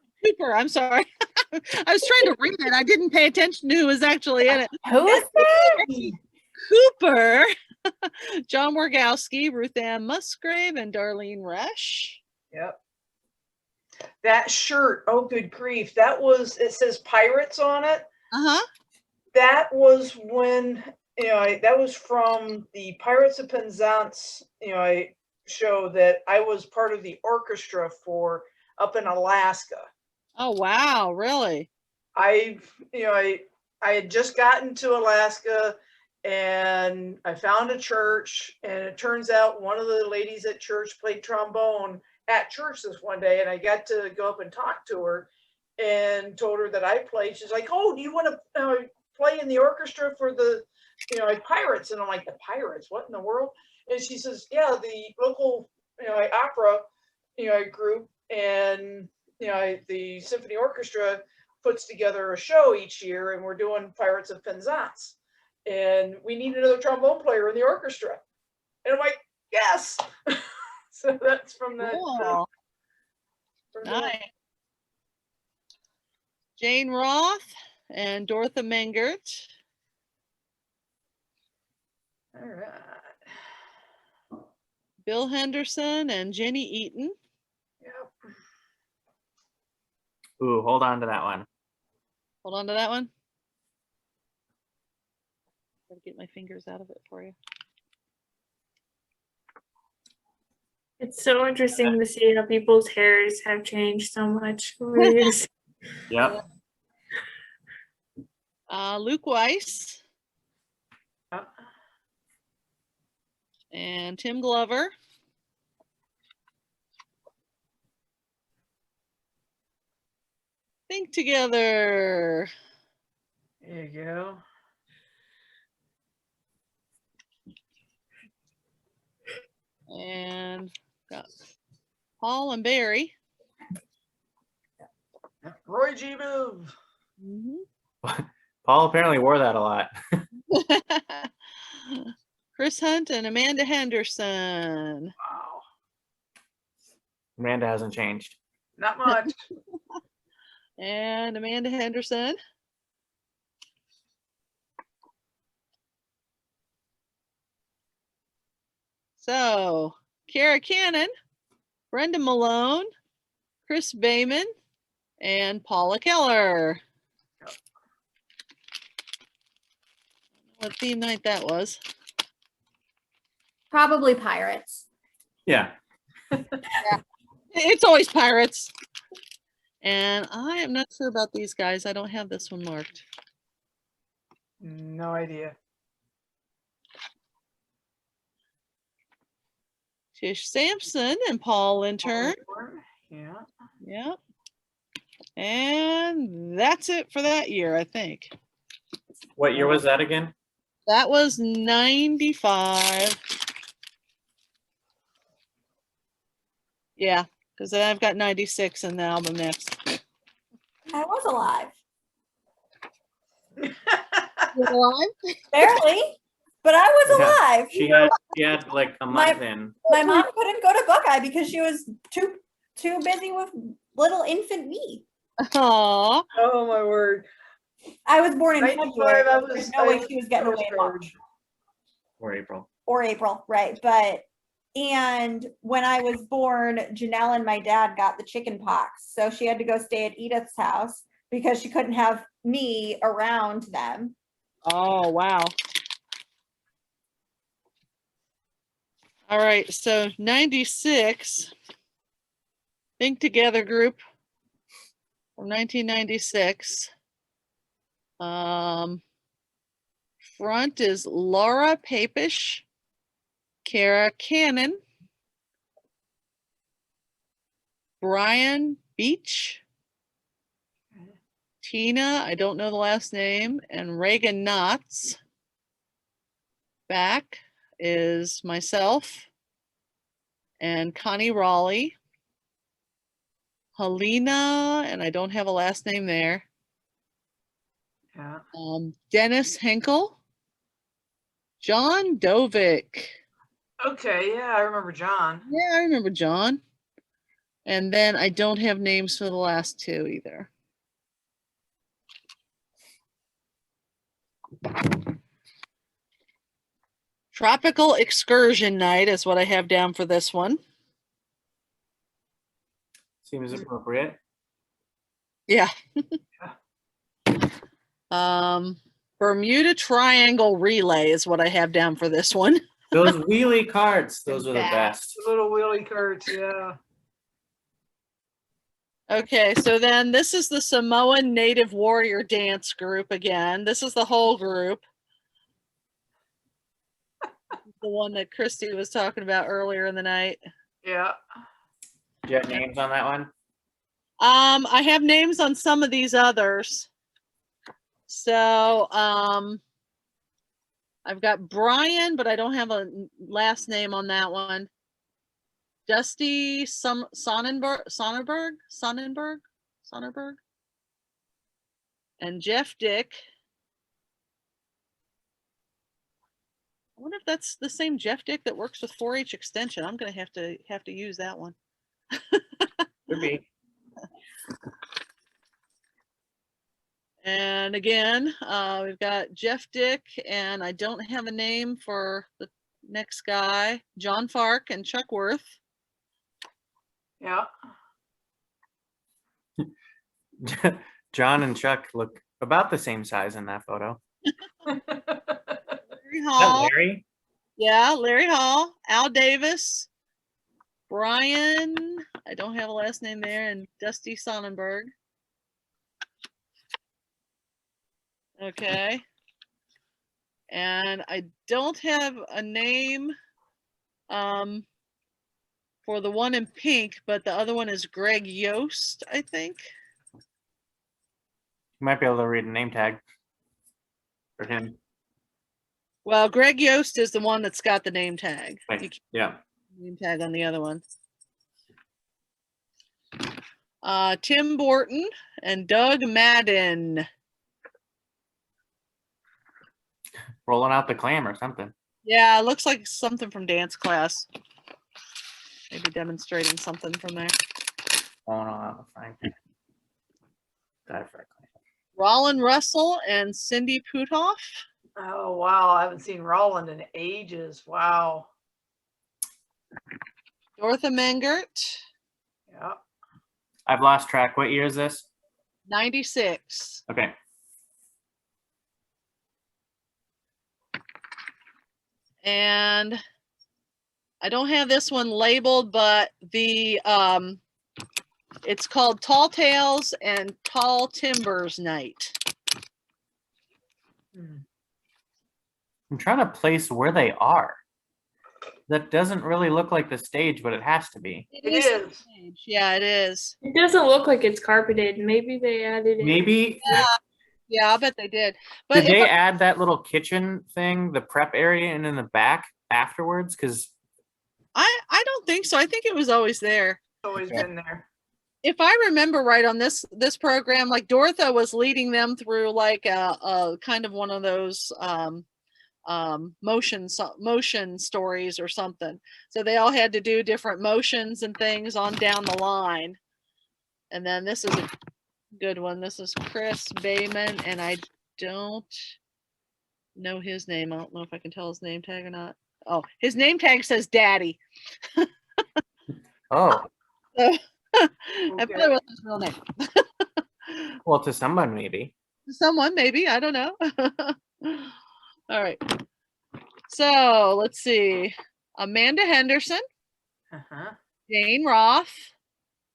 I'm sorry. I was trying to read it. I didn't pay attention to who was actually in it. Who is that? Cooper, John Wargowski, Ruth Ann Musgrave, and Darlene Resch. Yep. That shirt, oh good grief. That was, it says Pirates on it. Uh-huh. That was when, that was from the Pirates of Penzance, show that I was part of the orchestra for up in Alaska. Oh, wow. Really? I had just gotten to Alaska and I found a church, and it turns out one of the ladies at church played trombone at church this one day, and I got to go up and talk to her and told her that I played. She's like, oh, do you want to play in the orchestra for the Pirates? And I'm like, the Pirates, what in the world? And she says, yeah, the local opera group, and the symphony orchestra puts together a show each year, and we're doing Pirates of Penzance, and we need another trombone player in the orchestra. And I'm like, yes. So that's from that. Cool. Nice. Jane Roth and Dorothy Mengert. All right. Bill Henderson and Jenny Eaton. Yep. Ooh, hold on to that one. Hold on to that one. Gotta get my fingers out of it for you. It's so interesting to see how people's hairs have changed so much over the years. Yep. Luke Weiss. And Tim Glover. Think Together. There you go. And got Paul and Barry. Roy G. Move. Paul apparently wore that a lot. Chris Hunt and Amanda Henderson. Wow. Amanda hasn't changed. Not much. And Amanda Henderson. So, Kara Cannon, Brenda Malone, Chris Bayman, and Paula Keller. What theme night that was? Probably Pirates. Yeah. Yeah. It's always Pirates. And I am not sure about these guys. I don't have this one marked. No idea. Tish Sampson and Paul Lintern. Yeah. Yep. And that's it for that year, I think. What year was that again? That was 95. Yeah. Because then I've got 96 in the album next. I was alive. You're alive? Barely, but I was alive. She had like a month in. My mom couldn't go to Buckeye because she was too busy with little infant me. Aww. Oh my word. I was born in 95, February. I There's was- no I way was she was getting away in scared. March Or April. or April, right? And when I was born, Janelle and my dad got the chicken pox, so she had to go stay at Edith's house because she couldn't have me around them. Oh, wow. All right, so 96, Think Together group from 1996. Front is Laura Papish, Kara Cannon, Brian Beach, Tina, I don't know the last name, and Reagan Knotts. Back is myself and Connie Raleigh, Helena, and I don't have a last name there. Yeah. Dennis Henkel, John Dovick. Okay, yeah, I remember John. Yeah, I remember John. And then I don't have names for the last two either. Tropical Excursion Night is what I have down for this one. Seems appropriate. Yeah. Bermuda Triangle Relay is what I have down for this one. Those wheelie carts, those are the best. The little wheelie carts, yeah. Okay, so then this is the Samoan Native Warrior Dance group again. This is the whole group. The one that Christy was talking about earlier in the night. Yeah. Do you have names on that one? I have names on some of these others. So, I've got Brian, but I don't have a last name on that one. Dusty Sonnenberg, and Jeff Dick. I wonder if that's the same Jeff Dick that works with 4-H Extension. I'm going to have to use that one. Could be. And again, we've got Jeff Dick, and I don't have a name for the next guy, John Fark and Chuck Worth. Yeah. John and Chuck look about the same size in that photo. Larry Is Hall. that Larry? Yeah, Larry Hall, Al Davis, Brian, I don't have a last name there, and Dusty Sonnenberg. Okay. And I don't have a name for the one in pink, but the other one is Greg Yost, I think. You might be able to read a name tag for him. Well, Greg Yost is the one that's got the name tag. Right. You can't Yeah. put the name tag on the other one. Tim Borton and Doug Madden. Rolling out the clam or something. Yeah, it looks like something from dance class. Maybe demonstrating something from there. Rolling out the frying pan. Got it for a clam. Rollin Russell and Cindy Puthoff. Oh wow, I haven't seen Roland in ages. Wow. Dorotha Mengert, Yeah. I've lost track. What year is this? 96. Okay. And I don't have this one labeled, but the it's called Tall Tales and Tall Timbers Night. I'm trying to place where they are. That doesn't really look like the stage, but it has to be. It is. Yeah, it is. It doesn't look like it's carpeted. Maybe they added it. Maybe. Yeah, I'll bet they did. But Did if they I- add that little kitchen thing, the prep area, and in the back afterwards? Because I don't think so. I think it was always there. always been there. If I remember right on this program, like Dorotha was leading them through like a kind of one of those motion stories or something. So they all had to do different motions and things on down the line. And then this is a good one. This is Chris Bayman, and I don't know his name. I don't know if I can tell his name tag or not. Oh, his name tag says Daddy. Oh, So, I thought it was his real name. well, to someone maybe. Someone maybe, I don't know. All right. So let's see. Amanda Henderson, Jane Roth,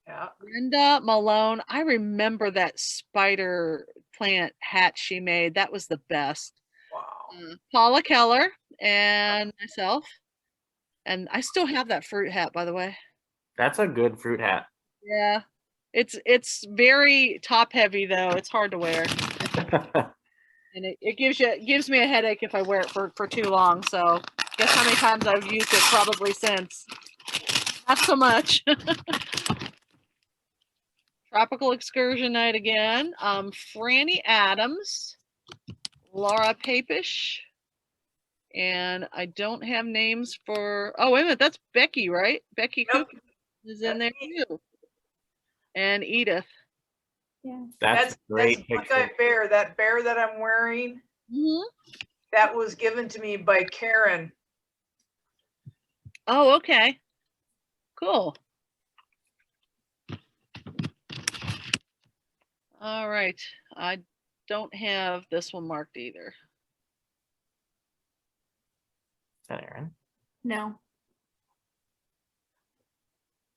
Yeah. Brenda Malone. I remember that spider plant hat she made. That was the best. Wow. Paula Keller and myself. And I still have that fruit hat, by the way. That's a good fruit hat. Yeah. It's very top heavy though. It's hard to wear. And it gives me a headache if I wear it for too long. So guess how many times I've used it probably since. Not so much. Tropical Excursion Night again. Franny Adams, Laura Papish, and I don't have names for. Oh, wait a minute, that's Becky, right? Becky Cook is in there too, and Edith. Yeah, that's great. That's Buckeye Bear. That bear that I'm wearing. That was given to me by Karen. Oh, okay. Cool. All right. I don't have this one marked either. Is that Aaron? No,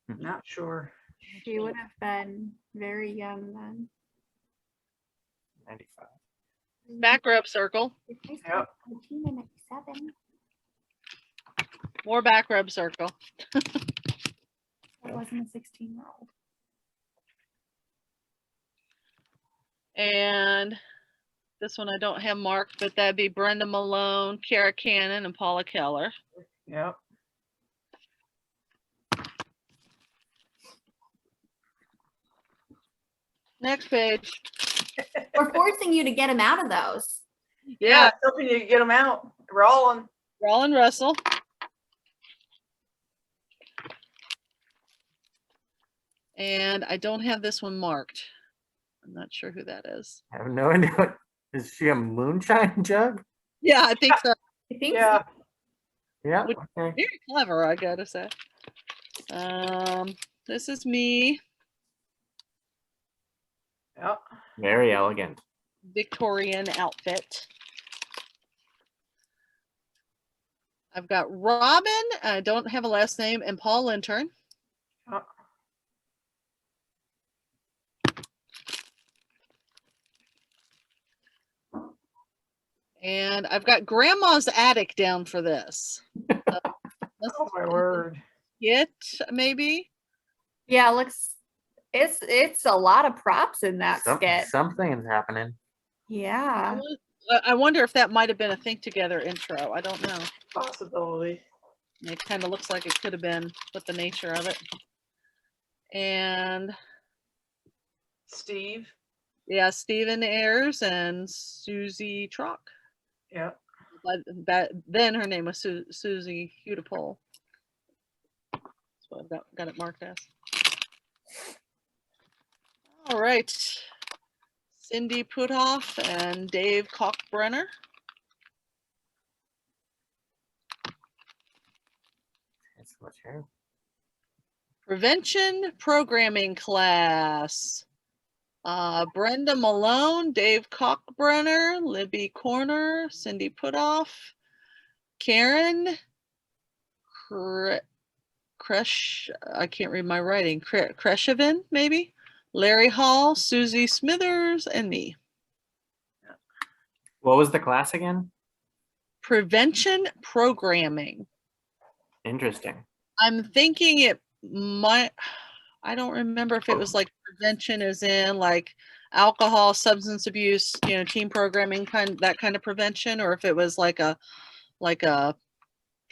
Not sure. she would have been very young then. 95. Back rub circle. Yep. 1997. More back rub circle. That wasn't a 16-year-old. And this one I don't have marked, but that'd be Brenda Malone, Kara Cannon, and Paula Keller. Yep. Next page. We're forcing you to get him out of those. Yeah. Hoping you get them out. Rolling. Rollin Russell. And I don't have this one marked. I'm not sure who that is. I have no idea. Is she a moonshine jug? Yeah, I think so. I think Yeah. so. Yeah. Which Okay. is very clever, I gotta say. This is me. Yep. Very elegant. Victorian outfit. I've got Robin, I don't have a last name, and Paul Lintern. Yep. And I've got Grandma's attic down for this. Oh my word. It maybe. Yeah, looks. It's a lot of props in that skit. Something is happening. Yeah. I wonder if that might have been a Think Together intro. I don't know. Possibility. It kind of looks like it could have been with the nature of it. And Steve. yeah, Stephen Ayers and Susie Trock. Yeah. Then her name was Susie Hudipole. That's what I've got it marked as. All right. Cindy Puthoff and Dave Kochbrenner. That's much hair. Prevention programming class. Brenda Malone, Dave Kochbrenner, Libby Corner, Cindy Puthoff, Karen Kresh, I can't read my writing, Kreshevin, maybe, Larry Hall, Susie Smithers, and me. What was the class again? Prevention programming. Interesting. I'm thinking it might, I don't remember if it was like prevention as in like alcohol, substance abuse, team programming that kind of prevention, or if it was like a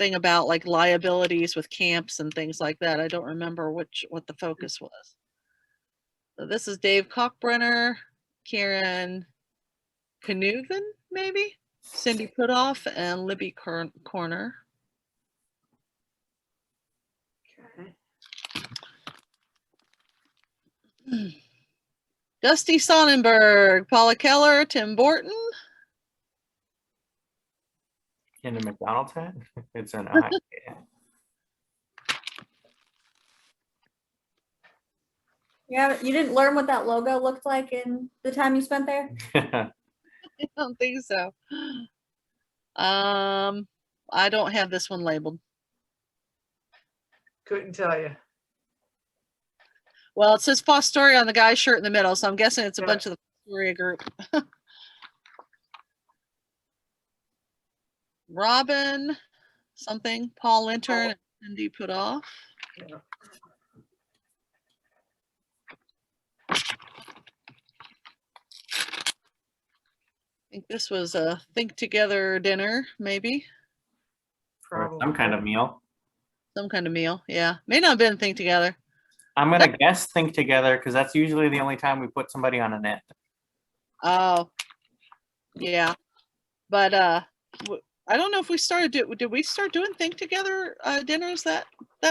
thing about like liabilities with camps and things like that. I don't remember what the focus was. So this is Dave Cockbrenner, Karen Knuven, maybe, Cindy Putoff, and Libby Corner. Okay. Dusty Sonnenberg, Paula Keller, Tim Borton. In the McDonald's hat? It's an Ohio hat. Yeah, you didn't learn what that logo looked like in the time you spent there? I don't think so. I don't have this one labeled. Couldn't tell you. Well, it says Fostoria on the guy's shirt in the middle, so I'm guessing it's a bunch of the Fostoria group. Robin, something, Paul Lintern, and Cindy Putoff. Yeah. I think this was a think together dinner, maybe. Or some kind of meal. Some kind of meal, yeah. May not have been think together. I'm gonna guess think together because that's usually the only time we put somebody on a net. Oh, yeah. But I don't know if we started. Did we start doing think together dinners that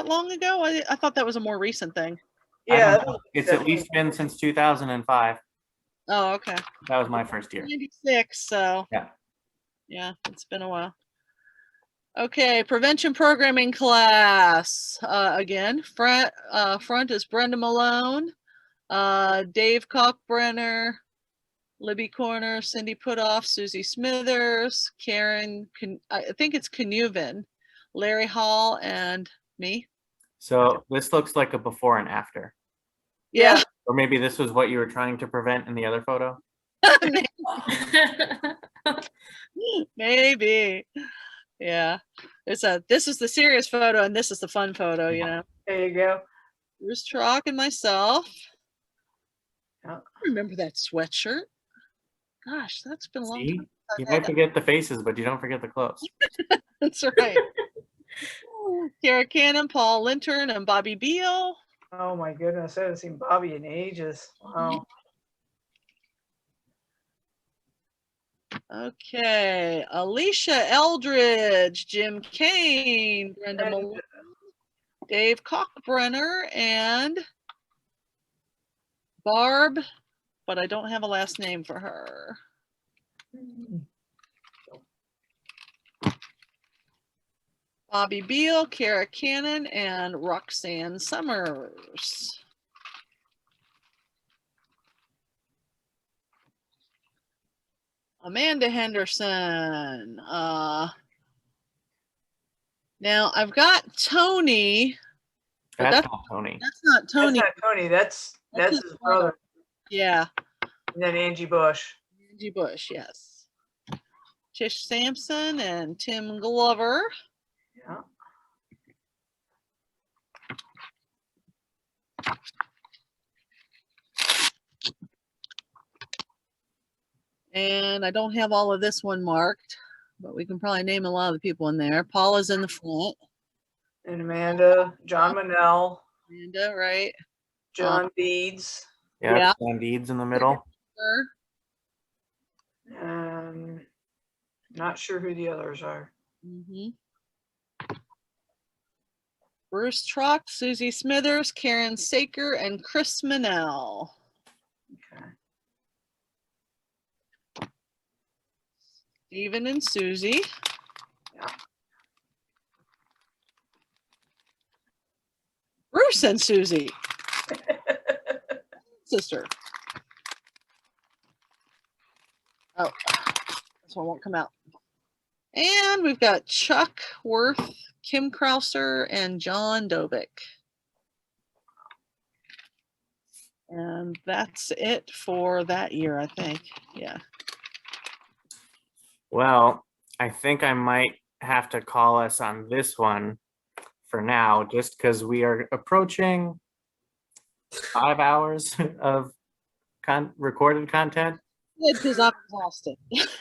long ago? I thought that was a more recent thing. Yeah, it's at least been since 2005. Oh, okay. That was my first year. 96, so yeah, it's been a while. Okay, prevention programming class. Again, front is Brenda Malone, Dave Cockbrenner, Libby Corner, Cindy Putoff, Susie Smithers, Karen, I think it's Knuven, Larry Hall, and me. So this looks like a before and after. Yeah. Or maybe this was what you were trying to prevent in the other photo. Maybe. Yeah. This is the serious photo and this is the fun photo, you know. There you go. Bruce Trock and myself. Yeah. I remember that sweatshirt. Gosh, that's been a long time. You might forget the faces, but you don't forget the clothes. That's right. Kara Cannon, Paul Lintern, and Bobby Beal. Oh my goodness, I haven't seen Bobby in ages. Wow. Okay, Alicia Eldridge, Jim Kane, Brenda Malone, Dave Cockbrenner, and Barb, but I don't have a last name for her. Bobby Beal, Kara Cannon, and Roxanne Summers. Amanda Henderson. Now I've got Tony. That's not Tony. That's not Tony. That's not Tony. That's his brother. Yeah. And then Angie Bush. Angie Bush, yes. Tish Sampson and Tim Glover. Yeah. And I don't have all of this one marked, but we can probably name a lot of the people in there. Paula's in the front. And Amanda, John Manel. Amanda, right. John Deeds. Yeah, John Deeds in the middle. Not sure who the others are. Bruce Trock, Susie Smithers, Karen Saker, and Chris Manel. Okay. Stephen and Susie. Yeah. Bruce and Susie. Sister. Oh, this one won't come out. And we've got Chuck Worth, Kim Krauser, and John Dovick. And that's it for that year, I think. Yeah. Well, I think I might have to call us on this one for now, just because we are approaching 5 hours of recorded content. Good, because I'm exhausted.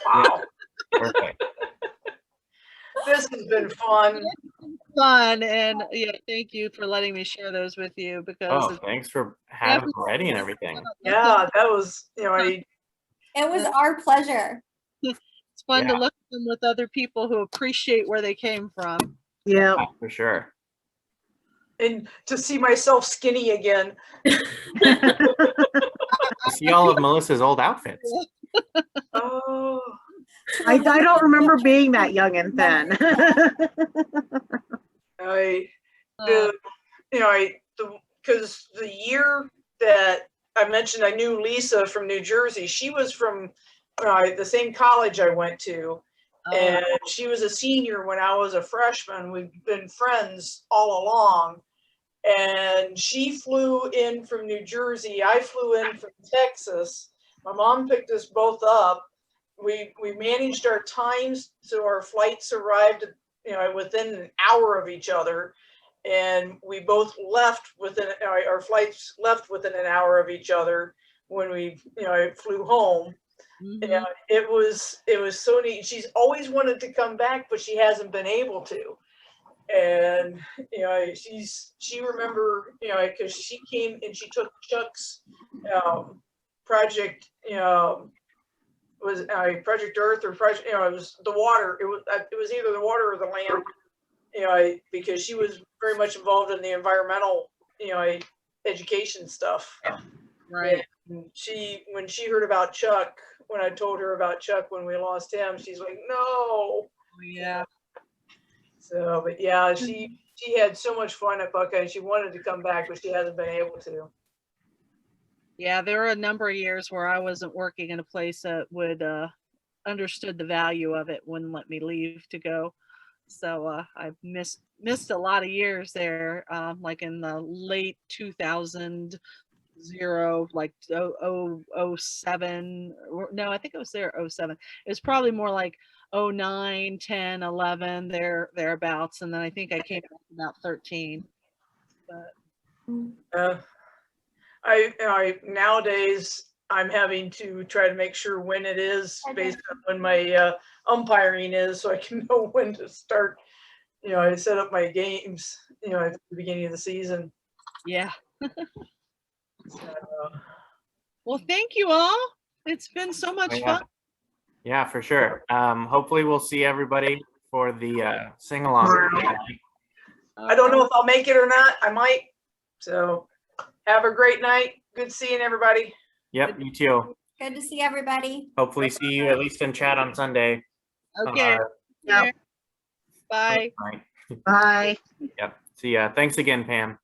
Wow. Perfect. This has been fun. Fun, and yeah, thank you for letting me share those with you because Oh, thanks for having them ready and everything. Yeah, that was, It was our pleasure. it's fun to Yeah. look at them with other people who appreciate where they came from. Yeah. For sure. and to see myself skinny again. See all of Melissa's old outfits. Oh, I don't remember being that young and thin. because the year that I mentioned, I knew Lisa from New Jersey. She was from the same college I went to, and she was a senior when I was a freshman. We've been friends all along, and she flew in from New Jersey. I flew in from Texas. My mom picked us both up. We managed our times so our flights arrived, within an hour of each other, and we both left within our flights left within an hour of each other when we flew home. Mm-hmm. It was so neat. She's always wanted to come back, but she hasn't been able to. And she remember because she came and she took Chuck's project was Project Earth or Project it was the water. It was either the water or the land. Because she was very much involved in the environmental education stuff. Right. And when she heard about Chuck, when I told her about Chuck when we lost him, she's like, no. Yeah. So, but yeah, she had so much fun at Buckeye. She wanted to come back, but she hasn't been able to. Yeah, there were a number of years where I wasn't working in a place that would understood the value of it, wouldn't let me leave to go. So I've missed a lot of years there, like in the late 2000, like 07. No, I think it was there 07. It was probably more like 09, 10, 11, thereabouts. And then I think I came back about 13. But I nowadays I'm having to try to make sure when it is based on when my umpiring is, so I can know when to start. I set up my games, at the beginning of the season. Yeah. Well, thank you all. It's been so much fun. Yeah, for sure. Hopefully we'll see everybody for the sing-along. I don't know if I'll make it or not. I might. So have a great night. Good seeing everybody. Yep, you too. Good to see everybody. Hopefully see you at least in chat on Sunday. Okay. Yep. Bye. Bye. Bye. Yep. See ya. Thanks again, Pam.